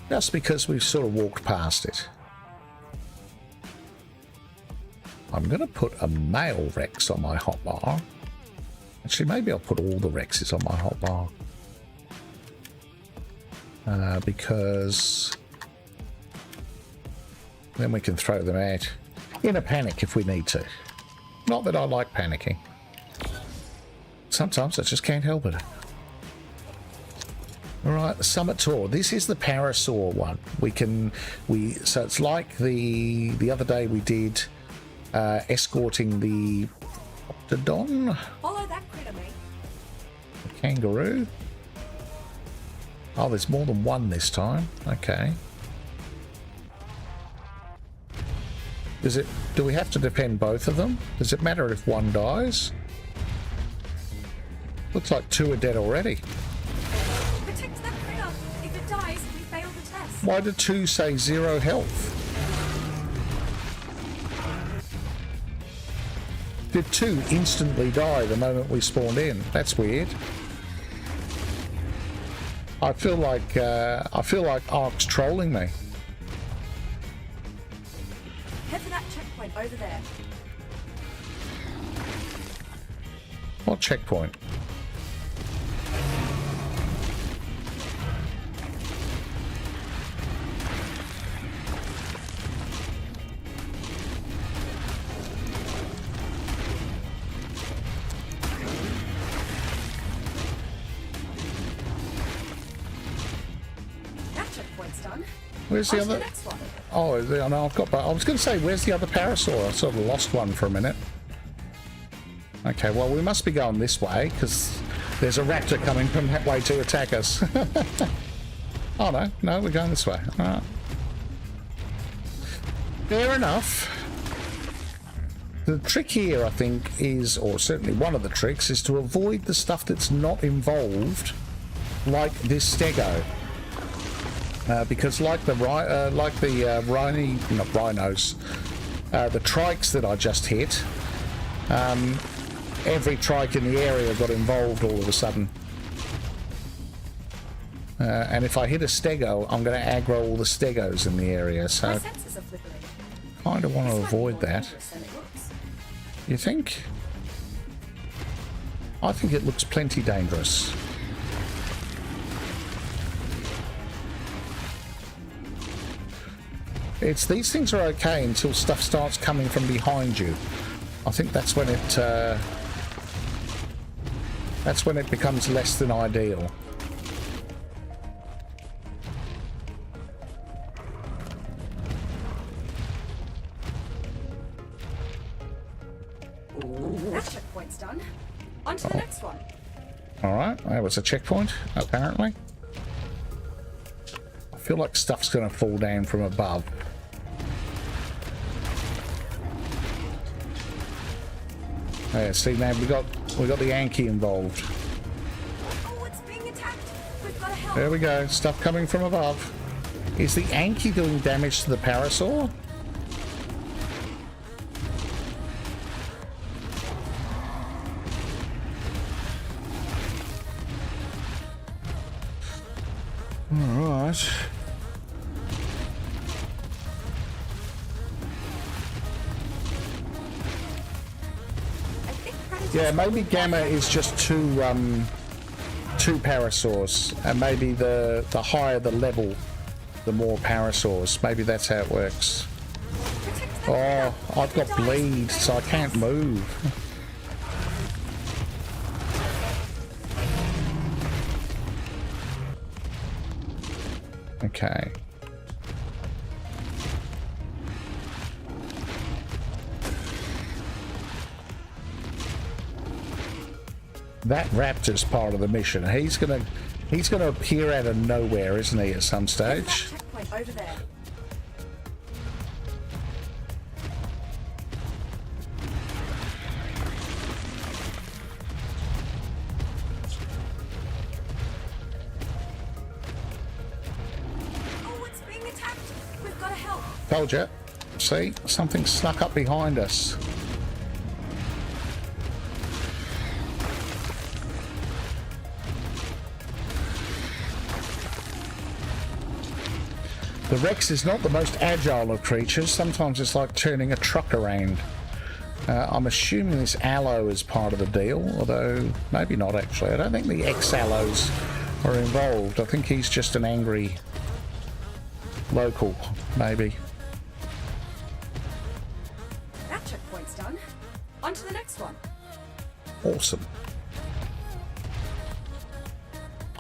Just because we've sort of walked past it. I'm going to put a male Rex on my hotbar. Actually, maybe I'll put all the Rexes on my hotbar. Because then we can throw them out in a panic if we need to. Not that I like panicking. Sometimes I just can't help it. Alright, the summit tour. This is the Parasaur one. So it's like the other day we did escorting the Octodon. Follow that critter, mate. The kangaroo. Oh, there's more than one this time. Okay. Do we have to defend both of them? Does it matter if one dies? Looks like two are dead already. Protect that critter. If it dies, we fail the test. Why did two say 0 health? Did two instantly die the moment we spawned in? That's weird. I feel like Ark's trolling me. Head for that checkpoint over there. What checkpoint? checkpoint's done. Where's the On to other? next one. Oh, no, I've got. But I was going to say, where's the other parasaur? I sort of lost one for a minute. Okay, well, we must be going this way because there's a raptor coming from that way to attack us. Oh no, we're going this way. All right. Fair enough. The trick here, I think, is, or certainly one of the tricks, is to avoid the stuff that's not involved, like this stego. Because like the rhinos, the trikes that I just hit, every trike in the area got involved all of a sudden. And if I hit a stego, I'm going to aggro all the stegos in the area, so My senses are flickering. kind of want to This might be avoid more that. dangerous than it looks. You think? I think it looks plenty dangerous. These things are okay until stuff starts coming from behind you. I think that's when it becomes less than ideal. That checkpoint's done. On to the next one. Alright, that was a checkpoint, apparently. I feel like stuff's going to fall down from above. Yeah, see now we got the Yankee involved. Oh, it's being attacked. We've got to help. There we go, stuff coming from above. Is the Yankee doing damage to the parasaur? Alright. Yeah, maybe Gamma is just two parasaurs, and maybe the higher the level, the more parasaurs. Maybe that's how it works. Oh, I've got bleed, so I can't move. Okay. That raptor's part of the mission. He's gonna appear out of nowhere, isn't he, at some stage? Checkpoint over there. Oh, it's being attacked. We've got to help. Told you. See, something snuck up behind us. The Rex is not the most agile of creatures. Sometimes it's like turning a truck around. I'm assuming this aloe is part of the deal, although maybe not actually. I don't think the ex-aloes are involved. I think he's just an angry local, maybe. That checkpoint's done. On to the next one. Awesome.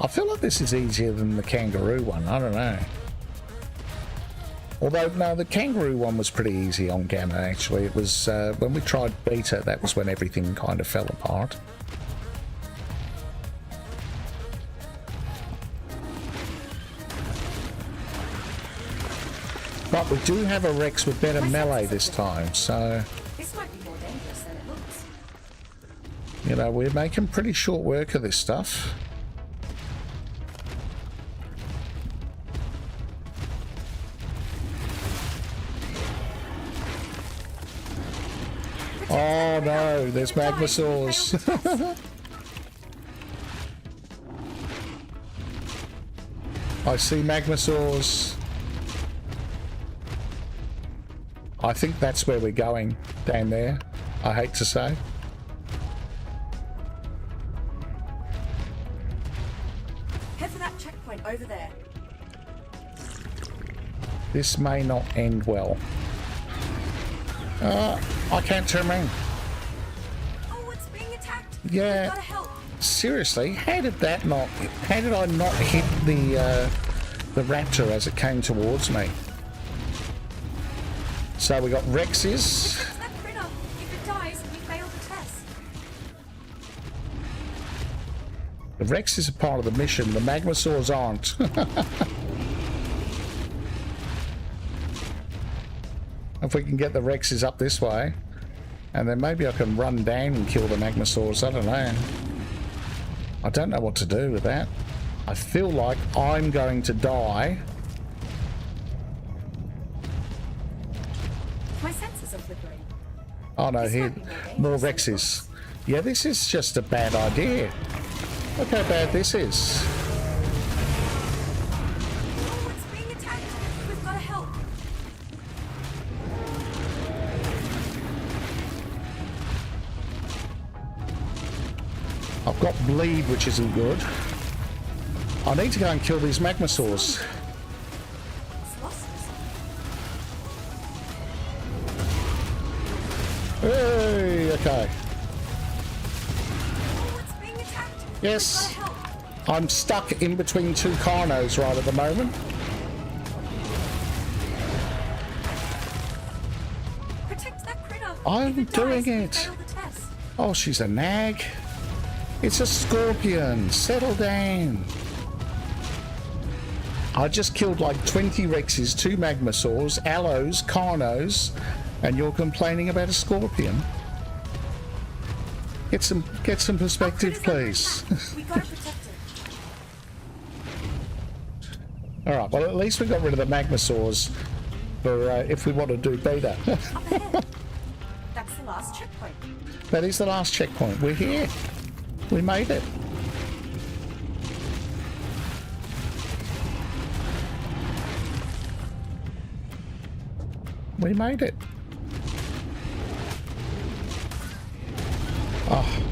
I feel like this is easier than the kangaroo one. I don't know. Although, no, the kangaroo one was pretty easy on Gamma, actually. It was, when we tried Beta, that was when everything kind of fell apart. But we do have a Rex with better melee this time, so, This might be more dangerous than it looks. you know, we're making pretty short work of this stuff. Oh no, there's magmasaurs. I see magmasaurs. I think that's where we're going, down there. I hate to say. Head for that checkpoint over there. This may not end well. I can't turn around. Oh, it's being attacked. Yeah. We've got to help. Seriously, how did I not hit the the raptor as it came towards me. So we got Rexes. Protect that critter. If it dies, we fail the test. The Rexes are part of the mission. The Magmasaurs aren't. If we can get the Rexes up this way, and then maybe I can run down and kill the Magmasaurs. I don't know. I don't know what to do with that. I feel like I'm going to die. My senses are flickering. Oh no, here, more Rexes. Yeah, this is just a bad idea. Look how bad this is. Oh, it's being attacked. We've got to help. I've got bleed, which isn't good. I need to go and kill these Magmasaurs. It's lost us. Hey, okay. Oh, it's being attacked. Yes. We've got to help. I'm stuck in between two Carnos right at the moment. Protect that critter. I'm If it doing dies, we it. fail the test. Oh, she's a nag. It's a scorpion. Settle down. I just killed like 20 Rexes, 2 Magmasaurs, Allos, Carnos, and you're complaining about a scorpion? Get some perspective, please. We got to protect it. All right. Well, at least we got rid of the Magmasaurs for if we want to do beta. Up ahead. That's the last checkpoint. That is the last checkpoint. We're here. We made it. We made it. Oh.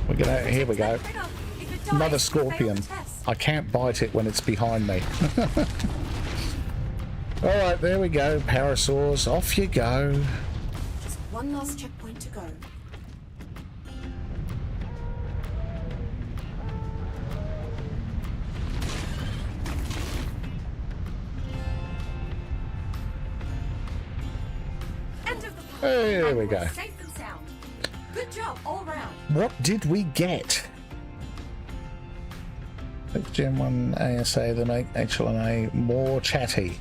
We're gonna, here we go. Another scorpion. I can't bite it when it's behind me. Alright, there we go. Parasaurs, off you go. Just one last checkpoint to go. End of the part. There we And we're go. safe and sound. Good job all round. What did we get? Gen 1 ASA, they make HLNA more chatty.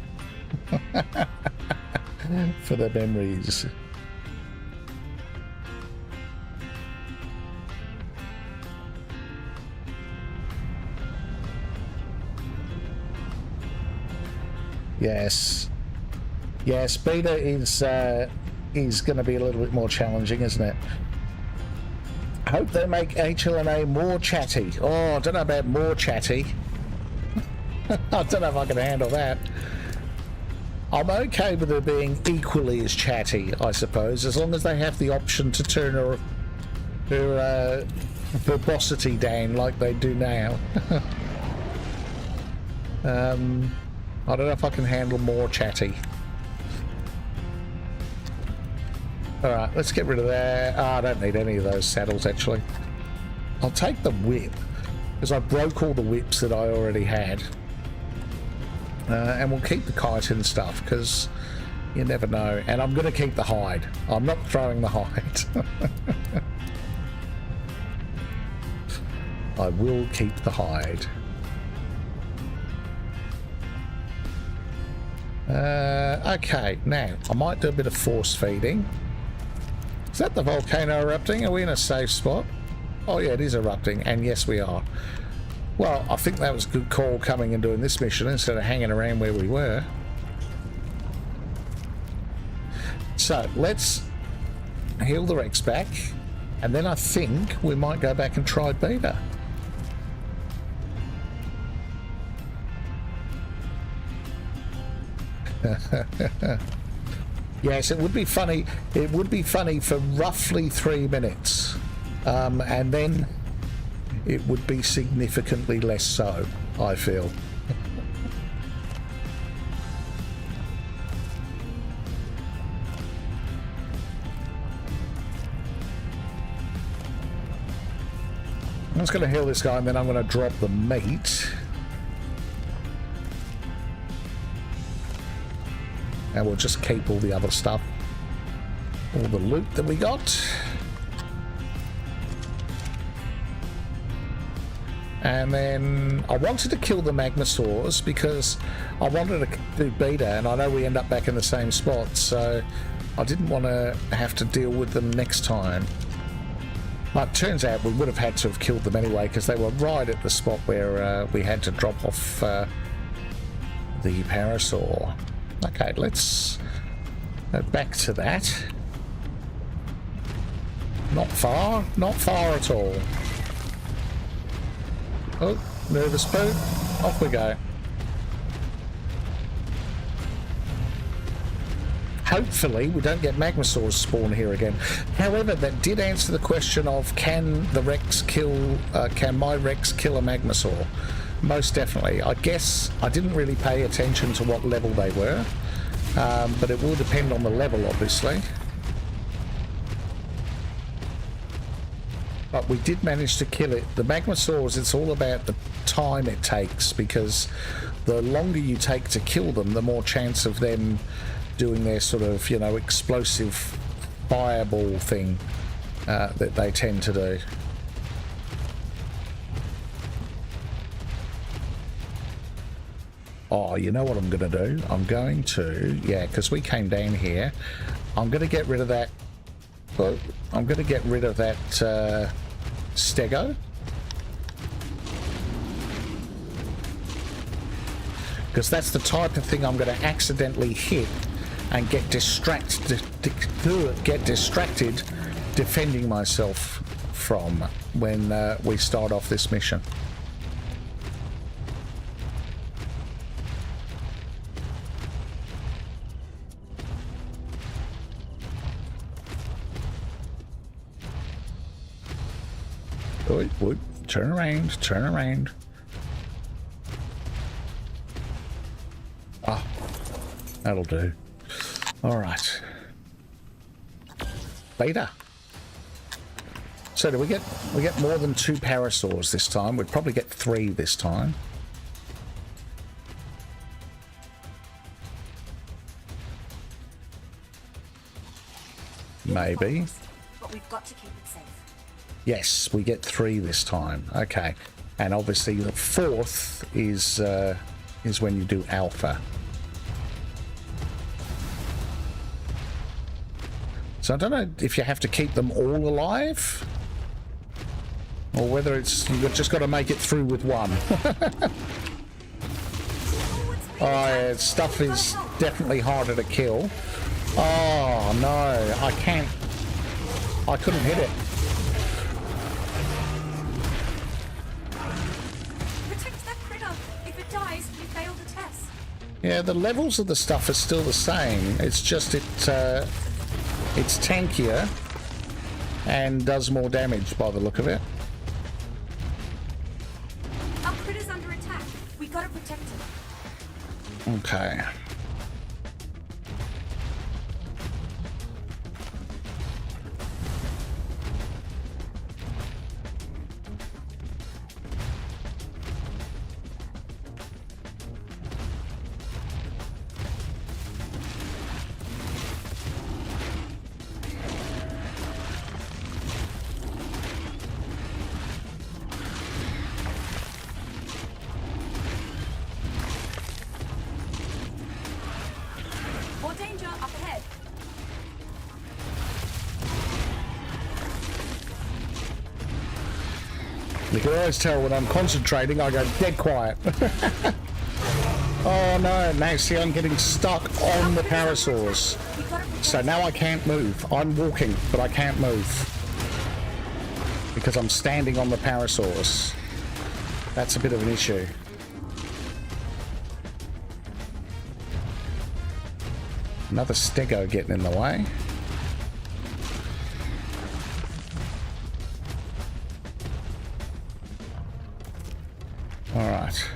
For the memories. Yes. Yes, beta is going to be a little bit more challenging, isn't it? I hope they make HLNA more chatty. Oh, I don't know about more chatty. I don't know if I can handle that. I'm okay with it being equally as chatty, I suppose, as long as they have the option to turn her verbosity down like they do now. I don't know if I can handle more chatty. Alright, let's get rid of that. Oh, I don't need any of those saddles, actually. I'll take the whip, because I broke all the whips that I already had. And we'll keep the kite and stuff, because you never know. And I'm going to keep the hide. I'm not throwing the hide. I will keep the hide. Okay, now, I might do a bit of force feeding. Is that the volcano erupting? Are we in a safe spot? Oh yeah, it is erupting, and yes we are. Well, I think that was a good call coming and doing this mission instead of hanging around where we were. So, let's heal the Rex back, and then I think we might go back and try beta. Yes, it would be funny. It would be funny for roughly 3 minutes, and then it would be significantly less so, I feel. I'm just going to heal this guy, and then I'm going to drop the meat. And we'll just keep all the other stuff. All the loot that we got. And then I wanted to kill the magmasaurs because I wanted to do beta, and I know we end up back in the same spot, so I didn't want to have to deal with them next time. But it turns out we would have had to have killed them anyway because they were right at the spot where we had to drop off the parasaur. Okay, let's go back to that. Not far at all. Oh, nervous boat. Off we go. Hopefully we don't get magmasaurs spawn here again. However, that did answer the question of can my Rex kill a magmasaur? Most definitely. I guess I didn't really pay attention to what level they were, but it will depend on the level, obviously. But we did manage to kill it. The magmasaurs, it's all about the time it takes, because the longer you take to kill them, the more chance of them doing their sort of, you know, explosive fireball thing that they tend to do. Oh, you know what I'm going to do? I'm going to, yeah, because we came down here, I'm going to get rid of that. I'm going to get rid of that stego. Because that's the type of thing I'm going to accidentally hit and get distracted defending myself from when we start off this mission. Wait, turn around. Ah, that'll do. All right. Beta. So do we get more than 2 parasaurs this time? We'd probably get 3 this time. Maybe. But we've got to keep it safe. Yes, we get 3 this time. Okay, and obviously the 4th is when you do alpha. So I don't know if you have to keep them all alive, or whether it's you've just got to make it through with one. Oh, yeah, stuff is definitely harder to kill. Oh no, I couldn't hit it. Yeah, the levels of the stuff are still the same. It's just it's tankier and does more damage by the look of it. Our critter's under attack. We gotta protect him. Okay. You can always tell when I'm concentrating, I go dead quiet. Oh no, now see I'm getting stuck on the parasaurs. So now I can't move. I'm walking, but I can't move. Because I'm standing on the parasaurs. That's a bit of an issue. Another stego getting in the way. All right.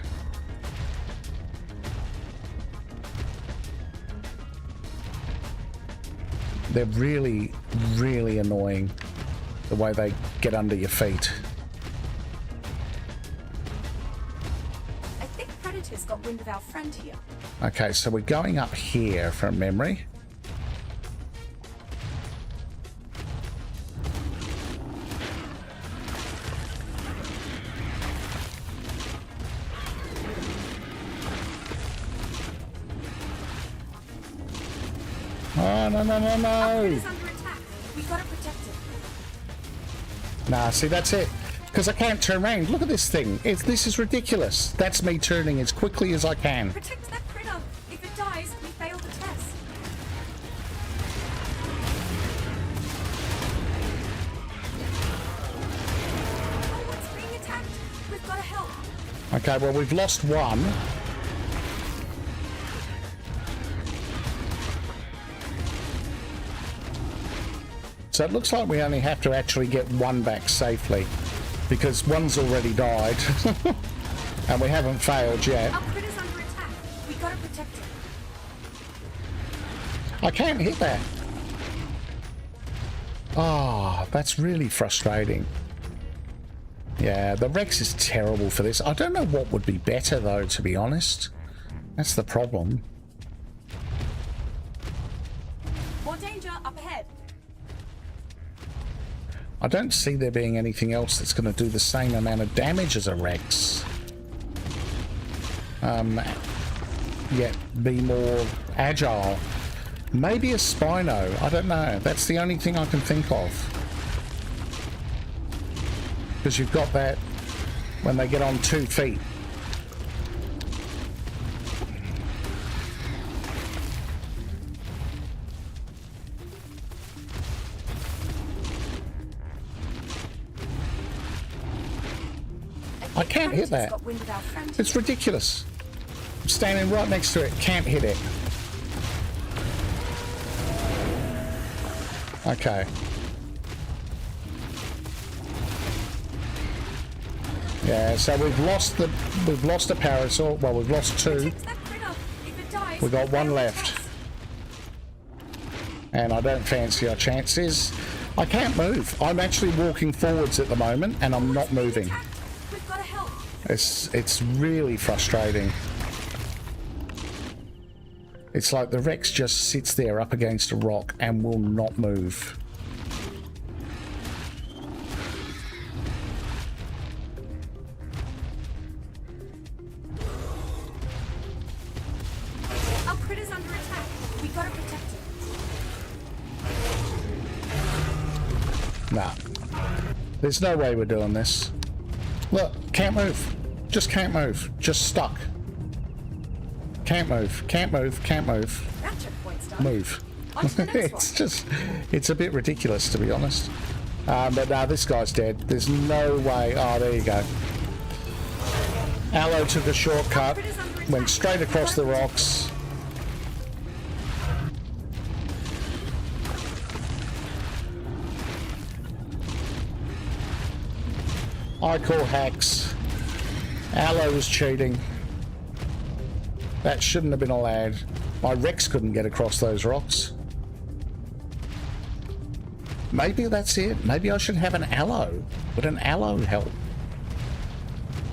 They're really, really annoying, the way they get under your feet. I think predators got wind of our friend here. Okay, so we're going up here from memory. Oh, no, no, no, Our no. predator's under attack. We've got to protect it. Nah, see, that's it. Because I can't turn around. Look at this thing. This is ridiculous. That's me turning as quickly as I can. Protect that critter. If it dies, we fail the test. Oh, it's being attacked. We've got to help. Okay, well, we've lost one. So it looks like we only have to actually get one back safely, because one's already died, and we haven't failed yet. Our critter's under attack. We've got to protect it. I can't hit that. Oh, that's really frustrating. Yeah, the Rex is terrible for this. I don't know what would be better, though, to be honest. That's the problem. More danger up ahead. I don't see there being anything else that's going to do the same amount of damage as a Rex. Yet be more agile. Maybe a Spino. I don't know. That's the only thing I can think of. Because you've got that when they get on 2 feet. I can't hit that. Got wind of our friend. It's ridiculous. I'm standing right next to it. Can't hit it. Okay. Yeah, so we've lost a Parasaur. Well, we've lost 2. Protect that critter. If it dies, We got fail 1 the left. test. And I don't fancy our chances. I can't move. I'm actually walking forwards at the moment, and I'm not moving. Attacked. We've got to help. It's really frustrating. It's like the Rex just sits there up against a rock and will not move. Our critter's under attack. We've got to protect it. Nah. There's no way we're doing this. Look, can't move. Just can't move. Just stuck. Can't move. Can't move. Can't move. That checkpoint's done. Move. On to the next It's one. just, it's a bit ridiculous, to be honest. But now this guy's dead. There's no way. Oh, there you go. Aloe took a shortcut, went straight across the rocks. I call hacks. Aloe was cheating. That shouldn't have been allowed. My Rex couldn't get across those rocks. Maybe that's it. Maybe I should have an Aloe. Would an Aloe help?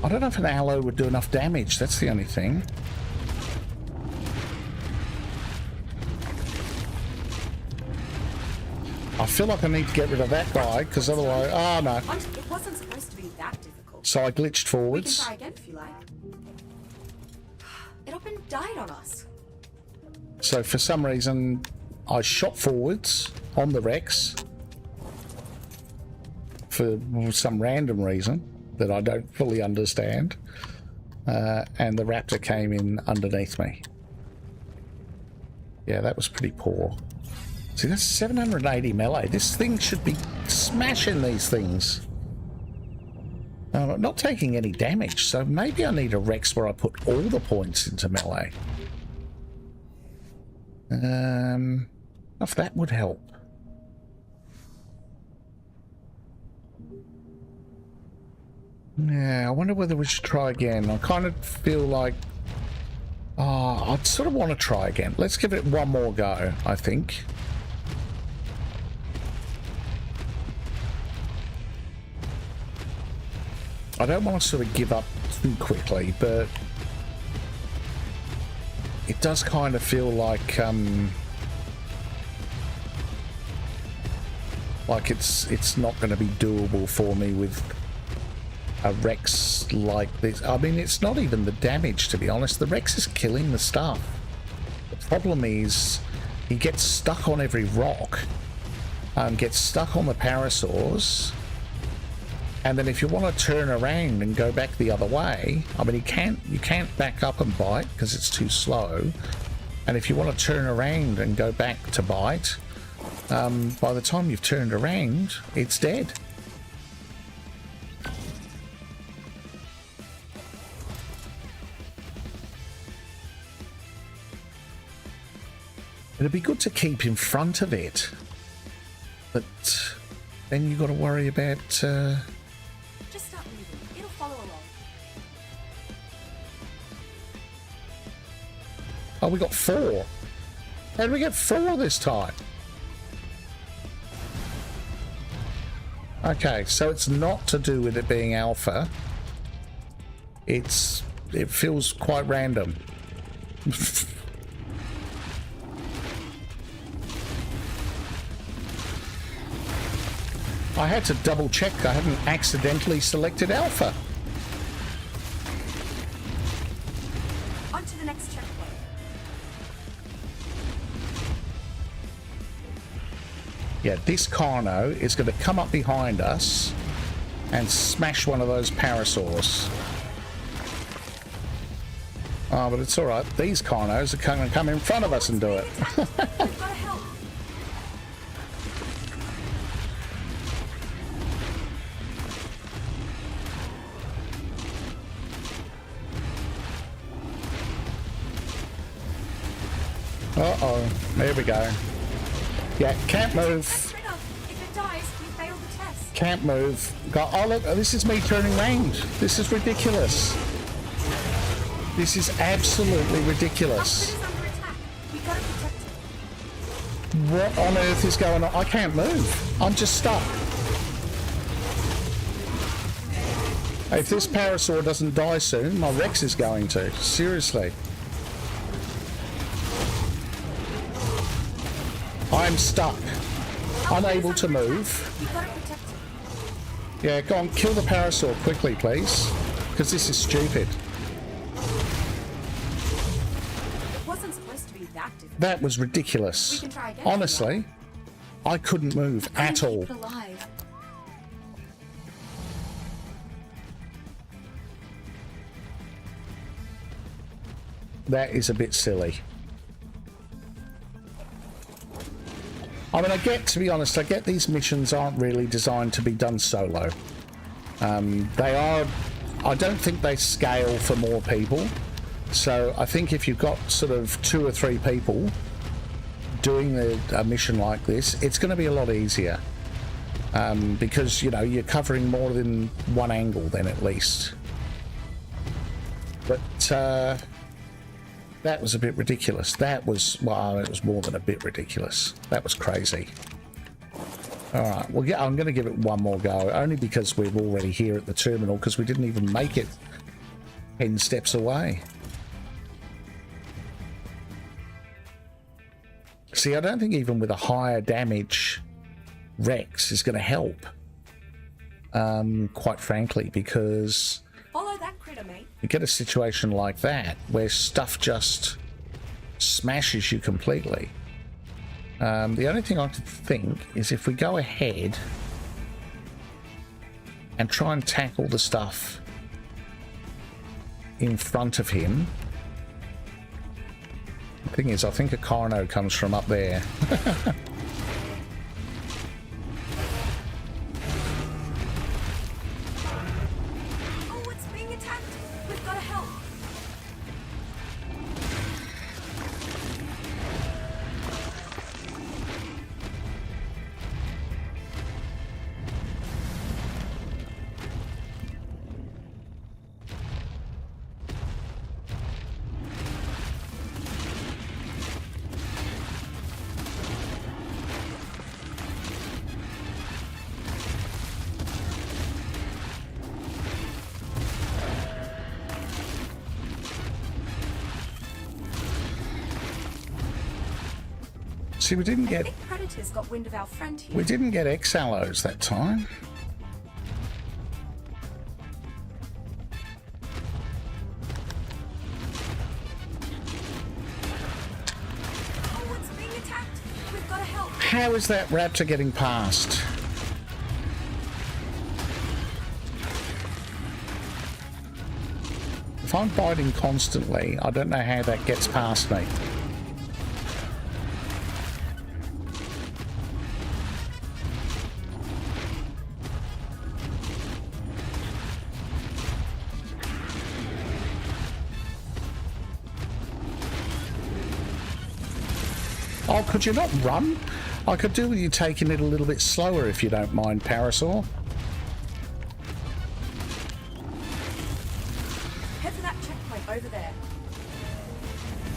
I don't know if an Aloe would do enough damage. That's the only thing. I feel like I need to get rid of that guy, because otherwise... Oh, no. It wasn't supposed to be that difficult. So I glitched We can forwards. try again if you like. It up and died on us. So for some reason, I shot forwards on the Rex. For some random reason that I don't fully understand. And the Raptor came in underneath me. Yeah, that was pretty poor. See, that's 780 melee. This thing should be smashing these things. Not taking any damage, so maybe I need a Rex where I put all the points into melee. If that would help. Yeah, I wonder whether we should try again. I kind of feel like... Oh, I'd sort of want to try again. Let's give it one more go, I think. I don't want to sort of give up too quickly, but it does kind of feel like it's not going to be doable for me with a Rex like this. I mean, it's not even the damage, to be honest. The Rex is killing the stuff. The problem is he gets stuck on every rock, gets stuck on the parasaurs, and then if you want to turn around and go back the other way, I mean, you can't back up and bite because it's too slow. And if you want to turn around and go back to bite, by the time you've turned around, it's dead. It'd be good to keep in front of it, but then you've got to worry about... Just stop moving. It'll follow along. Oh, we got 4. How did we get 4 this time? Okay, so it's not to do with it being alpha. It feels quite random. I had to double check I hadn't accidentally selected alpha. On to the next checkpoint. Yeah, this Carno is going to come up behind us and smash one of those parasaurs. Oh, but it's alright. These Carnos are going to come in front of us and do it. We've got to help. Uh-oh. There we go. Yeah, can't move. If it dies, we fail the test. Can't move. Oh, look, this is me turning round. This is ridiculous. This is absolutely ridiculous. Otter is under attack. We gotta protect it. What on earth is going on? I can't move. I'm just stuck. If this parasaur doesn't die soon, my Rex is going to. Seriously. I'm stuck. Unable to move. We gotta protect it. Yeah, go on, kill the parasaur quickly, please. Because this is stupid. It wasn't supposed to be that difficult. That was ridiculous. We can try again. Honestly, I couldn't move at all. Keep it alive. That is a bit silly. I mean, to be honest, I get these missions aren't really designed to be done solo. They are... I don't think they scale for more people. So I think if you've got sort of 2 or 3 people doing a mission like this, it's going to be a lot easier. Because, you know, you're covering more than one angle then at least. But... that was a bit ridiculous. That was, well, it was more than a bit ridiculous. That was crazy. Alright, well, yeah, I'm going to give it one more go, only because we're already here at the terminal, because we didn't even make it 10 steps away. See, I don't think even with a higher damage Rex is going to help. Quite frankly, because... Follow that critter, mate. you get a situation like that where stuff just smashes you completely. The only thing I could think is if we go ahead and try and tackle the stuff in front of him. The thing is, I think a Carno comes from up there. See, we didn't I get think predators got wind of our friend here. we didn't get X-Allos that time. Oh, it's being attacked. We've got to help. How is that raptor getting past? If I'm biting constantly, I don't know how that gets past me. Oh, could you not run? I could do with you taking it a little bit slower if you don't mind, Parasaur. Head for that checkpoint over there.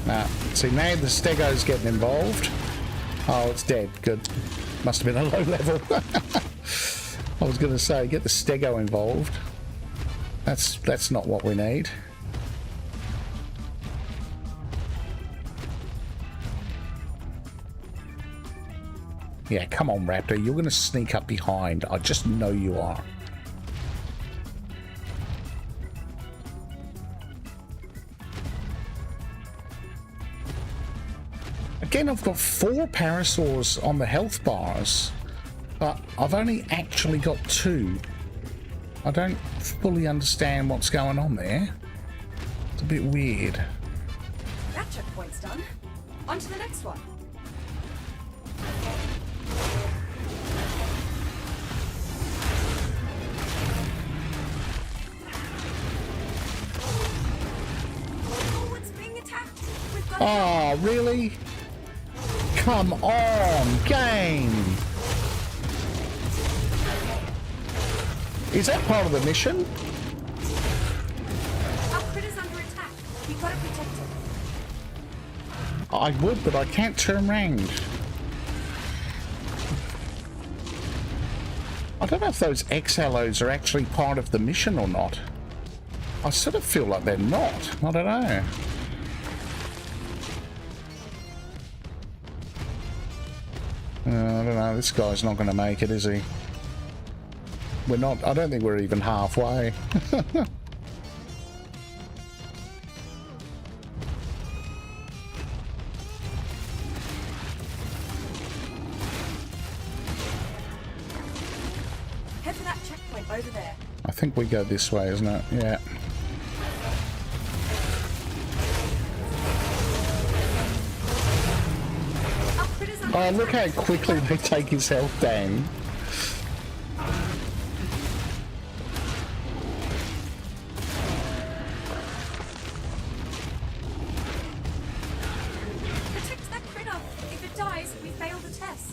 Nah, see, now the Stego's getting involved. Oh, it's dead. Good. Must have been a low level. I was going to say, get the Stego involved. That's not what we need. Yeah, come on, Raptor. You're going to sneak up behind. I just know you are. Again, I've got 4 Parasaurs on the health bars, but I've only actually got 2. I don't fully understand what's going on there. It's a bit weird. That checkpoint's done. On to the next one. Oh, it's being attacked. We've got to help. Oh, really? Come on, game! Is that part of the mission? Our critter's under attack. We've got to protect it. I would, but I can't turn around. I don't know if those X-Allos are actually part of the mission or not. I sort of feel like they're not. I don't know. I don't know. This guy's not going to make it, is he? We're not. I don't think we're even halfway. Head for that checkpoint over there. I think we go this way, isn't it? Yeah. Our critter's under Oh, attack. look how quickly they take his health down. Protect that critter. If it dies, we fail the test.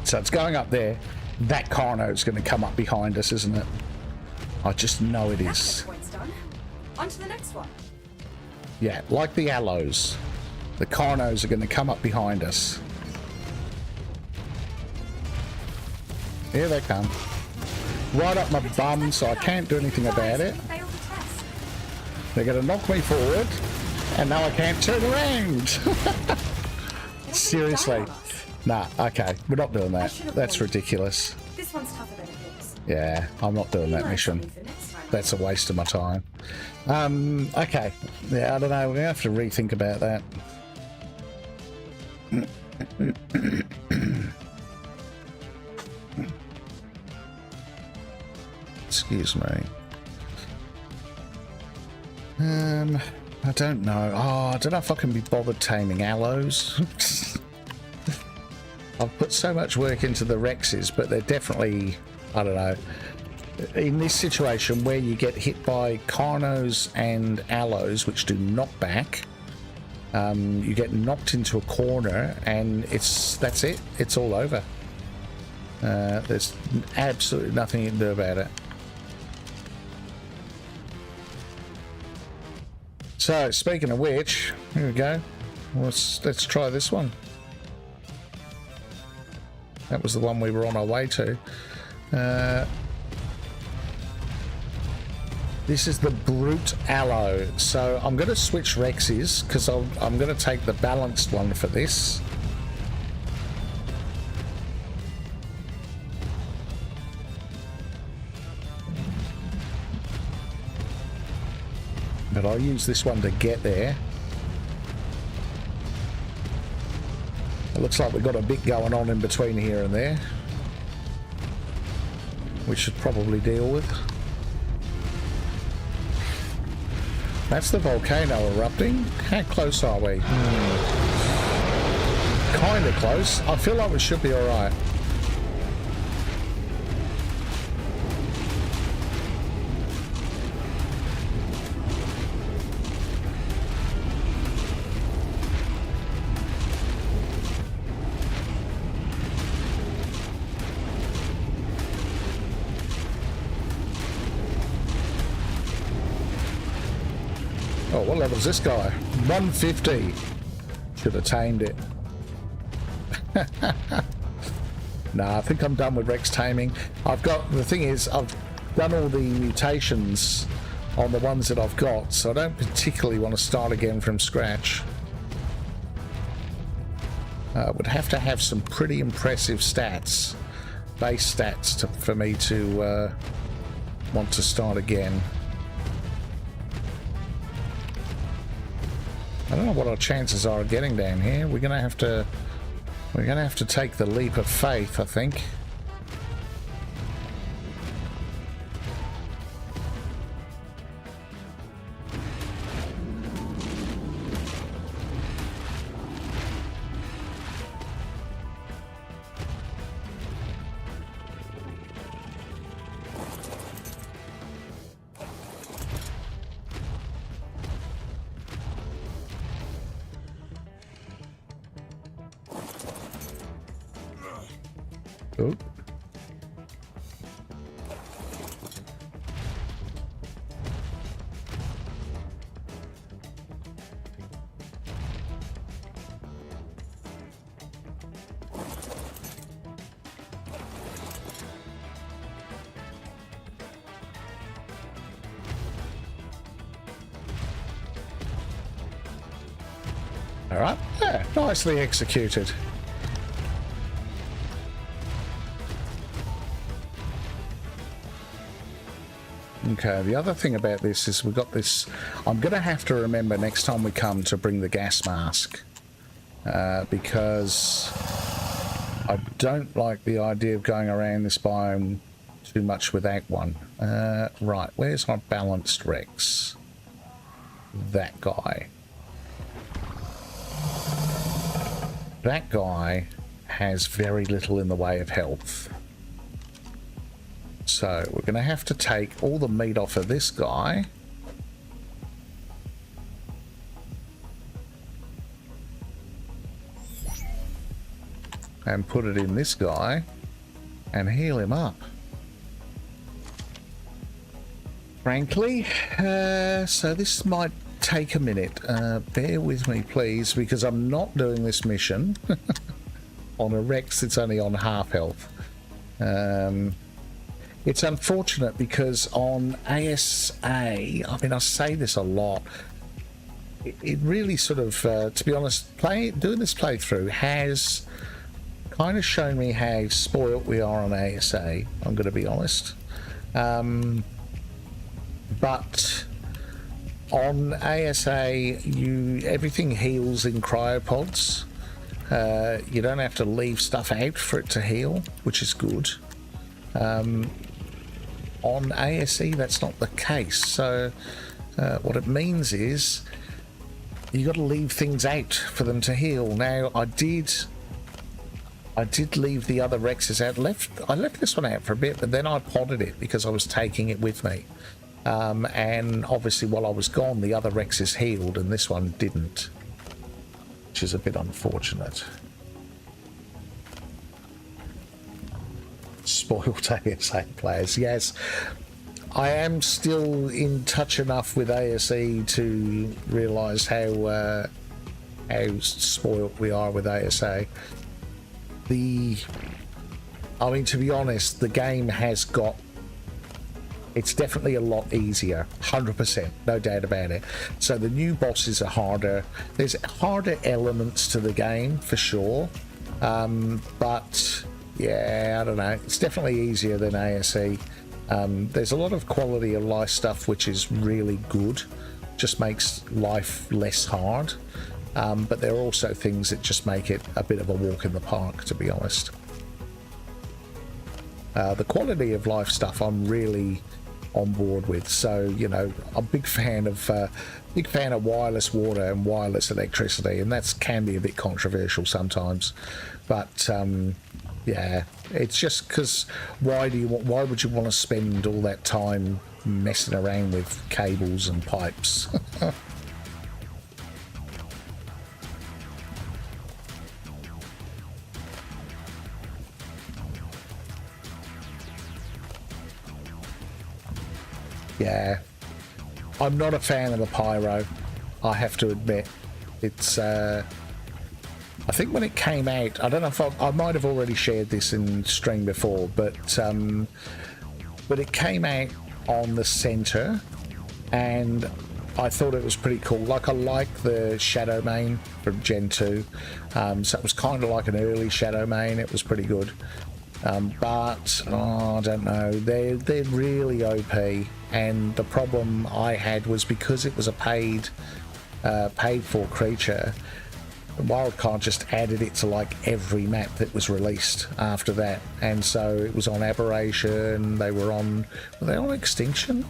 So it's going up there. That Carno's going to come up behind us, isn't it? I just know it That is. checkpoint's done. On to the next one. Yeah, like the Allos. The Carnos are going to come up behind us. Here they come. Right up my bum, so I can't do anything about it. We failed the test. They're going to knock me forward, and now I can't turn around. Seriously. Nah, okay, we're not doing that. That's ridiculous. This one's tougher than it looks. Yeah, I'm not doing that mission. For next time. That's a waste of my time. Okay. Yeah, I don't know. We're going to have to rethink about that. Excuse me. I don't know. Oh, I don't know if I can be bothered taming Allos. I've put so much work into the Rexes, but they're definitely, I don't know. In this situation where you get hit by Carnos and Allos, which do knockback, you get knocked into a corner, and that's it. It's all over. There's absolutely nothing you can do about it. So, speaking of which, here we go. Let's try this one. That was the one we were on our way to. This is the Brute Aloe. So I'm going to switch Rexes because I'm going to take the balanced one for this. But I'll use this one to get there. It looks like we've got a bit going on in between here and there. We should probably deal with. That's the volcano erupting. How close are we? Kinda close. I feel like we should be alright. Oh, what level's this guy? 150. Should have tamed it. Nah, I think I'm done with Rex taming. The thing is, I've done all the mutations on the ones that I've got, so I don't particularly want to start again from scratch. Would have to have some pretty impressive stats, base stats, for me to want to start again. I don't know what our chances are of getting down here. We're gonna have to take the leap of faith, I think. Oh. All right, yeah, nicely executed. Okay, the other thing about this is we've got this. I'm going to have to remember next time we come to bring the gas mask, because I don't like the idea of going around this biome too much without one. Right, where's my balanced Rex? That guy. That guy has very little in the way of health. So we're going to have to take all the meat off of this guy. And put it in this guy and heal him up. Frankly, so this might take a minute. Bear with me, please, because I'm not doing this mission on a Rex that's only on half health. It's unfortunate because on ASA, I mean, I say this a lot, it really sort of, to be honest, doing this playthrough has kind of shown me how spoilt we are on ASA, I'm going to be honest. But on ASA, everything heals in cryopods. You don't have to leave stuff out for it to heal, which is good. On ASE, that's not the case. So what it means is you got to leave things out for them to heal. Now, I did leave the other Rexes out. I left this one out for a bit, but then I potted it because I was taking it with me. And obviously, while I was gone, the other Rexes healed, and this one didn't, which is a bit unfortunate. Spoiled ASA players, yes. I am still in touch enough with ASE to realise how spoilt we are with ASA. I mean, to be honest, the game has got... It's definitely a lot easier, 100%, no doubt about it. So the new bosses are harder. There's harder elements to the game, for sure. But, yeah, I don't know. It's definitely easier than ASE. There's a lot of quality of life stuff which is really good. Just makes life less hard. But there are also things that just make it a bit of a walk in the park, to be honest. The quality of life stuff I'm really on board with. So, you know, I'm a big fan of wireless water and wireless electricity, and that can be a bit controversial sometimes. But yeah, it's just because why would you want to spend all that time messing around with cables and pipes? Yeah, I'm not a fan of the pyro, I have to admit. It's I think when it came out, I don't know if I might have already shared this in stream before, but it came out on the center, and I thought it was pretty cool. Like, I like the Shadow Main from Gen 2, so it was kind of like an early Shadow Main. It was pretty good. But oh, I don't know, they're really OP, and the problem I had was because it was a paid for creature, Wildcard just added it to like every map that was released after that, and so it was on Aberration. Were they on Extinction?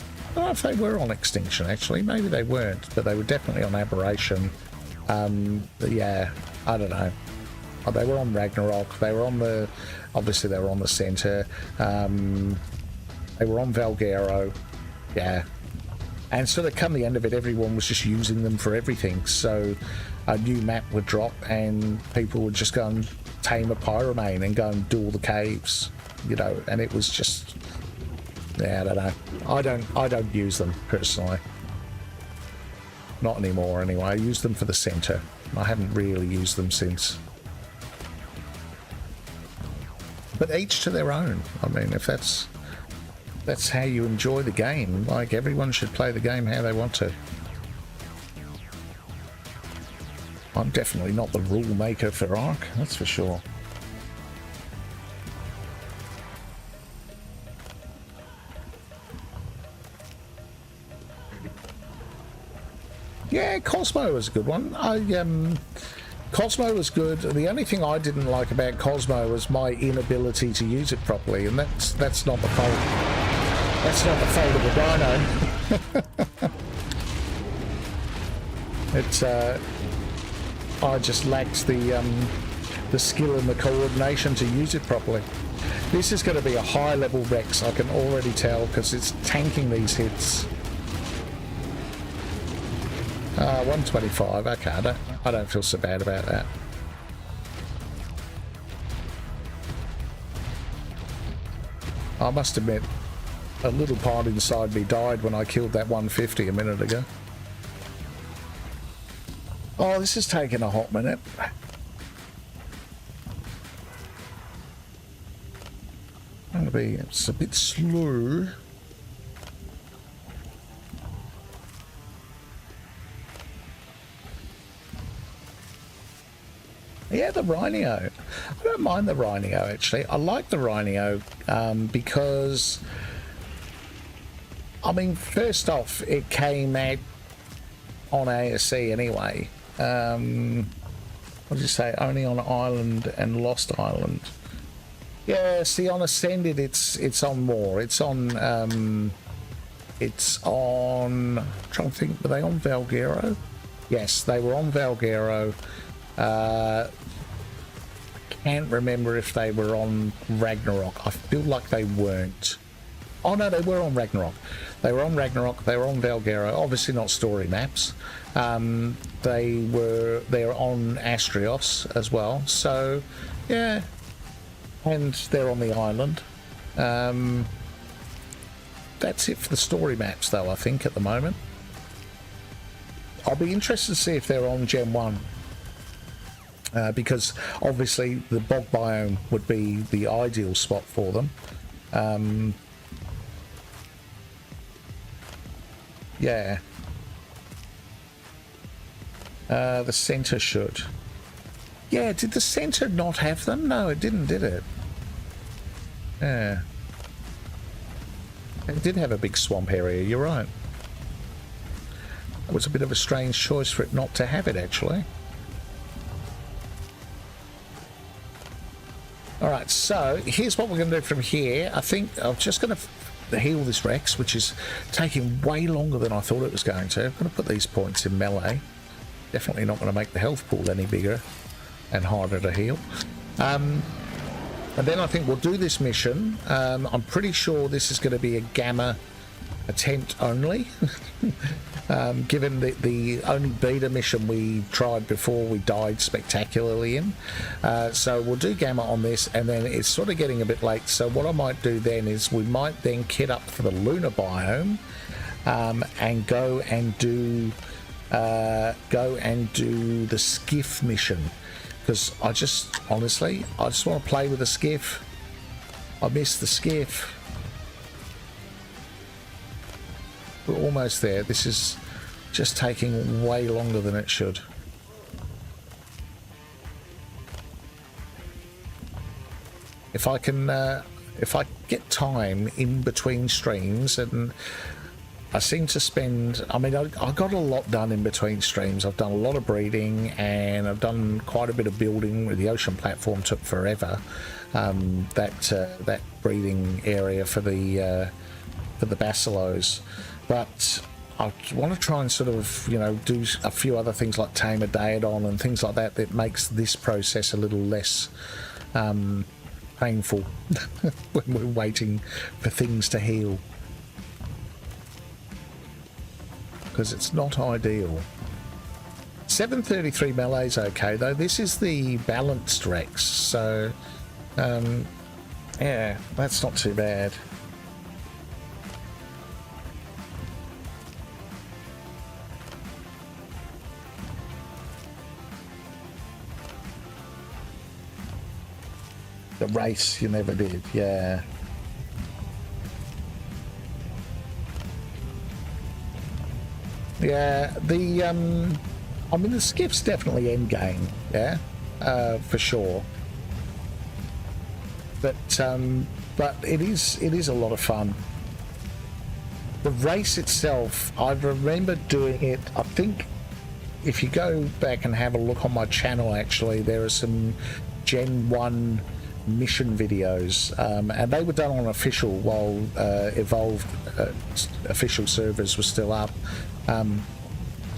I don't know if they were on Extinction, actually. Maybe they weren't, but they were definitely on Aberration. But yeah, I don't know. Oh, they were on Ragnarok. They were on the... Obviously, they were on the center. They were on Valguero. Yeah. And so, come the end of it, everyone was just using them for everything. So, a new map would drop, and people would just go and tame a Pyromane and go and do all the caves, you know. And it was just... Yeah, I don't know. I don't use them, personally. Not anymore, anyway. I use them for the center. I haven't really used them since. But each to their own. I mean, if that's how you enjoy the game, like, everyone should play the game how they want to. I'm definitely not the rule maker for Ark, that's for sure. Yeah, Cosmo was a good one. Cosmo was good. The only thing I didn't like about Cosmo was my inability to use it properly, and that's not the fault. That's not the fault of the Dino. It's I just lacked the skill and the coordination to use it properly. This is going to be a high level Rex, I can already tell, because it's tanking these hits. 125. Okay, I don't feel so bad about that. I must admit, a little part inside me died when I killed that 150 a minute ago. Oh, this is taking a hot minute. It's a bit slow. Yeah, the Rhino. I don't mind the Rhino, actually. I like the Rhino because, I mean, first off, it came out on ASC anyway. What did you say? Only on Island and Lost Island. Yeah, see, on Ascended, it's on more. It's on... I'm trying to think, were they on Valguero? Yes, they were on Valguero. I can't remember if they were on Ragnarok. I feel like they weren't. Oh no, they were on Ragnarok. They were on Ragnarok. They were on Valguero. Obviously not story maps. They're on Astrios as well. So yeah, and they're on the island. that's it for the story maps, though, I think, at the moment. I'll be interested to see if they're on Gen 1. Because obviously the bog biome would be the ideal spot for them. Yeah. The center should. Yeah, did the center not have them? No, it didn't, did it? Yeah. It did have a big swamp area, you're right. It was a bit of a strange choice for it not to have it, actually. Alright, so here's what we're going to do from here. I think I'm just going to heal this Rex, which is taking way longer than I thought it was going to. I'm going to put these points in melee. Definitely not going to make the health pool any bigger and harder to heal. And then I think we'll do this mission. I'm pretty sure this is going to be a gamma attempt only. Given the only beta mission we tried before we died spectacularly in. So we'll do gamma on this, and then it's sort of getting a bit late, so what I might do then is we might then kit up for the lunar biome, and go and do the skiff mission, because I just honestly I just want to play with the skiff. I miss the skiff. We're almost there. This is just taking way longer than it should. If I can, if I get time in between streams, and I seem to spend, I mean, I got a lot done in between streams. I've done a lot of breeding, and I've done quite a bit of building. The ocean platform took forever. That breeding area for the basilos. But I want to try and sort of, you know, do a few other things like tame a Daedon and things like that that makes this process a little less painful when we're waiting for things to heal. Because it's not ideal. 733 melee's okay, though. This is the balanced Rex, so yeah, that's not too bad. The race you never did, yeah. Yeah, I mean the skiff's definitely end game, yeah, for sure. But it is a lot of fun. The race itself, I remember doing it. I think if you go back and have a look on my channel, actually, there are some Gen 1 mission videos, and they were done on official while Evolved official servers were still up, and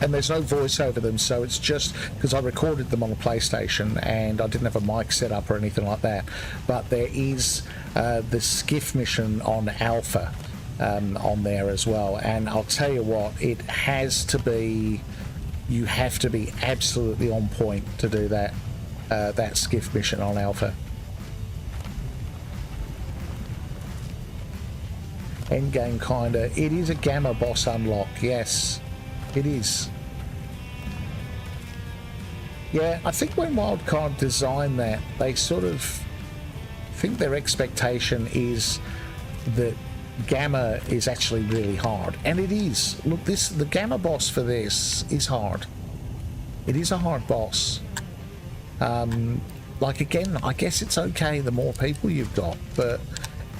there's no voice over them, so it's just because I recorded them on a PlayStation and I didn't have a mic set up or anything like that. But there is the skiff mission on Alpha on there as well, and I'll tell you what, it has to be, you have to be absolutely on point to do that that skiff mission on Alpha. Endgame kinda. It is a gamma boss unlock, yes. It is. Yeah, I think when Wildcard designed that, they sort of think their expectation is that gamma is actually really hard. And it is. Look, the gamma boss for this is hard. It is a hard boss. Like again, I guess it's okay the more people you've got, but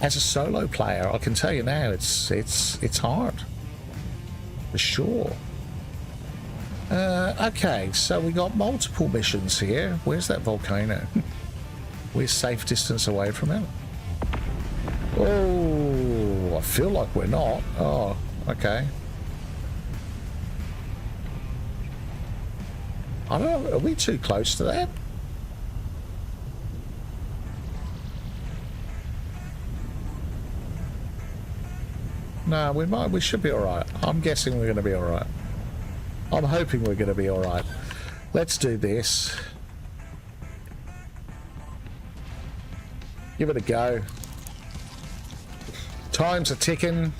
as a solo player, I can tell you now, it's hard, for sure. Okay, so we got multiple missions here. Where's that volcano? We're safe distance away from it. Oh, I feel like we're not. Oh, okay. I don't know, are we too close to that? No, we should be alright. I'm guessing we're going to be alright. I'm hoping we're going to be alright. Let's do this. Give it a go. Times are ticking.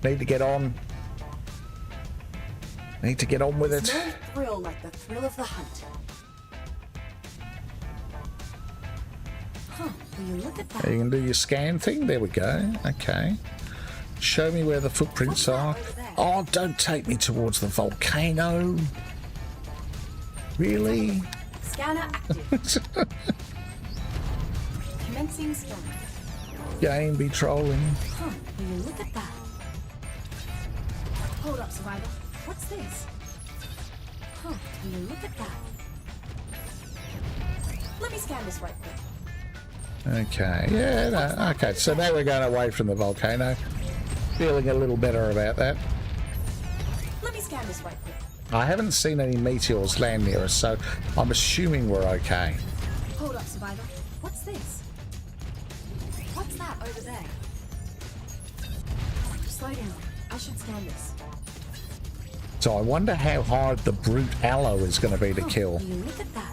Need to get on. Need to get on with it. No thrill like the thrill of the hunt. Huh, will you look at that? You can do your scan thing. There we go. Okay. Show me where the footprints are. Oh, don't take me towards the volcano. Really? Scanner active. Commencing scan. Game be trolling. Huh, will you look at that? Hold up, survivor. What's this? Huh, will you look at that? Let me scan this right quick. Okay. Yeah, no, okay. So now we're going away from the volcano. Feeling a little better about that. Let me scan this right quick. I haven't seen any meteors land near us, so I'm assuming we're okay. Hold up, survivor. What's this? What's that over there? Slow down. I should scan this. So I wonder how hard the brute aloe is going to be to kill. Will you look at that?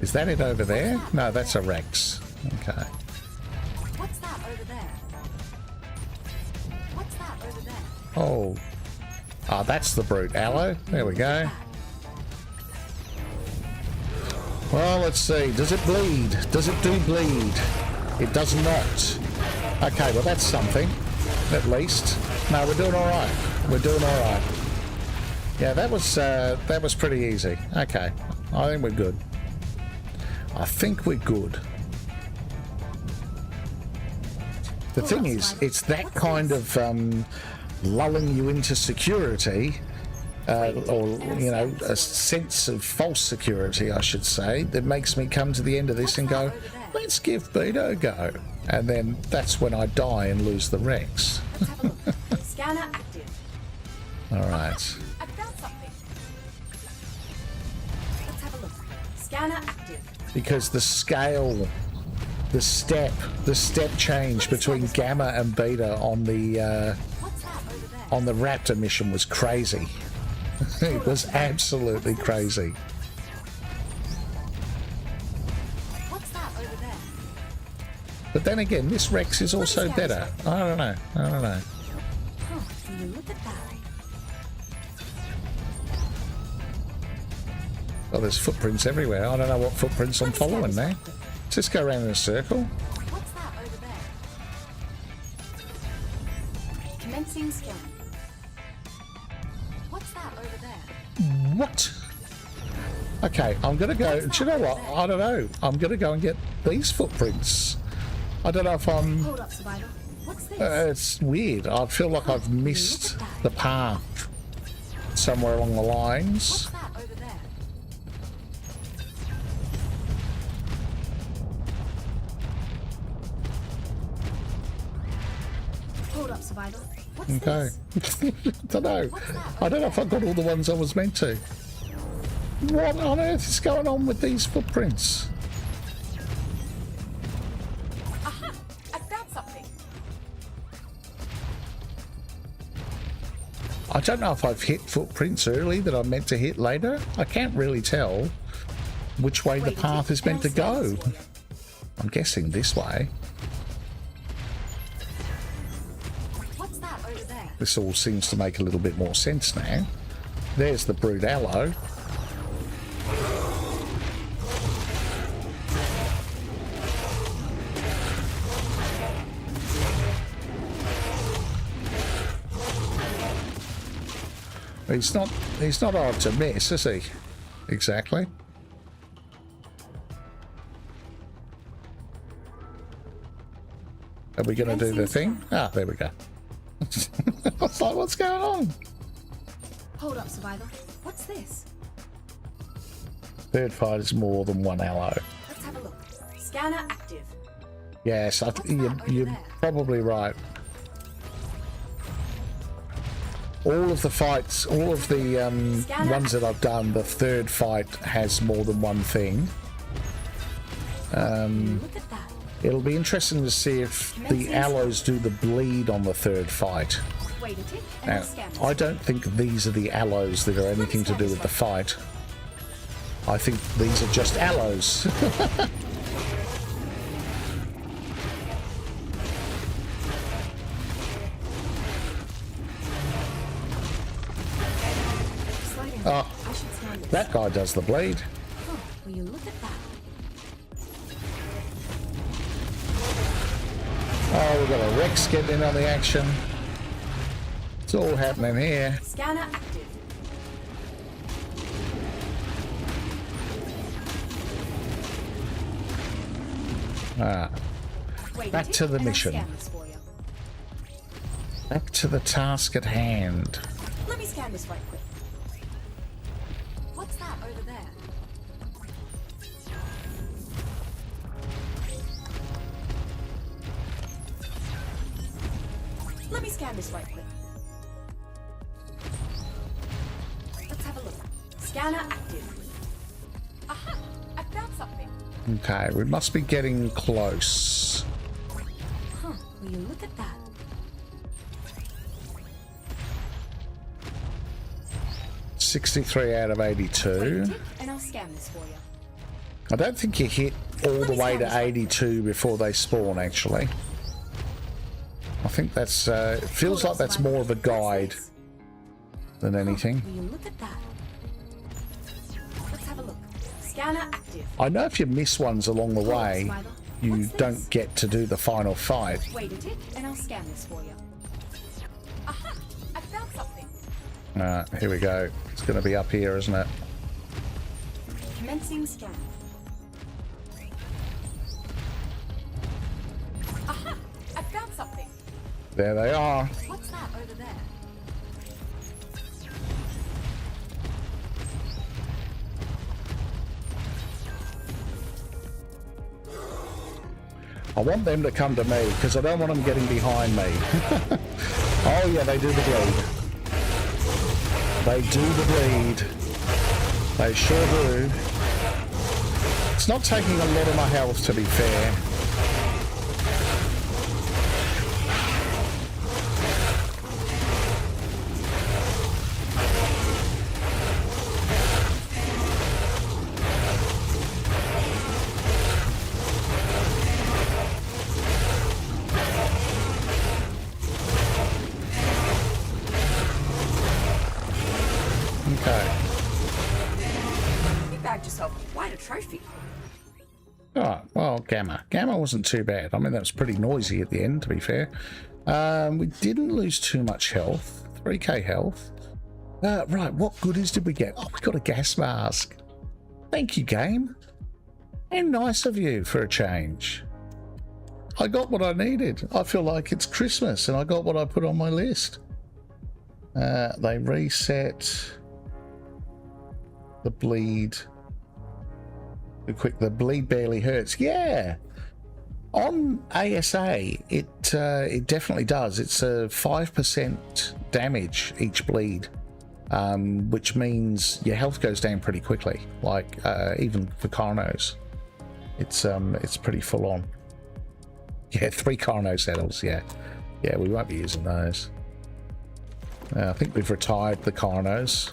Is that it over there? No, that's a Rex. Okay. What's that over there? What's that over there? Oh. Ah, that's the brute aloe. There we go. Well, let's see. Does it bleed? Does it do bleed? It does not. Okay, well that's something. At least. No, we're doing all right. We're doing all right. Yeah, that was pretty easy. Okay, I think we're good. I think we're good. The thing is, it's that kind of lulling you into security, or, you know, a sense of false security, I should say, that makes me come to the end of this and go, let's give Beta a go. And then that's when I die and lose the Rex. Let's have a look. Scanner active. All right. I found something. Let's have a look. Scanner active. Because the scale, the step change between Gamma and Beta on the What's that over there? on the Raptor mission was crazy. It was absolutely crazy. What's that over there? But then again, this Rex is also better. I don't know. Huh, will you look at that? Oh, there's footprints everywhere. I don't know what footprints I'm following now. Let's just go around in a circle. What's that over there? Commencing scan. What's that over there? What? Okay, I'm gonna go. Do you know what? I don't know. I'm gonna go and get these footprints. I don't know if I'm. Hold up, survivor. What's this? It's weird. I feel like I've missed the path somewhere along the lines. What's that over there? Hold up, survivor. What's Okay. this? Don't know. I don't know if I got all the ones I was meant to. What on earth is going on with these footprints? Aha! I found something. I don't know if I've hit footprints early that I'm meant to hit later. I can't really tell which way the path is meant to go. I'm guessing this way. What's that over there? This all seems to make a little bit more sense now. There's the brood aloe. He's not hard to miss, is he? Exactly. Are we going to do the thing? Ah, there we go. I was like, what's going on? Hold up, survivor. What's this? Third fight is more than one aloe. Let's have a look. Scanner active. Yes, you're probably right. All of the fights, all of the ones that I've done, the third fight has more than one thing. Look at that. It'll be interesting to see if the aloes do the bleed on the third fight. Wait a tick and Now, the scan. I don't think these are the aloes that are anything to do with the fight. I think these are just aloes. guy does the bleed. Oh, will you look at that? Oh, we've got a Rex getting in on the action. It's all happening here. Scanner active. Back to the mission. Back to the task at hand. Let me scan this right quick. What's that over there? Let me scan this right quick. Let's have a look. Scanner active. Aha! I found something. Okay, we must be getting close. Huh, will you look at that? $63 out of 82. And I'll scan this for you. I don't think you hit all the way to 82 before they spawn, actually. I think that's, it feels like that's more of a guide than anything. Will you look at that? Let's have a look. Scanner active. I know if you miss ones along the way, you don't get to do the final fight. Wait a tick, and I'll scan this for you. Aha! I found something. Here we go. It's going to be up here, isn't it? Commencing scan. Aha! I found something. There they are. What's that over there? I want them to come to me because I don't want them getting behind me. Oh yeah, they do the bleed. They do the bleed. They sure do. It's not taking a lot of my health, to be fair. Trophy. Oh, well, Gamma. Gamma wasn't too bad. I mean, that was pretty noisy at the end, to be fair. We didn't lose too much health. 3k health. Right, what goodies did we get? Oh, we got a gas mask. Thank you, game. And nice of you for a change. I got what I needed. I feel like it's Christmas and I got what I put on my list. They reset the bleed. Too quick, the bleed barely hurts. Yeah, on ASA it definitely does. It's a 5% damage each bleed, which means your health goes down pretty quickly. Like even for Carnos, it's pretty full on. Yeah, 3 Carno saddles. Yeah, we won't be using those. I think we've retired the Carnos.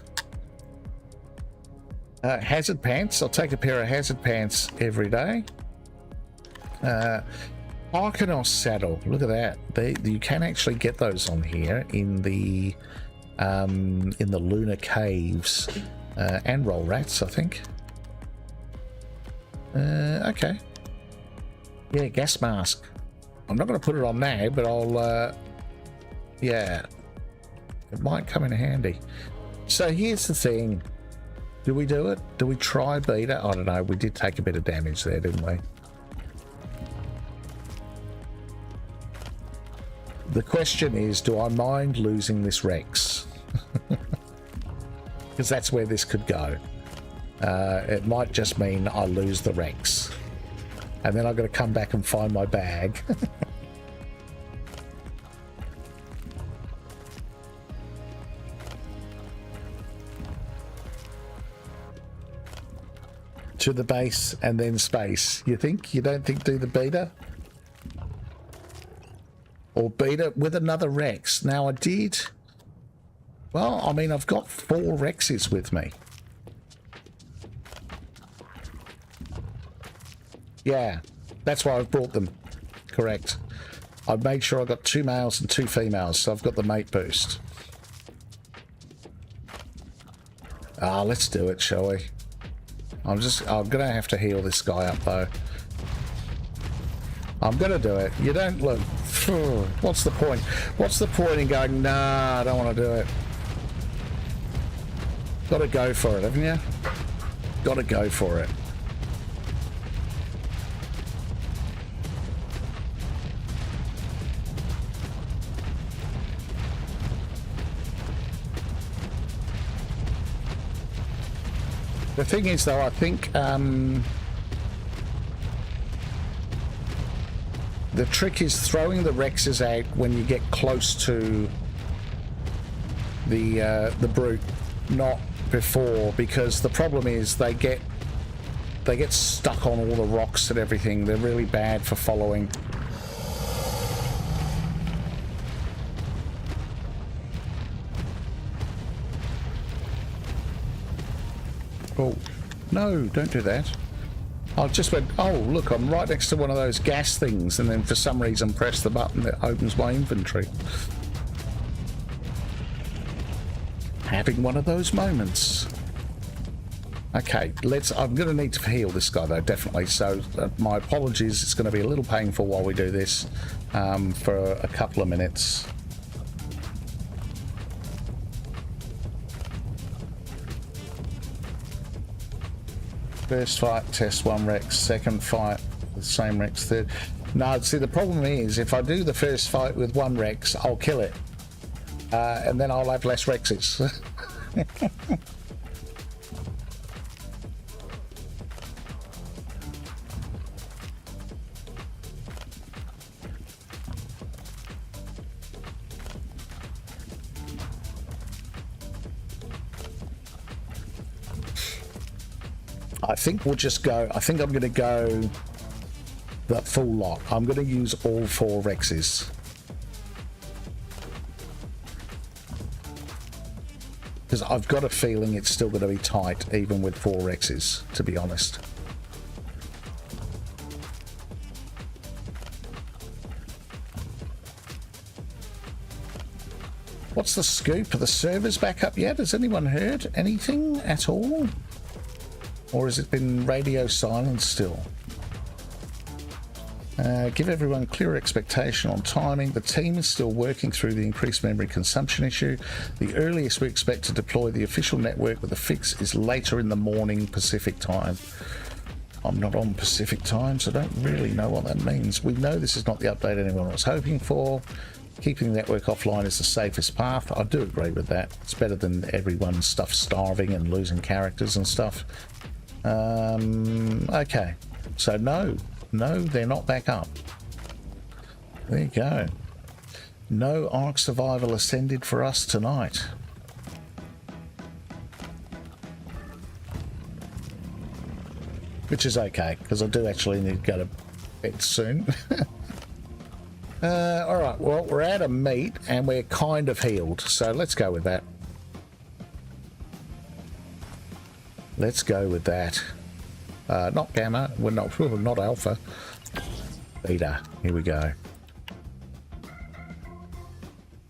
Hazard pants. I'll take a pair of hazard pants every day. Arcanos saddle. Look at that. You can actually get those on here in the Lunar caves and roll rats, I think. Okay. Yeah, gas mask. I'm not going to put it on now, but I'll. Yeah, it might come in handy. So here's the thing. Do we do it? Do we try beta? I don't know. We did take a bit of damage there, didn't we? The question is, do I mind losing this Rex? Because that's where this could go. It might just mean I lose the Rex. And then I've got to come back and find my bag. To the base and then space. You think? You don't think do the beta? Or beta with another Rex. Now I did. Well, I mean, I've got 4 Rexes with me. Yeah, that's why I've brought them. Correct. I've made sure I've got 2 males and 2 females, so I've got the mate boost. Ah, let's do it, shall we? I'm gonna have to heal this guy up though. I'm gonna do it. You don't look. What's the point? What's the point in going, nah, I don't want to do it? Gotta go for it, haven't you? Gotta go for it. The thing is, though, I think the trick is throwing the Rexes out when you get close to the brute, not before, because the problem is they get stuck on all the rocks and everything. They're really bad for following. Oh, no, don't do that. I just went, oh, look, I'm right next to one of those gas things, and then for some reason press the button that opens my inventory. Having one of those moments. Okay, I'm going to need to heal this guy, though, definitely. So my apologies, it's going to be a little painful while we do this for a couple of minutes. First fight, test 1 Rex. Second fight, the same Rex. Third. No, see, the problem is, if I do the first fight with 1 Rex, I'll kill it. And then I'll have less Rexes. I think we'll just go. I think I'm going to go the full lot. I'm going to use all 4 Rexes. Because I've got a feeling it's still going to be tight, even with 4 Rexes, to be honest. What's the scoop? Are the servers back up yet? Has anyone heard anything at all? Or has it been radio silent still? Give everyone clear expectation on timing. The team is still working through the increased memory consumption issue. The earliest we expect to deploy the official network with a fix is later in the morning Pacific time. I'm not on Pacific time, so I don't really know what that means. We know this is not the update anyone was hoping for. Keeping the network offline is the safest path. I do agree with that. It's better than everyone's stuff starving and losing characters and stuff. Okay, so no, they're not back up. There you go. No Ark Survival Ascended for us tonight. Which is okay, because I do actually need to go to bed soon. Alright, well, we're out of meat and we're kind of healed, so let's go with that. Let's go with that. Not gamma, we're not alpha. Beta, here we go.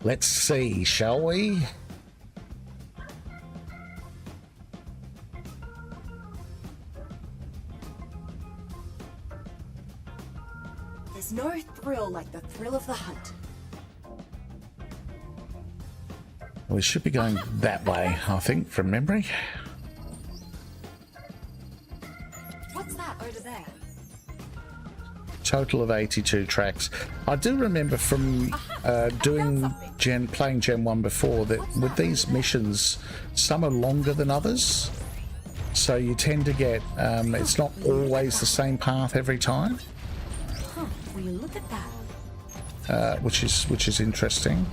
Let's see, shall we? There's no thrill like the thrill of the hunt. We should be going that way, I think, from memory. What's that over there? Total of 82 tracks. I do remember from playing Gen 1 before that with these missions, some are longer than others. So you tend to get, it's not always the same path every time. Huh, will you look at that? Which is interesting.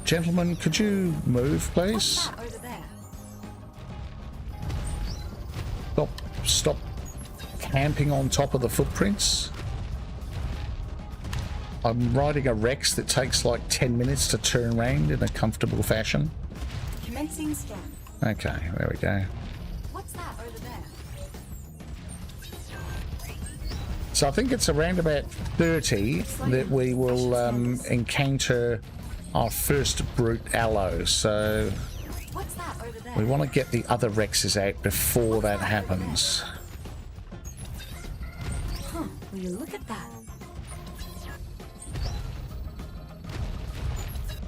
Gentlemen, could you move, please? What's that over there? Stop camping on top of the footprints. I'm riding a Rex that takes like 10 minutes to turn around in a comfortable fashion. Commencing scan. Okay, there we go. What's that over there? So I think it's around about 30 that we will encounter our first brute allo. So What's that over there? We want to get the other Rexes out before that happens. Huh, will you look at that?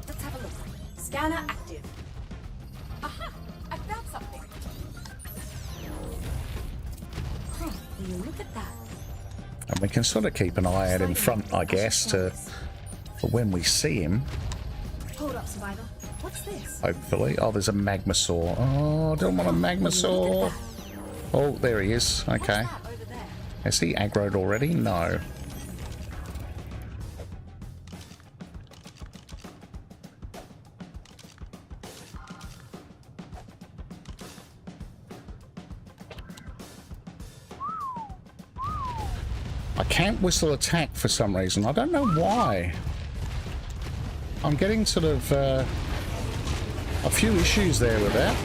Let's have a look. Scanner active. Aha! I found something. Huh, will you look at that? And we can sort of keep an eye out in front, I guess, for when we see him. Hold up, Survivor. What's this? Hopefully. Oh, there's a magma saw. Oh, I don't want a magma saw. Oh, there he is. Okay. What's that over there? Has he aggroed already? No. I can't whistle attack for some reason. I don't know why. I'm getting sort of a few issues there with that.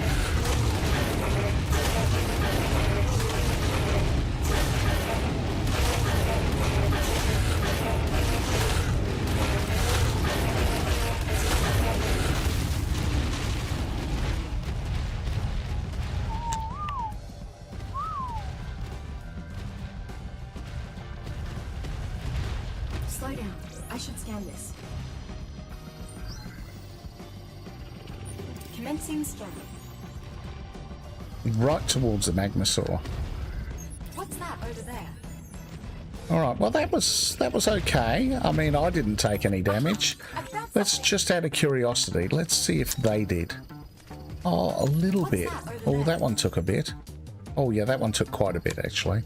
Slow down. I should scan this. Commencing scan. Right towards the magma saw. What's that over there? Alright, well that was okay. I mean, I didn't take any damage. Let's just out of curiosity, let's see if they did. Oh, a little bit. Oh, that one took a bit. Oh yeah, that one took quite a bit actually.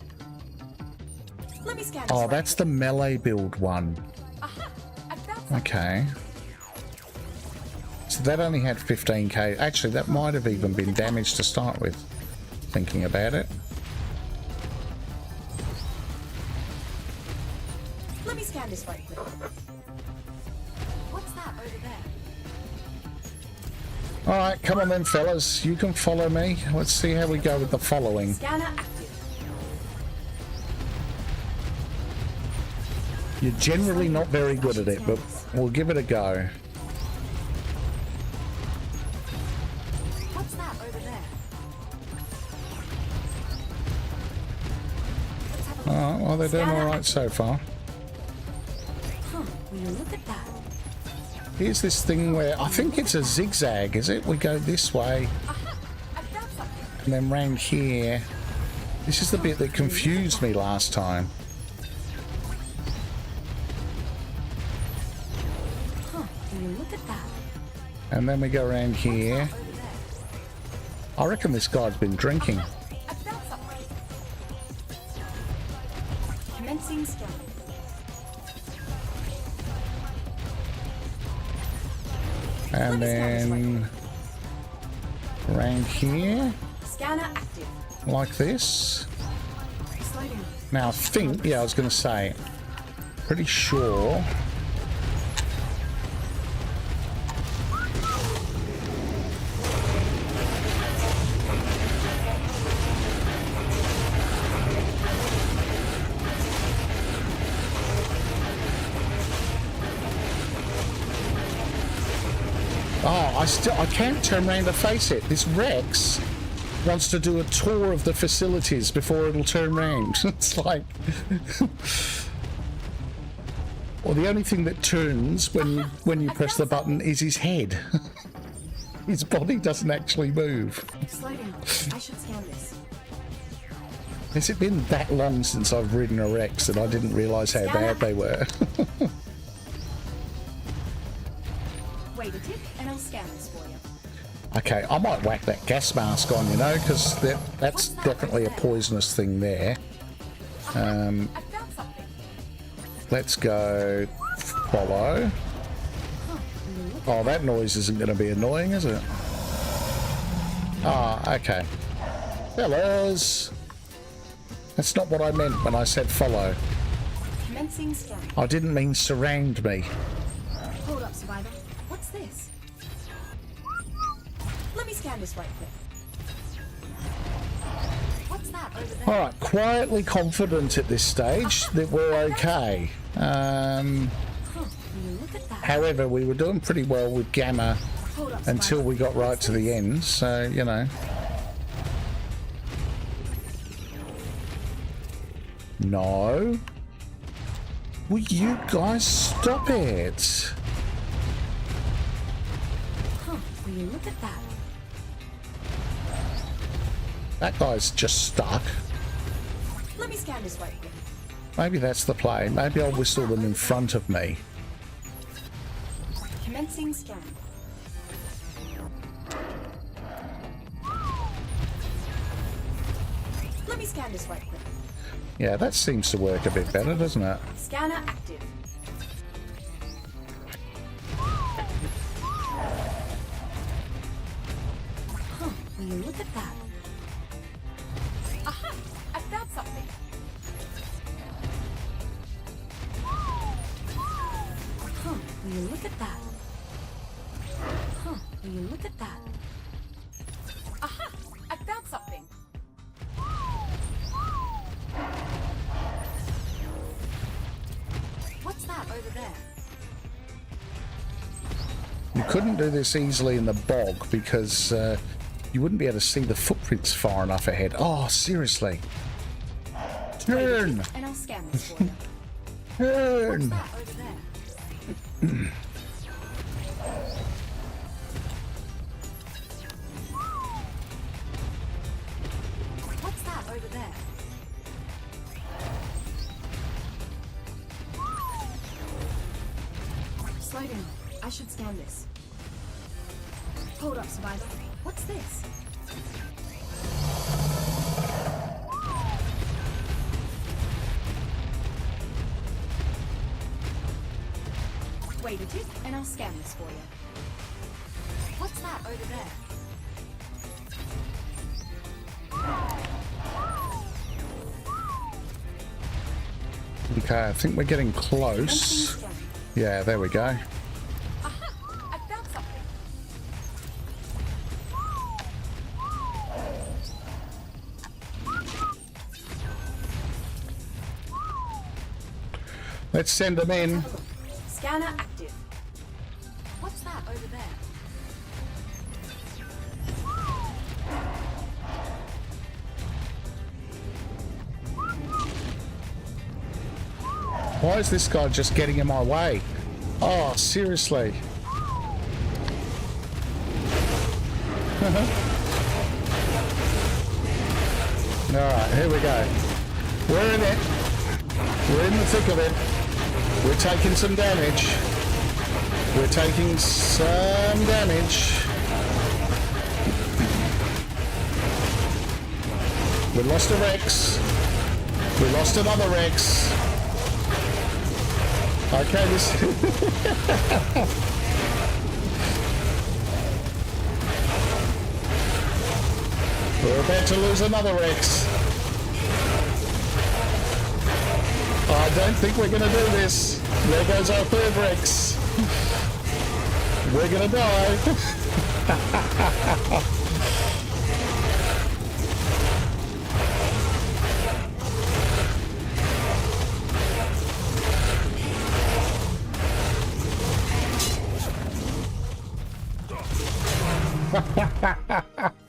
Let me scan. Oh, that's the melee build one. Aha! I found something. Okay. So that only had 15k. Actually, that might have even been damage to start with, thinking about it. Let me scan this right quick. What's that over there? Alright, come on then fellas. You can follow me. Let's see how we go with the following. Scanner active. You're generally not very good at it, but we'll give it a go. What's that over there? Let's have a look. Alright, well they're doing alright so far. Huh, will you look at that? Here's this thing where, I think it's a zigzag, is it? We go this way, Aha! I found something. and then round here. This is the bit that confused me last time. Huh, will you look at that? And then we go around here. Over there. I reckon this guy's been drinking. I found something. Commencing scan. And then around here, Scanner active. like this. Slow down. Now I think, yeah, I was going to say, pretty sure. Oh, I can't turn around to face it. This Rex wants to do a tour of the facilities before it'll turn around. It's like... Well, the only thing that turns when you press the button is his head. His body doesn't actually move. Slow down. I should scan this. Has it been that long since I've ridden a Rex that I didn't realise how bad they were? Wait a tick, and I'll scan this for you. Okay, I might whack that gas mask on, you know, because that's definitely a poisonous thing there. I found something. Let's go follow. Oh, that noise isn't going to be annoying, is it? Ah, okay. Fellas! That's not what I meant when I said follow. Commencing scan. I didn't mean surround me. Hold up, Survivor. What's this? Let me scan this right quick. What's that over there? Alright, quietly confident at this stage that we're okay. Huh, will you look at that? However, we were doing pretty well with Gamma Hold up, until we got right to the end, so, you know. No. Will you guys stop it? Huh, will you look at that? That guy's just stuck. Let me scan this right quick. Maybe that's the play. Maybe I'll whistle them in front of me. Commencing scan. Let me scan this right quick. Yeah, that seems to work a bit better, doesn't it? Scanner active. Huh, will you look at that? Aha! I found something. Huh, will you look at that? Huh, will you look at that? Aha! I found something. What's that over there? You couldn't do this easily in the bog because you wouldn't be able to see the footprints far enough ahead. Oh, seriously. Turn! And I'll scan this for you. Turn! What's that over there? What's that over there? Slow down. I should scan this. Hold up, survivor. What's this? Wait a tick, and I'll scan this for you. What's that over there? Okay, I think we're getting close. Yeah, there we go. Aha! I found something. Let's send them in. Scanner active. What's that over there? Why is this guy just getting in my way? Oh, seriously. Alright, here we go. We're in it. We're in the thick of it. We're taking some damage. We're taking some damage. We lost a Rex. We lost another Rex. Okay, this... We're about to lose another Rex. I don't think we're going to do this. There goes our third Rex. We're going to die.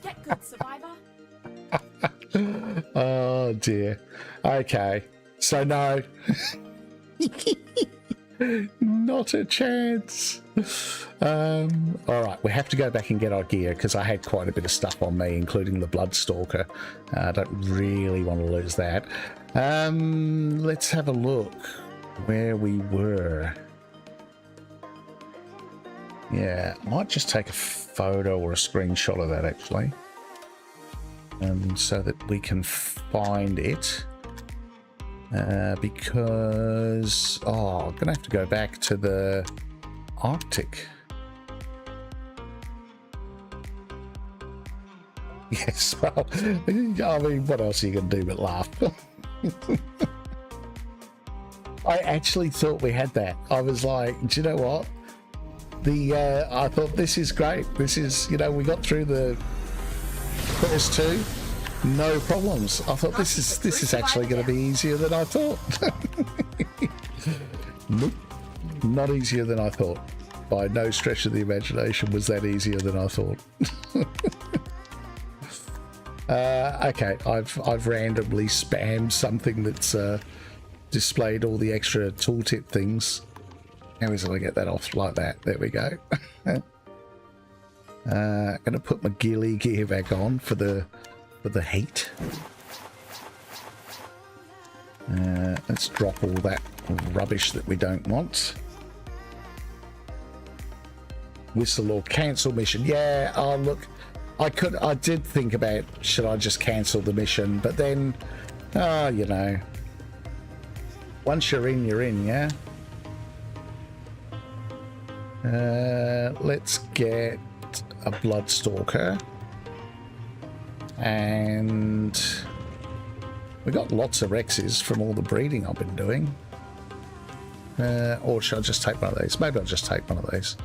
Get good, survivor. Oh dear. Okay. So no. Not a chance. Alright, we have to go back and get our gear because I had quite a bit of stuff on me, including the Bloodstalker. I don't really want to lose that. Let's have a look where we were. Yeah, I might just take a photo or a screenshot of that actually. So that we can find it. Because I'm gonna have to go back to the Arctic. Yes, well, I mean, what else are you gonna do but laugh? I actually thought we had that. I was like, do you know what? I thought this is great. This is, you know, we got through the first two. No problems. I thought this is actually going to be easier than I thought. Nope, not easier than I thought. by no stretch of the imagination was that easier than I thought. Okay, I've randomly spammed something that's displayed all the extra tooltip things. How is it I get that off like that? There we go. Gonna put my ghillie gear back on for the heat. Let's drop all that rubbish that we don't want. Whistle or cancel mission. Yeah, oh look, I did think about should I just cancel the mission, but then you know, once you're in, yeah. Let's get a Bloodstalker, and we got lots of Rexes from all the breeding I've been doing. Or should I just take one of these? Maybe I'll just take one of these.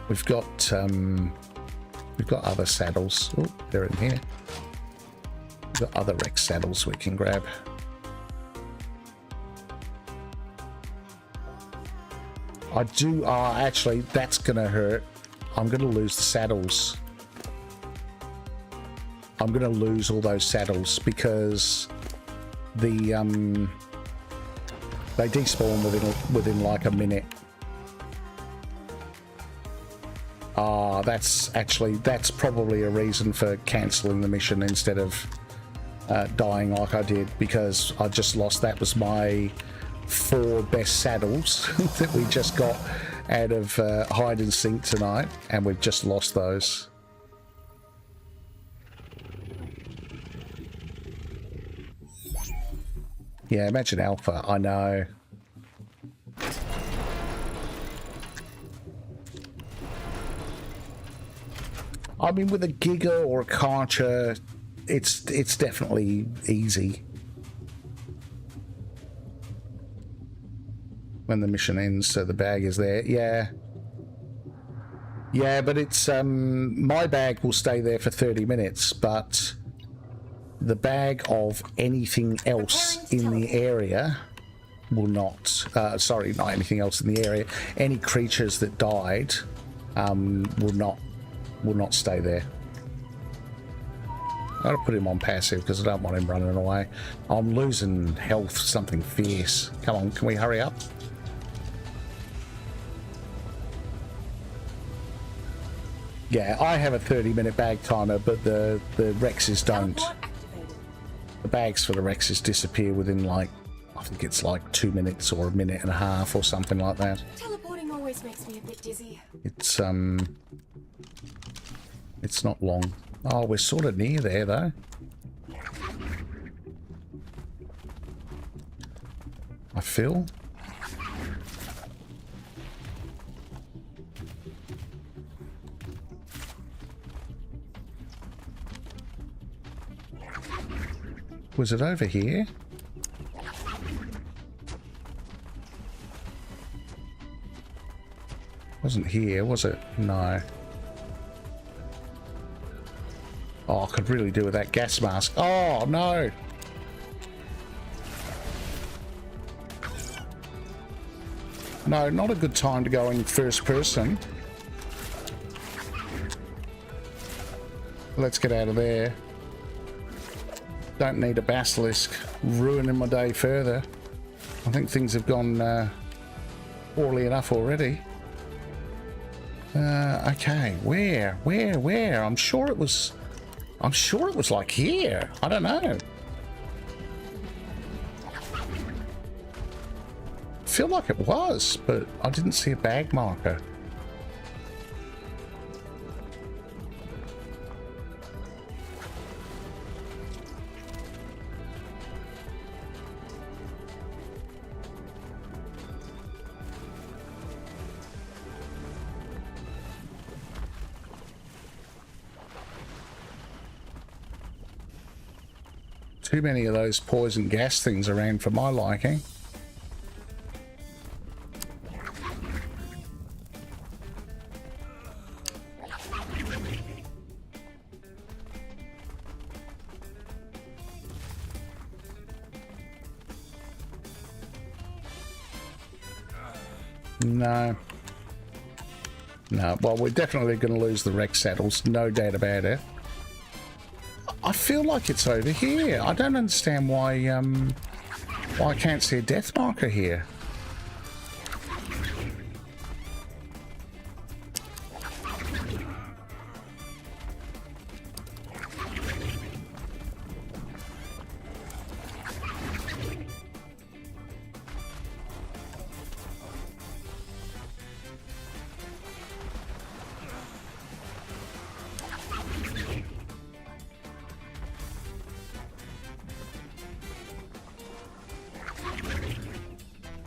We've got other saddles. Oh, they're in here. We've got other Rex saddles we can grab. I do. Actually, that's gonna hurt. I'm gonna lose the saddles. I'm gonna lose all those saddles because the they despawn within like a minute. That's probably a reason for cancelling the mission instead of dying like I did, because I just lost. That was my 4 best saddles that we just got out of hide and seek tonight, and we've just lost those. Yeah, imagine Alpha. I know. I mean, with a Giga or a Karcher, it's definitely easy. When the mission ends, so the bag is there. Yeah. Yeah, but it's my bag will stay there for 30 minutes, but the bag of anything else in the area will not. Sorry, not anything else in the area. Any creatures that died will not stay there. I gotta put him on passive because I don't want him running away. I'm losing health, something fierce. Come on, can we hurry up? Yeah, I have a 30-minute bag timer, but the Rexes don't. The bags for the Rexes disappear within like, I think it's like 2 minutes or a minute and a half or something like that. Teleporting always makes me a bit dizzy. It's not long. Oh, we're sort of near there though. I feel. Was it over here? Wasn't here, was it? No. Oh, I could really do with that gas mask. Oh, no! No, not a good time to go in first person. Let's get out of there. Don't need a basilisk ruining my day further. I think things have gone poorly enough already. Okay, where? I'm sure it was like here. I don't know. I feel like it was, but I didn't see a bag marker. Too many of those poison gas things around for my liking. No. No, well, we're definitely going to lose the Rex saddles, no doubt about it. I feel like it's over here. I don't understand why I can't see a death marker here.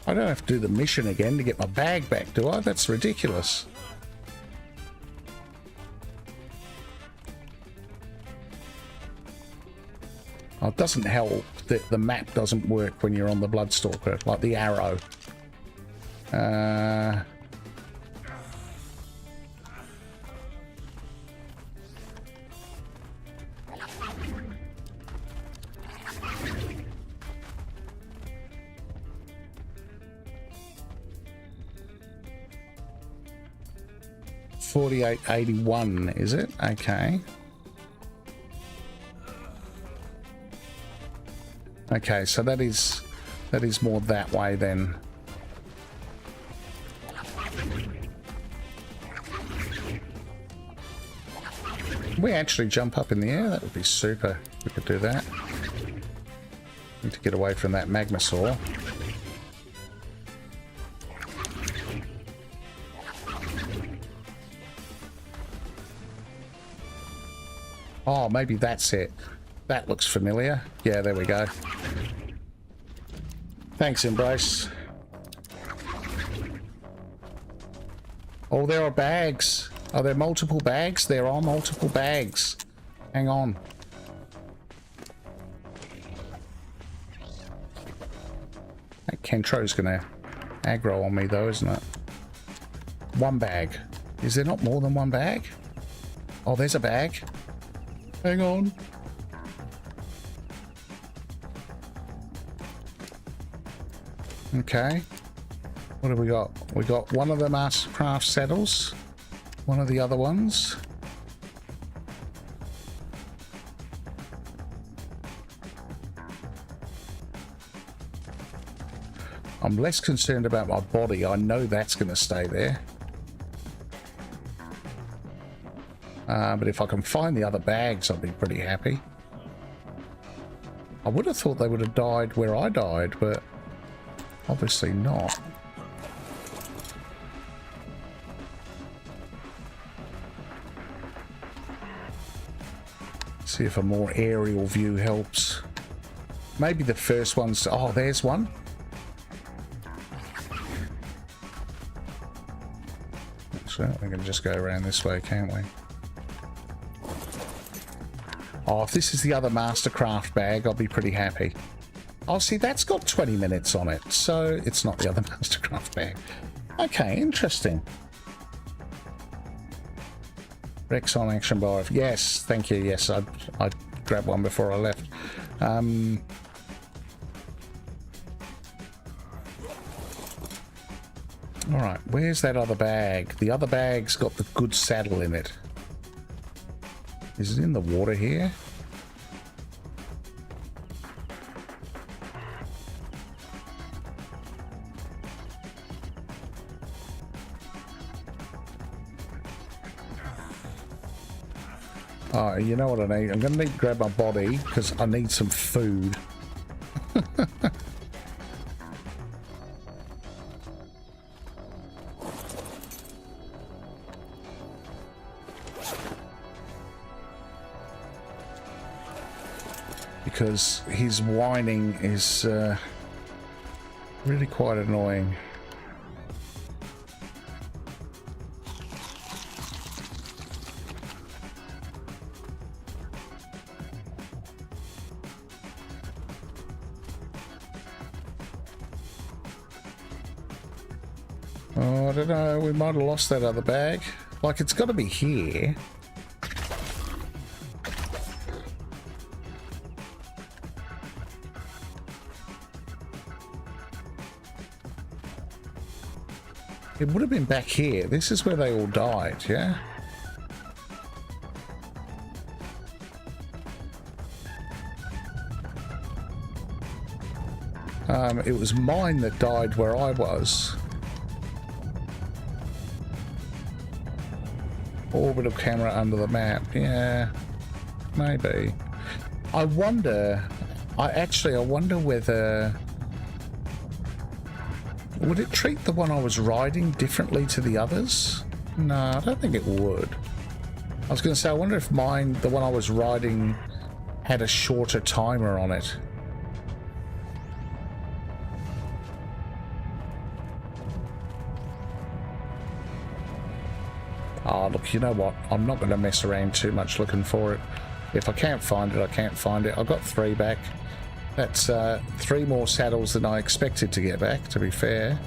I don't have to do the mission again to get my bag back, do I? That's ridiculous. Oh, it doesn't help that the map doesn't work when you're on the Bloodstalker, like the arrow. 4881, is it? Okay. Okay, so that is more that way then. We actually jump up in the air, that would be super. We could do that. Need to get away from that magmasaur. Oh, maybe that's it. That looks familiar. Yeah, there we go. Thanks, Embrace. Oh, there are bags. Are there multiple bags? There are multiple bags. Hang on. That Kentro's gonna aggro on me though, isn't it? One bag. Is there not more than one bag? Oh, there's a bag. Hang on. Okay. What have we got? We got one of the Mastercraft saddles. One of the other ones. I'm less concerned about my body. I know that's going to stay there. But if I can find the other bags, I'll be pretty happy. I would have thought they would have died where I died, but obviously not. See if a more aerial view helps. Maybe the first one's... Oh, there's one. So we can just go around this way, can't we? Oh, if this is the other Mastercraft bag, I'll be pretty happy. Oh, see, that's got 20 minutes on it, so it's not the other Mastercraft bag. Okay, interesting. Rex on action bar. Yes, thank you. Yes, I grabbed one before I left. All right, where's that other bag? The other bag's got the good saddle in it. Is it in the water here? Oh, you know what I need? I'm going to need to grab my body because I need some food. Because his whining is really quite annoying. Oh, I don't know, we might have lost that other bag. Like, it's got to be here. It would have been back here. This is where they all died, yeah? It was mine that died where I was. Orbital camera under the map. Yeah, maybe. I wonder... I wonder whether... Would it treat the one I was riding differently to the others? No, I don't think it would. I was going to say, I wonder if mine, the one I was riding, had a shorter timer on it. Oh, look, you know what? I'm not going to mess around too much looking for it. If I can't find it, I can't find it. I've got 3 back. That's 3 more saddles than I expected to get back, to be fair.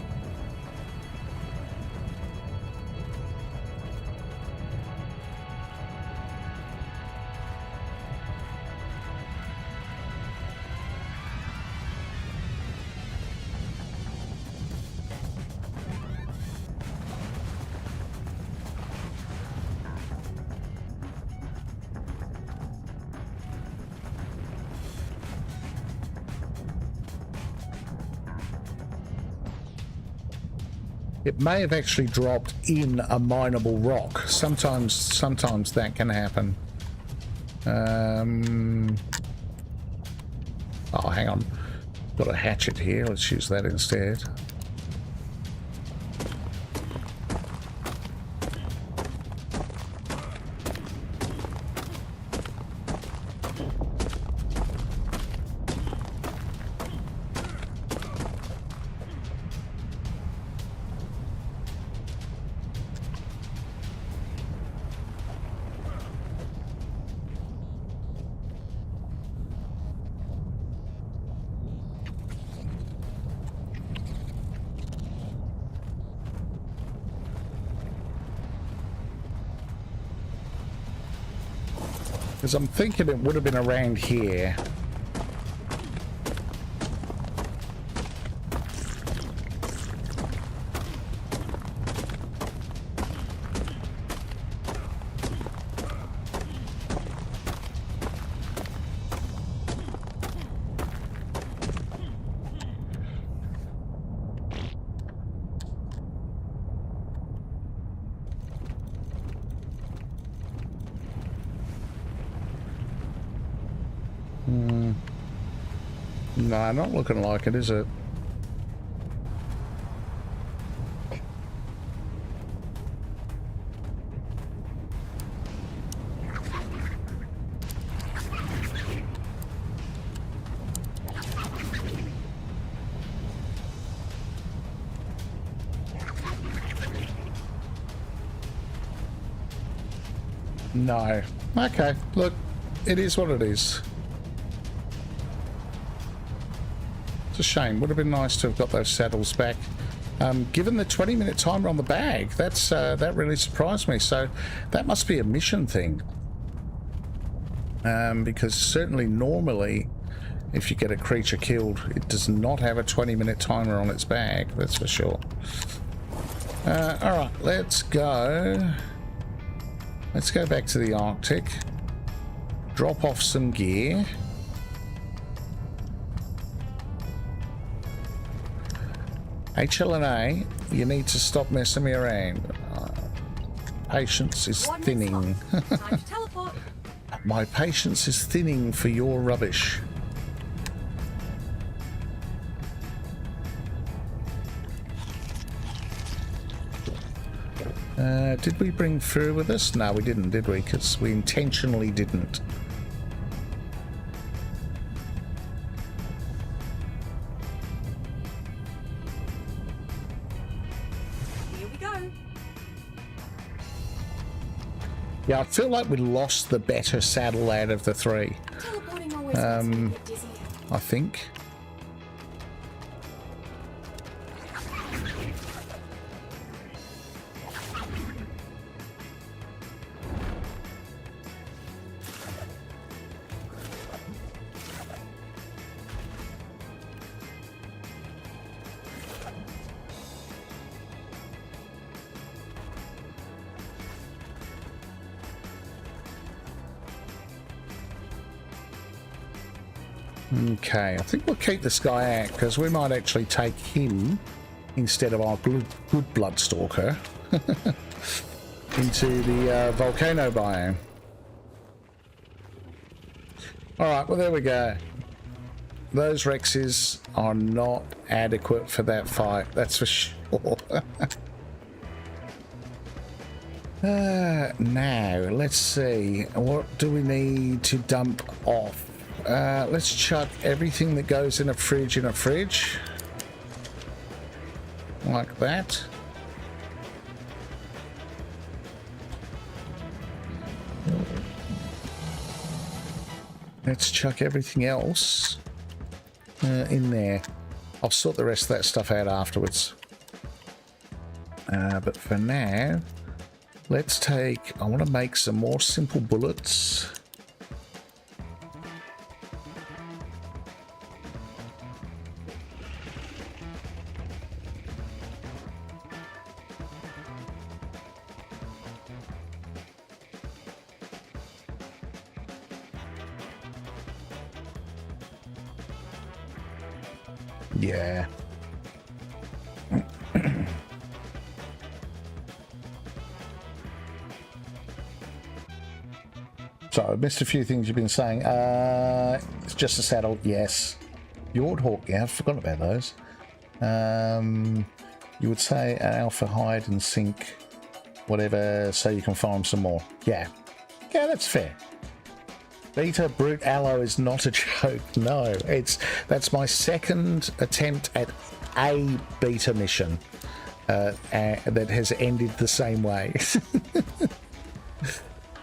It may have actually dropped in a mineable rock. Sometimes that can happen. Oh, hang on. Got a hatchet here. Let's use that instead. Because I'm thinking it would have been around here. Nah, not looking like it, is it? No. Okay, look, it is what it is. It's a shame. Would have been nice to have got those saddles back. Given the 20-minute timer on the bag, that really surprised me. So that must be a mission thing. Because certainly normally, if you get a creature killed, it does not have a 20-minute timer on its bag. That's for sure. All right, let's go. Let's go back to the Arctic. Drop off some gear. HLNA, you need to stop messing me around. Patience is thinning. Time to teleport. My patience is thinning for your rubbish. Did we bring through with us? No, we didn't, did we? Because we intentionally didn't. Yeah, I feel like we lost the better saddle out of the 3. Teleporting always makes me a bit dizzy. I think. Okay, I think we'll keep this guy out because we might actually take him instead of our good Bloodstalker into the volcano biome. Alright, well there we go. Those Rexes are not adequate for that fight, that's for sure. Now, let's see. What do we need to dump off? Let's chuck everything that goes in a fridge. Like that. Let's chuck everything else in there. I'll sort the rest of that stuff out afterwards. But for now, let's take... I want to make some more simple bullets. Yeah. So I missed a few things you've been saying. It's just a saddle, yes. Yordhawk, yeah, I've forgotten about those. You would say an alpha hide and sink, whatever, so you can farm some more. Yeah. Yeah, that's fair. Beta Brute Aloe is not a joke. No, that's my second attempt at a beta mission that has ended the same way.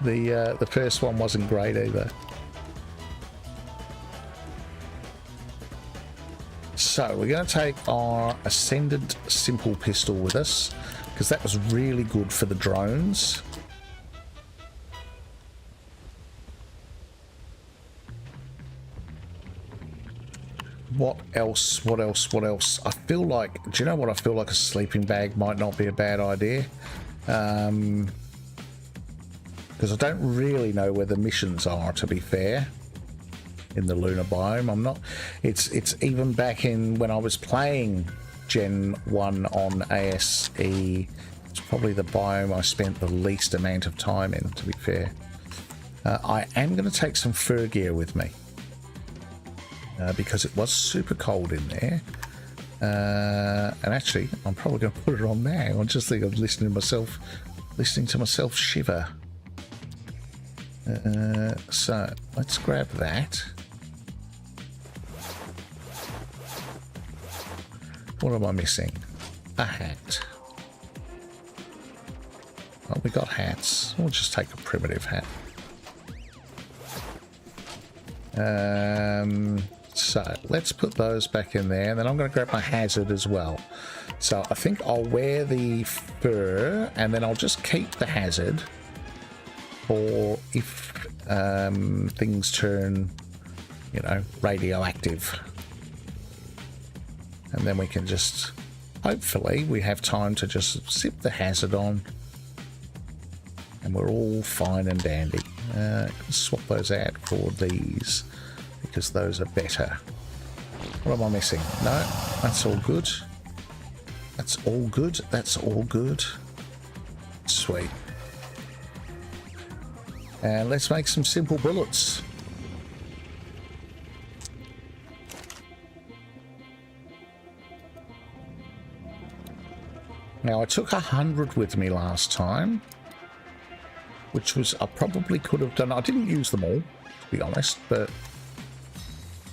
The first one wasn't great either. So we're going to take our Ascendant Simple Pistol with us because that was really good for the drones. What else? I feel like, do you know what? I feel like a sleeping bag might not be a bad idea. Because I don't really know where the missions are, to be fair, in the lunar biome. I'm not... It's even back in when I was playing Gen 1 on ASE, it's probably the biome I spent the least amount of time in, to be fair. I am going to take some fur gear with me. Because it was super cold in there. And actually, I'm probably going to put it on now. I just think I'm listening to myself shiver. So, let's grab that. What am I missing? A hat. Oh, we got hats. We'll just take a primitive hat. So let's put those back in there, and then I'm going to grab my hazard as well. So I think I'll wear the fur, and then I'll just keep the hazard for if things turn, you know, radioactive. And then we can just, hopefully, we have time to just zip the hazard on, and we're all fine and dandy. Swap those out for these, because those are better. What am I missing? No, that's all good. That's all good. That's all good. Sweet. And let's make some simple bullets. Now, I took 100 with me last time, which was, I probably could have done. I didn't use them all, to be honest, but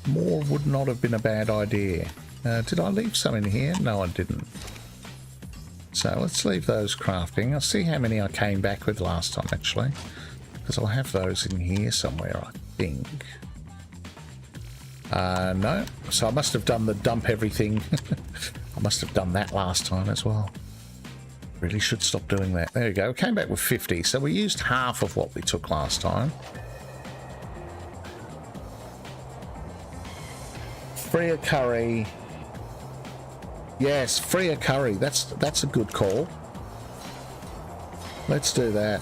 more would not have been a bad idea. Did I leave some in here? No, I didn't. So let's leave those crafting. I'll see how many I came back with last time, actually, because I'll have those in here somewhere, I think. No, so I must have done the dump everything. I must have done that last time as well. Really should stop doing that. There we go. We came back with 50, so we used half of what we took last time. Free curry. Yes, free curry. That's a good call. Let's do that.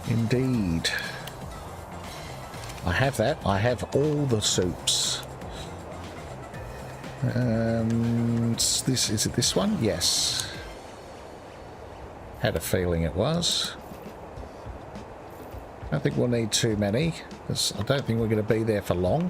Indeed. I have that. I have all the soups. Is it this one? Yes. Had a feeling it was. I don't think we'll need too many, because I don't think we're going to be there for long.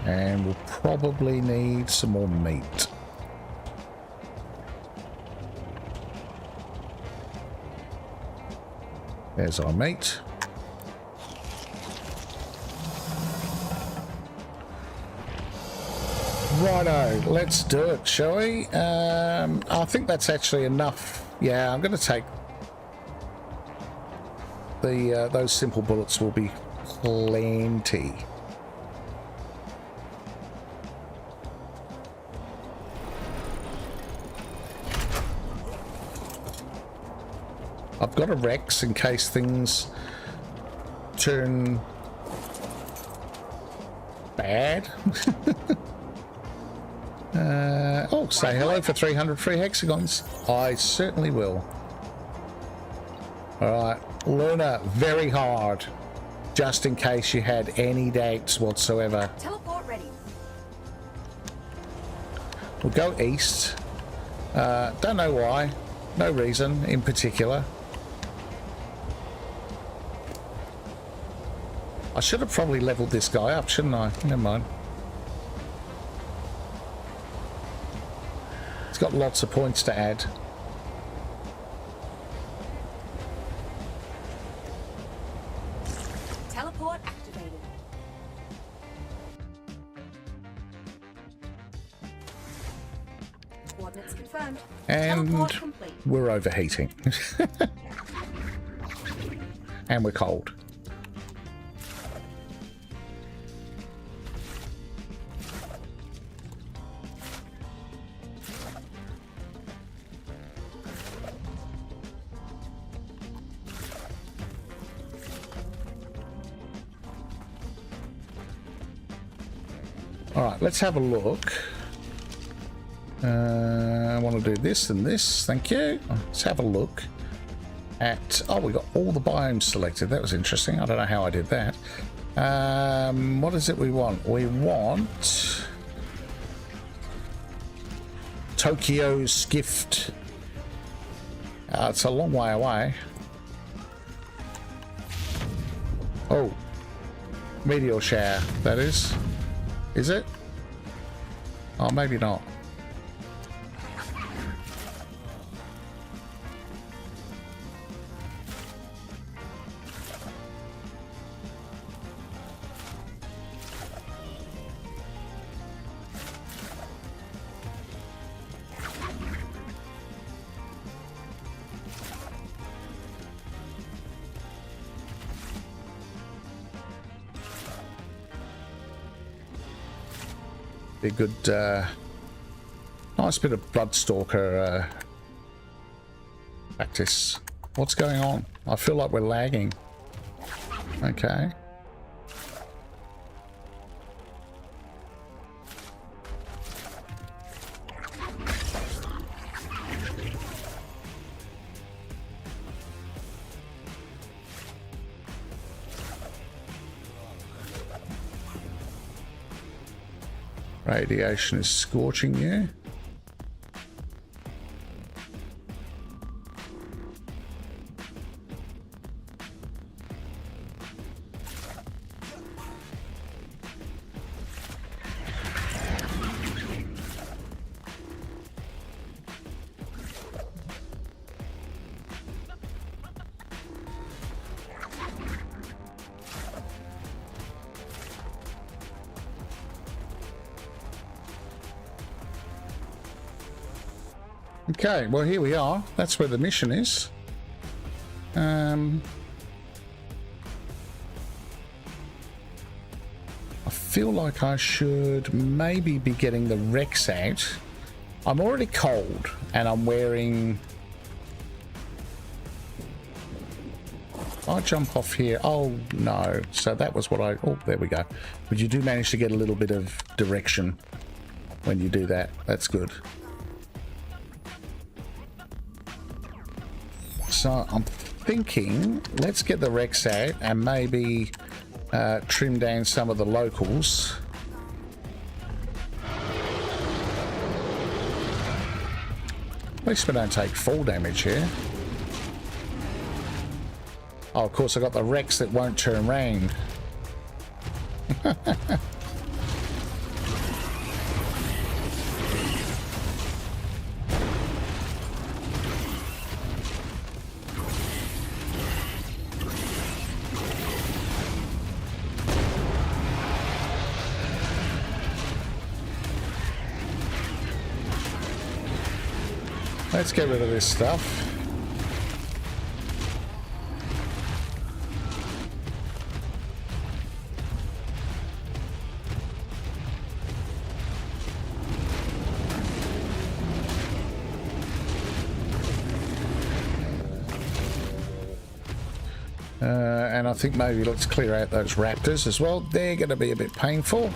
And we'll probably need some more meat. There's our meat. Righto, let's do it, shall we? I think that's actually enough. Yeah, I'm going to take the those simple bullets will be plenty. I've got a Rex in case things turn bad. Oh, say hello for 300 free hexagons. I certainly will. Alright, Lunar, very hard. Just in case you had any doubts whatsoever. Teleport ready. We'll go east. Don't know why. No reason in particular. I should have probably leveled this guy up, shouldn't I? Never mind. It's got lots of points to add. Teleport activated. Coordinates confirmed. And Teleport complete. we're overheating. And we're cold. Alright, let's have a look. I want to do this and this, thank you. Let's have a look at... Oh, we got all the biomes selected. That was interesting. I don't know how I did that. What is it we want? We want... Tokyo's gift. It's a long way away. Oh. Meteor shower, that is. Is it? Oh, maybe not. Be a good, nice bit of Bloodstalker practice. What's going on? I feel like we're lagging. Okay. Radiation is scorching you. Okay, well here we are. That's where the mission is. I feel like I should maybe be getting the Rex out. I'm already cold and I'm wearing... I jump off here. Oh no. So that was what I... Oh, there we go. But you do manage to get a little bit of direction. when you do that. That's good. So I'm thinking, let's get the Rex out and maybe trim down some of the locals. At least we don't take fall damage here. Oh, of course I got the Rex that won't turn round. Let's get rid of this stuff. And I think maybe let's clear out those raptors as well. They're going to be a bit painful.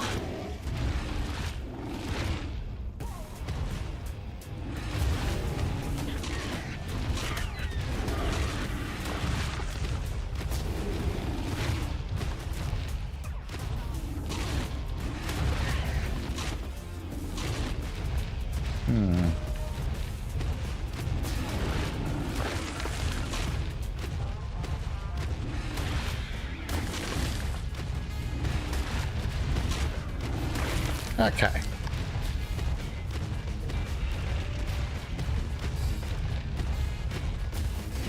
Okay.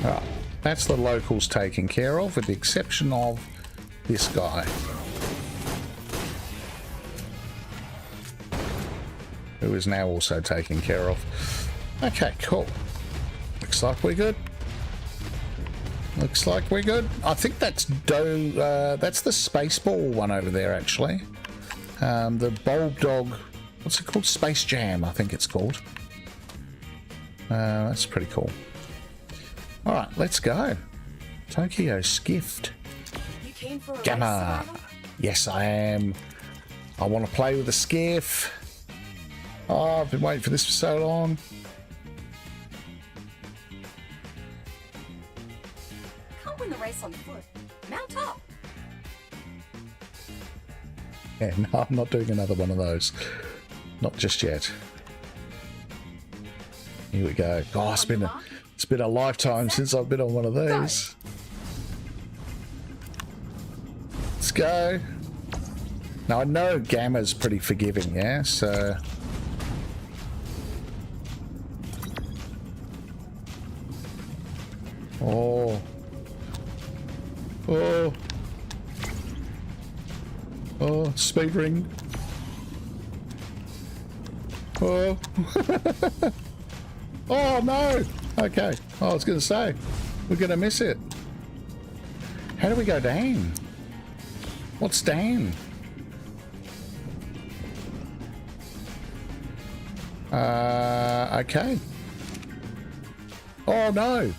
Right. That's the locals taken care of, with the exception of this guy. Who is now also taken care of. Okay, cool. Looks like we're good. Looks like we're good. I think that's that's the space ball one over there, actually. The Bulb Dog, what's it called? Space Jam, I think it's called. That's pretty cool. Alright, let's go. Tokyo Skift. You came for a Gamma. race, Yes, I am. I want to play with a skiff. Oh, I've been waiting for this for so long. Can't win the race on foot. Mount up. Yeah, no, I'm not doing another one of those. Not just yet. Here we go. Oh, it's been a lifetime since I've been on one of these. Let's go. Now I know Gamma's pretty forgiving, yeah, so oh. Oh, speed ring. Oh. Oh, no. Okay. I was going to say, we're going to miss it. How do we go down? What's down? Okay. Oh, no.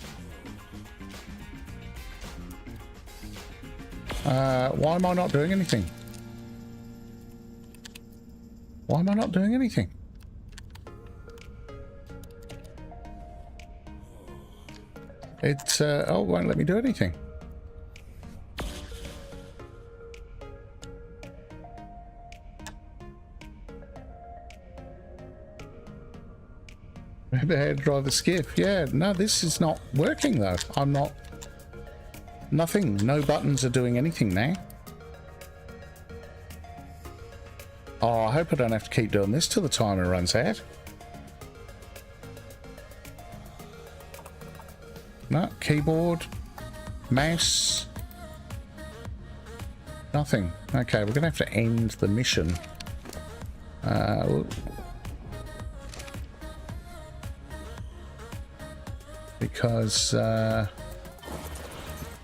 Why am I not doing anything? Why am I not doing anything? It's, oh, it won't let me do anything. Maybe I had to drive the skiff. Yeah, no, this is not working though. I'm not... Nothing. No buttons are doing anything now. Oh, I hope I don't have to keep doing this till the timer runs out. No, keyboard, mouse, nothing. Okay, we're going to have to end the mission. Because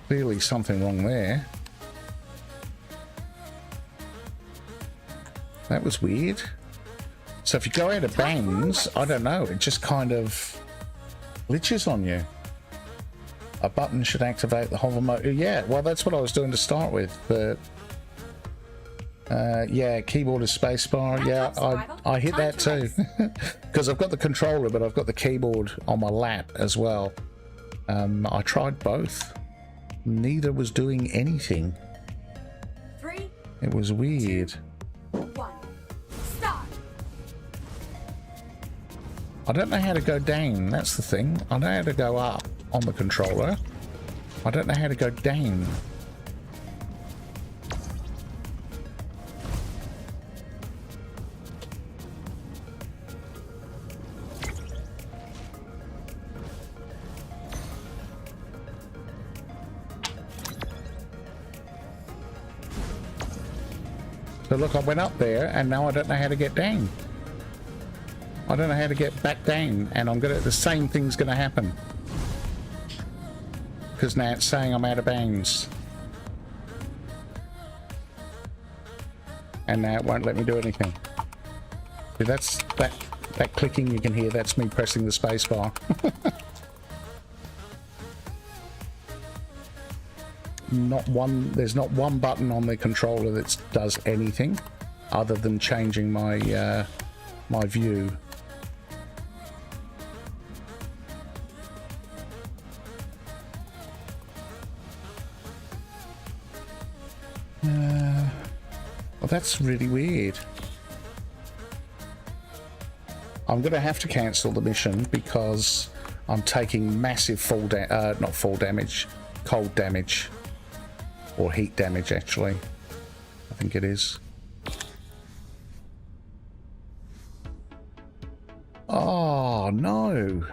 clearly something wrong there. That was weird. So if you go out of bounds, I don't know, it just kind of glitches on you. A button should activate the hover mode. Yeah, well, that's what I was doing to start with, but Yeah, keyboard is spacebar. Yeah, I hit that too. Because I've got the controller, but I've got the keyboard on my lap as well. I tried both. Neither was doing anything. 3, It was weird. 1, start. I don't know how to go down. That's the thing. I know how to go up on the controller. I don't know how to go down. So look, I went up there and now I don't know how to get down. I don't know how to get back down, and the same thing's gonna happen. Because now it's saying I'm out of bounds. And now it won't let me do anything. See, that's that clicking you can hear, that's me pressing the space bar. There's not one button on the controller that does anything other than changing my my view. Well, that's really weird. I'm gonna have to cancel the mission because I'm taking massive cold damage. Or heat damage, actually. I think it is. Oh, no.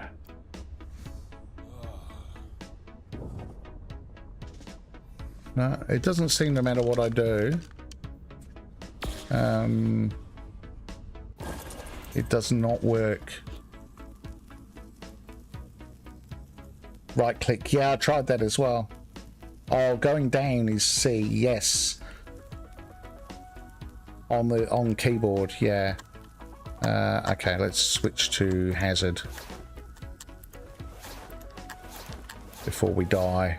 No, it doesn't seem no matter what I do. It does not work. Right click. Yeah, I tried that as well. Oh, going down is C, yes. On keyboard, yeah. Okay, let's switch to hazard before we die.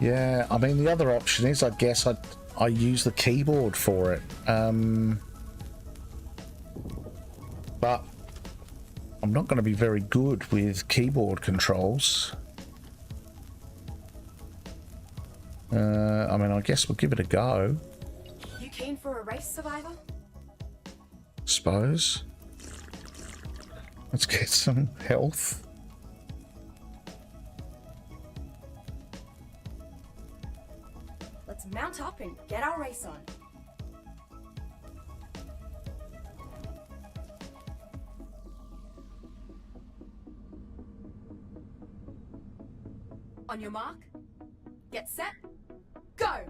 Yeah, I mean, the other option is, I guess, I use the keyboard for it. But I'm not going to be very good with keyboard controls. I mean, I guess we'll give it a go. You came for a race, survivor? Suppose. Let's get some health. Let's mount up and get our race on. On your mark, get set, go!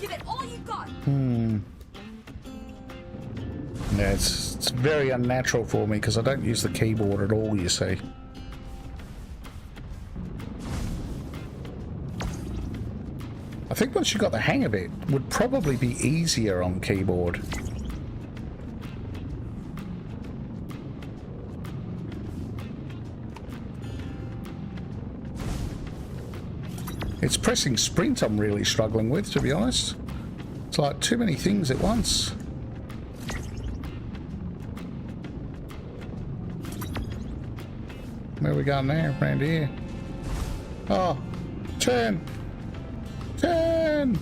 Give it all you got. Yeah, it's very unnatural for me because I don't use the keyboard at all, you see. I think once you got the hang of it, it would probably be easier on keyboard. It's pressing sprint I'm really struggling with, to be honest. It's like too many things at once. Where are we going now? Around here. Oh, turn! Turn!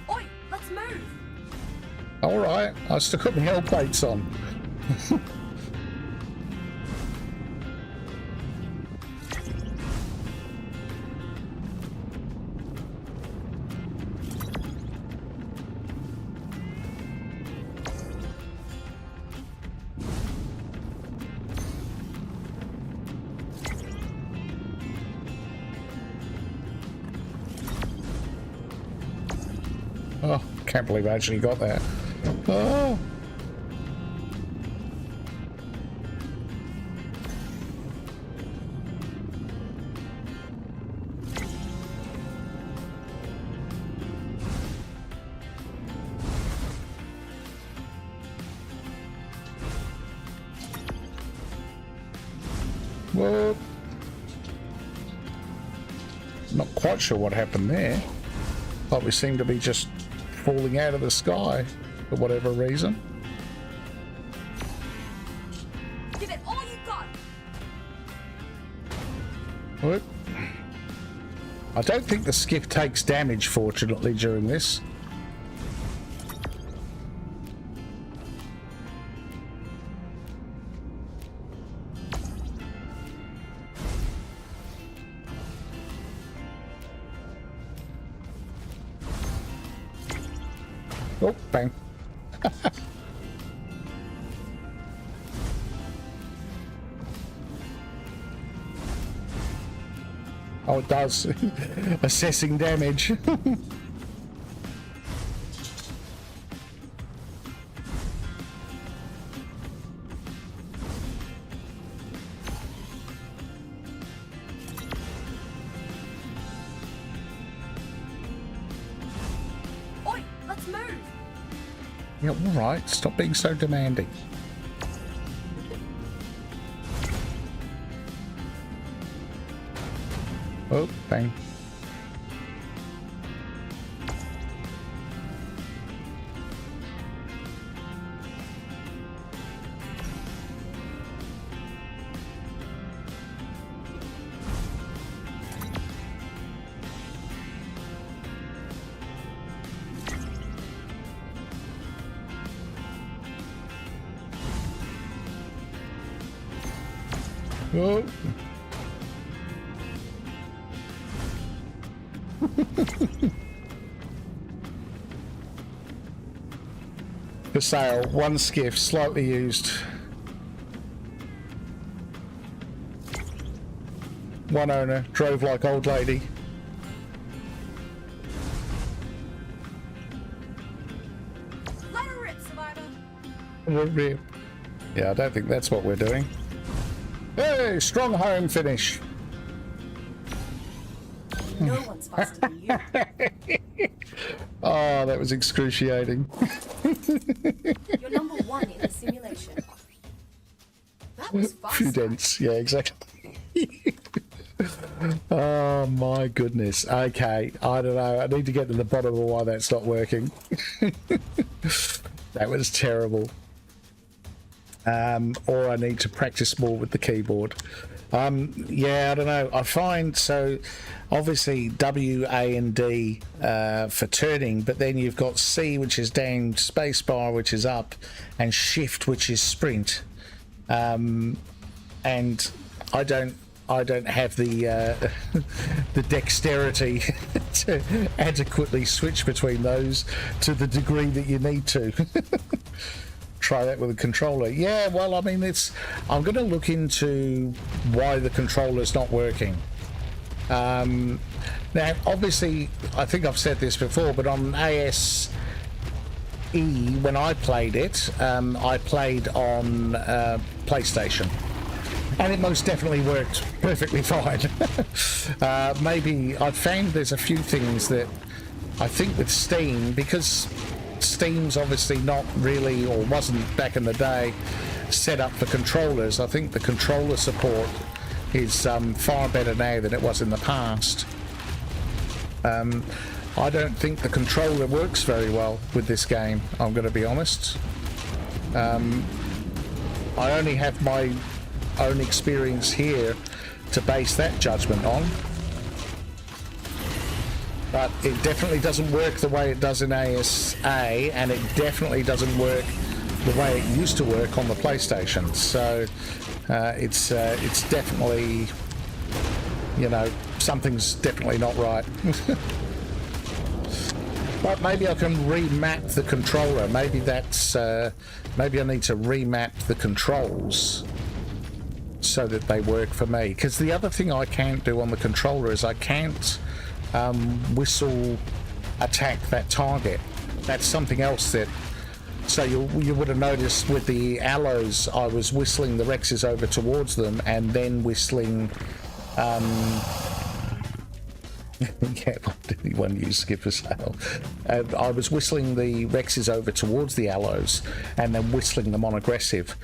Oi, let's move! Alright, I still got my hell plates on. Oh, can't believe I actually got that. Oh. Well, not quite sure what happened there. But we seem to be just falling out of the sky for whatever reason. Give it all you got! What? I don't think the skiff takes damage, fortunately, during this. Oh, bang. Oh, it does. Assessing damage. Oi, let's move! Yeah, all right. Stop being so demanding. Oh, bang. Oh. For sale, one skiff, slightly used. One owner, drove like old lady. Let her rip, survivor! Yeah, I don't think that's what we're doing. Hey, strong home finish. No one's faster than you. Oh, that was excruciating. You're number one in the simulation. That was fast. Few dents, yeah, exactly. Oh my goodness. Okay, I don't know. I need to get to the bottom of why that's not working. That was terrible. Or I need to practice more with the keyboard. Yeah, I don't know. I find so obviously W, A, and D for turning, but then you've got C, which is down, spacebar, which is up, and shift, which is sprint. And I don't have the the dexterity to adequately switch between those to the degree that you need to. Try that with a controller. Yeah, well, I mean, I'm going to look into why the controller's not working. Now, obviously, I think I've said this before, but on ASE, when I played it, I played on PlayStation. And it most definitely worked perfectly fine. Maybe I've found there's a few things that I think with Steam, because Steam's obviously not really, or wasn't back in the day, set up for controllers, I think the controller support is far better now than it was in the past. I don't think the controller works very well with this game, I'm going to be honest. I only have my own experience here to base that judgment on. But it definitely doesn't work the way it does in ASA, and it definitely doesn't work the way it used to work on the PlayStation. So it's definitely, you know, something's definitely not right. But maybe I can remap the controller. Maybe that's maybe I need to remap the controls so that they work for me. Because the other thing I can't do on the controller is I can't whistle attack that target. That's something else that, so you would have noticed with the aloes, I was whistling the Rexes over towards them and then whistling yeah, what did anyone use Skipper Sail? I was whistling the Rexes over towards the aloes and then whistling them on aggressive.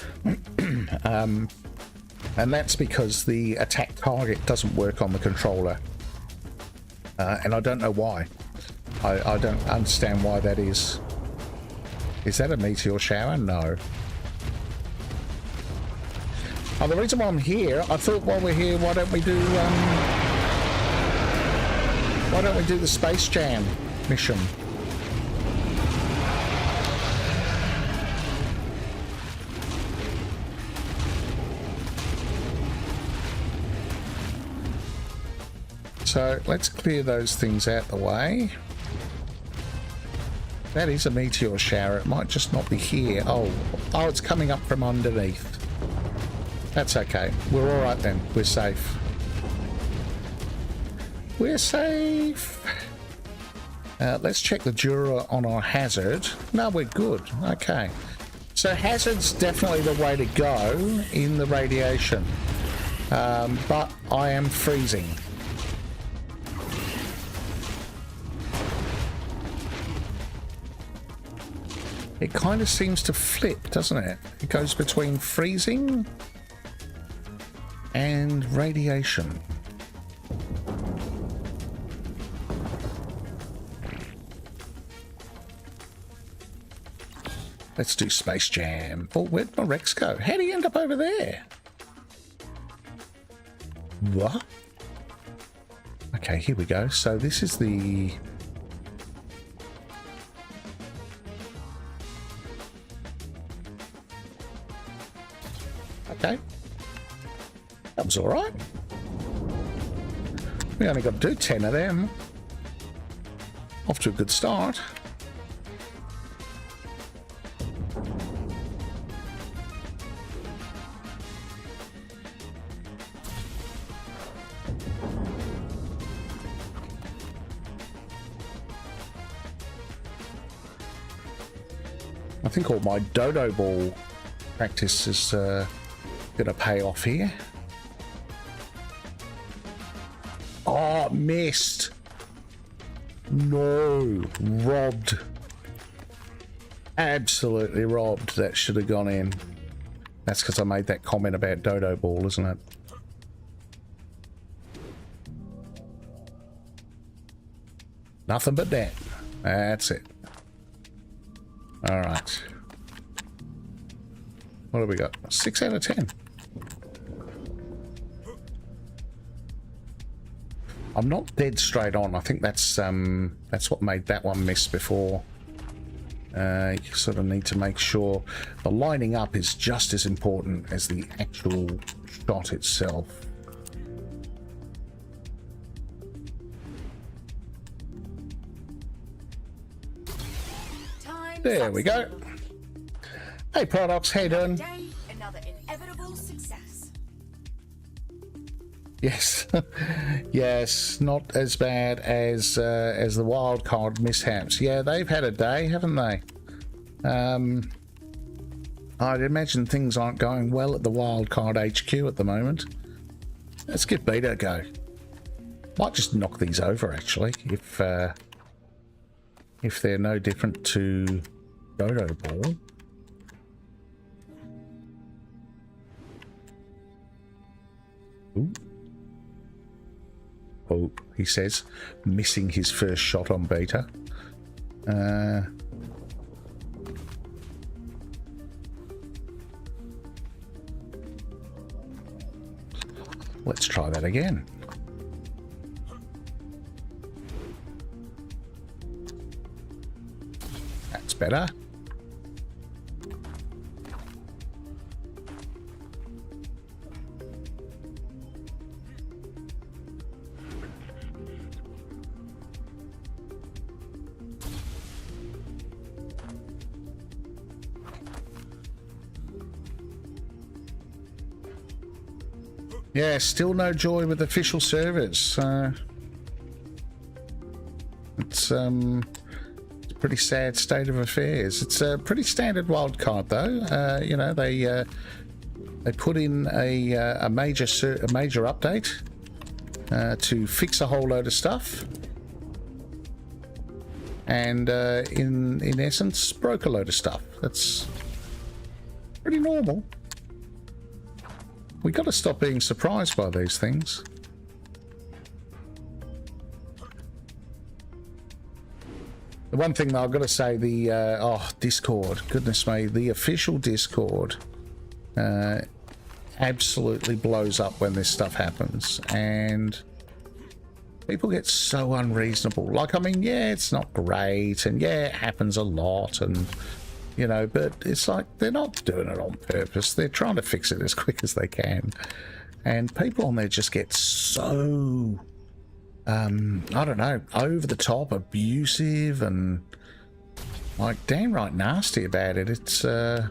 And that's because the attack target doesn't work on the controller. And I don't know why. I don't understand why that is. Is that a meteor shower? No. Oh, the reason why I'm here, I thought while we're here, why don't we do the Space Jam mission? So let's clear those things out the way. That is a meteor shower. It might just not be here. Oh, it's coming up from underneath. That's okay. We're all right then. We're safe. We're safe. Let's check the Jura on our hazard. No, we're good. Okay. So hazard's definitely the way to go in the radiation. But I am freezing. It kind of seems to flip, doesn't it? It goes between freezing and radiation. Let's do Space Jam. Oh, where'd my Rex go? How'd he end up over there? What? Okay, here we go. So this is the... Okay. That was alright. We only got to do 10 of them. Off to a good start. I think all my dodo ball practice is gonna pay off here. Oh, missed. No, robbed. Absolutely robbed. That should have gone in. That's because I made that comment about dodo ball, isn't it? Nothing but that. That's it. All right. What do we got? 6 out of 10. I'm not dead straight on. I think that's what made that one miss before. You sort of need to make sure the lining up is just as important as the actual shot itself. There we go. Hey, Paradox, how you doing? Another inevitable success. Yes, yes, not as bad as the wild card mishaps. Yeah, they've had a day, haven't they? I'd imagine things aren't going well at the wild card HQ at the moment. Let's give beta a go. Might just knock these over actually, if if they're no different to Dodo Ball. Ooh. Oh, he says, missing his first shot on beta. Let's try that again. That's better. Yeah, still no joy with official servers. It's a pretty sad state of affairs. It's a pretty standard wildcard, though. You know, they put in a major update to fix a whole load of stuff, and in essence, broke a load of stuff. That's pretty normal. We got to stop being surprised by these things. The one thing that I've got to say, the Discord, goodness me, the official Discord absolutely blows up when this stuff happens, and people get so unreasonable. Like, I mean, yeah, it's not great, and yeah, it happens a lot, and you know, but it's like they're not doing it on purpose. They're trying to fix it as quick as they can. And people on there just get so, I don't know, over the top, abusive, and like downright nasty about it. It's, yeah.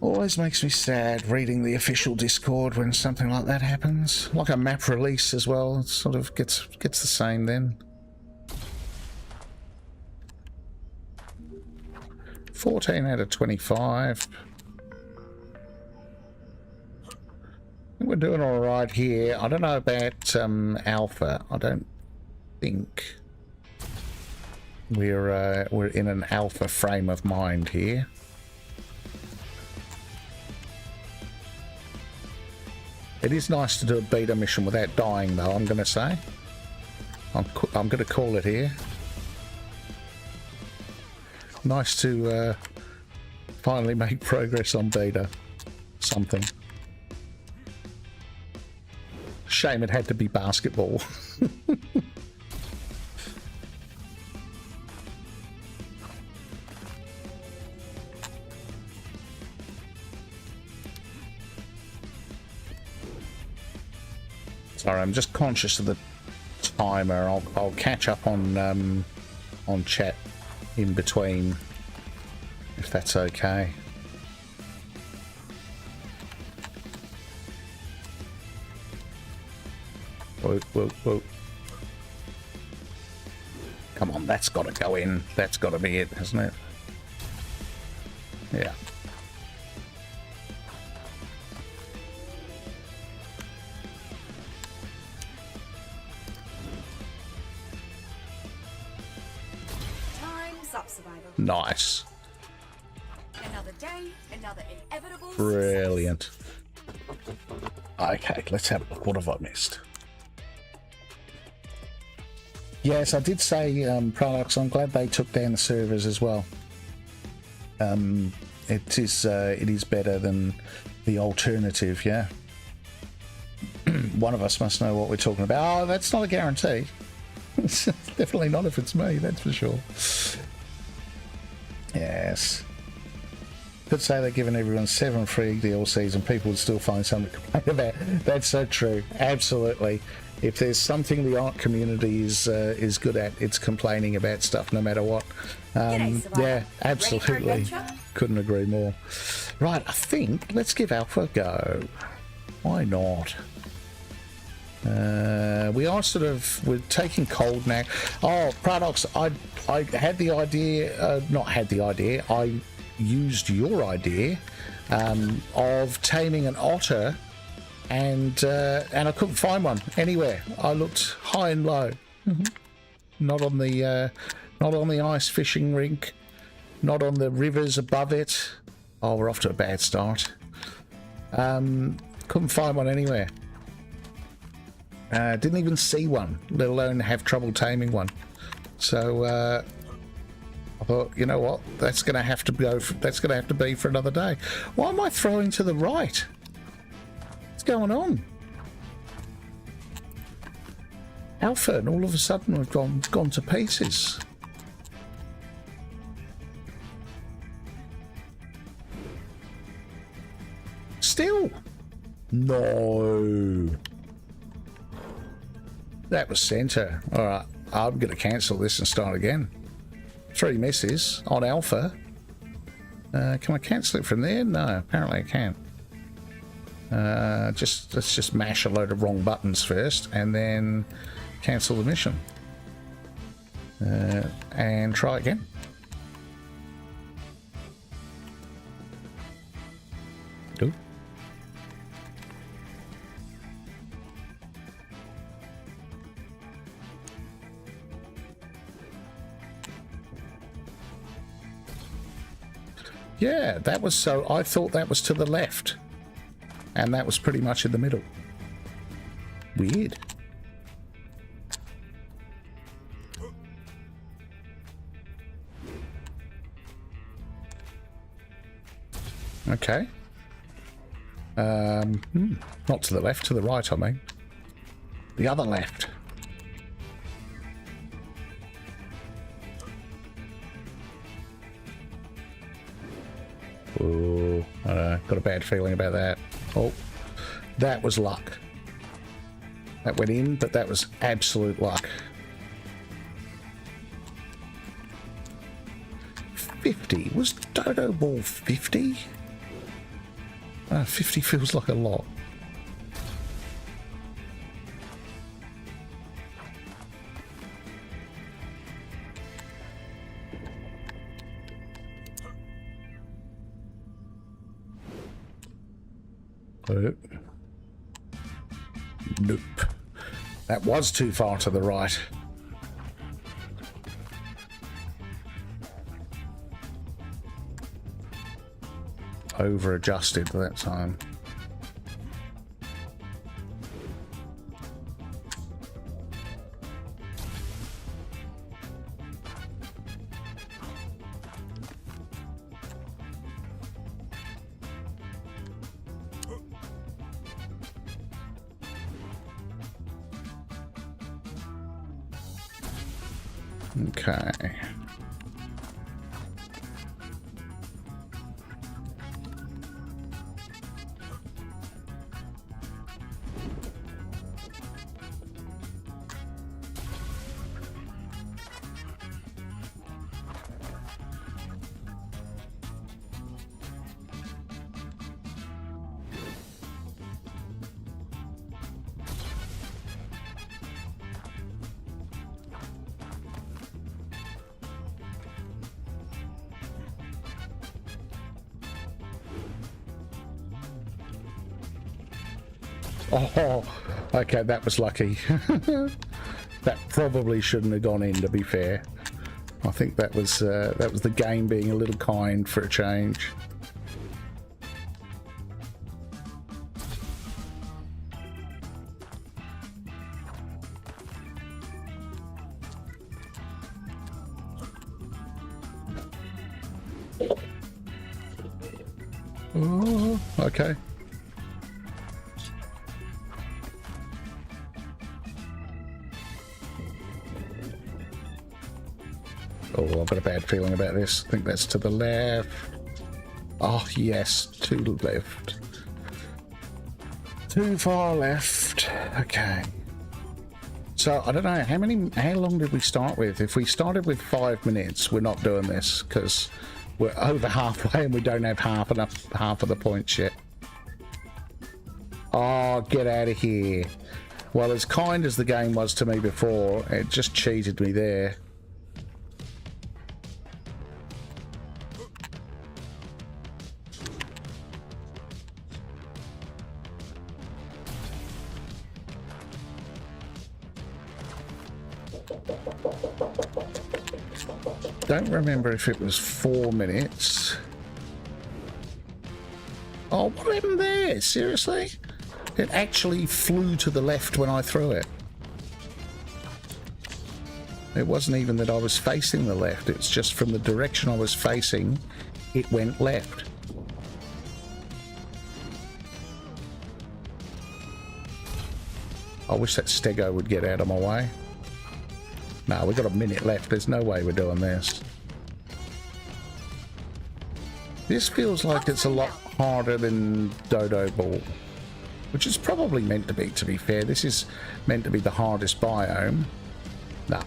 Always makes me sad reading the official Discord when something like that happens. Like a map release as well. It sort of gets the same then. 14 out of 25. I think we're doing all right here. I don't know about alpha. I don't think we're in an alpha frame of mind here. It is nice to do a beta mission without dying, though. I'm going to say. I'm going to call it here. Nice to finally make progress on beta. Something. Shame it had to be basketball. Sorry, I'm just conscious of the timer. I'll catch up on chat in between, if that's okay. Whoa, whoa, whoa. Come on, that's got to go in. That's got to be it, hasn't it? Yeah. Nice. Another day, another inevitable Brilliant. Okay, let's have a look. What have I missed? Yes, I did say products. I'm glad they took down the servers as well. It is better than the alternative, yeah. One of us must know what we're talking about. Oh, that's not a guarantee. It's definitely not if it's me, that's for sure. Yes. Could say they're giving everyone 7 free DLCs and people would still find something to complain about. That's so true. Absolutely. If there's something the art community is good at, it's complaining about stuff no matter what. Yeah, absolutely. Couldn't agree more. Right, I think let's give Alpha a go. Why not? We are we're taking cold now. Oh, Paradox, I had the idea, I used your idea of taming an otter, and I couldn't find one anywhere. I looked high and low. Not on the ice fishing rink. Not on the rivers above it. Oh, we're off to a bad start. Couldn't find one anywhere. Didn't even see one, let alone have trouble taming one. So I thought, you know what? That's going to have to go. That's going to have to be for another day. Why am I throwing to the right? What's going on? Alpha, and all of a sudden we've gone to pieces. Still, no. That was center. All right, I'm going to cancel this and start again. 3 misses on Alpha. Can I cancel it from there? No, apparently I can. Let's just mash a load of wrong buttons first, and then cancel the mission. And try again. Ooh. Yeah, that was so. I thought that was to the left, and that was pretty much in the middle. Weird. Okay. Not to the left, to the right, I mean. The other left. Oh, got a bad feeling about that. Oh, that was luck. That went in, but that was absolute luck. 50? Was Dodo Ball 50? 50 feels like a lot. Nope. That was too far to the right. Over adjusted that time. Okay. Oh, okay, that was lucky. That probably shouldn't have gone in, to be fair. I think that was the game being a little kind for a change. Oh, okay. Oh, I've got a bad feeling about this. I think that's to the left. Oh, yes, to the left. Too far left. Okay. So, I don't know, how long did we start with? If we started with 5 minutes, we're not doing this, because we're over halfway and we don't have half of the points yet. Oh, get out of here. Well, as kind as the game was to me before, it just cheated me there. Don't remember if it was 4 minutes. Oh, what happened there? Seriously? It actually flew to the left when I threw it. It wasn't even that I was facing the left. It's just from the direction I was facing, it went left. I wish that stego would get out of my way. No, we've got a minute left. There's no way we're doing this. This feels like it's a lot harder than Dodo Ball, which is probably meant to be fair. This is meant to be the hardest biome. No.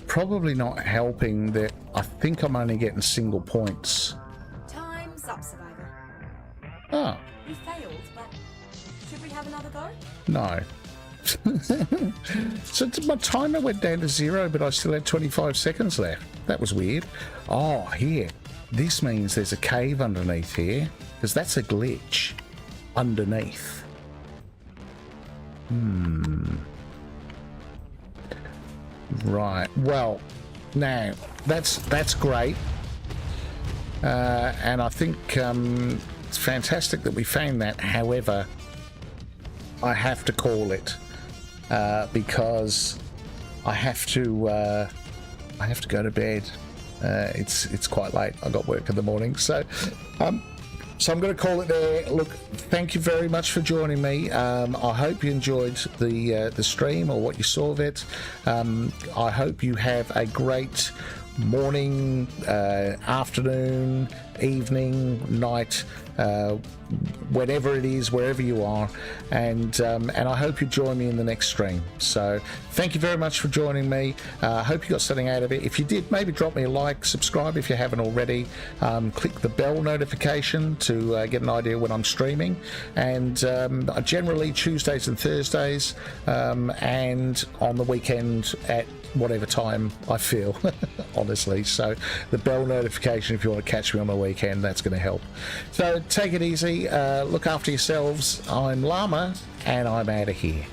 Probably not helping that I think I'm only getting single points. Time's up, Survivor. Oh. We failed, but should we have another go? No. So my timer went down to 0, but I still had 25 seconds left. That was weird. Oh, here. This means there's a cave underneath here, because that's a glitch underneath. Right. Well, now that's great, and I think it's fantastic that we found that. However, I have to call it because I have to go to bed. It's quite late. I got work in the morning, so I'm going to call it there. Look, thank you very much for joining me. I hope you enjoyed the stream or what you saw of it. I hope you have a great morning, afternoon, evening, night, whatever it is, wherever you are, and I hope you join me in the next stream. So thank you very much for joining me. I hope you got something out of it. If you did, maybe drop me a like, subscribe if you haven't already, click the bell notification to get an idea when I'm streaming, and generally Tuesdays and Thursdays, and on the weekend at whatever time I feel, honestly. So the bell notification, if you want to catch me on the weekend, that's going to help. So take it easy, look after yourselves. I'm Llama, and I'm out of here.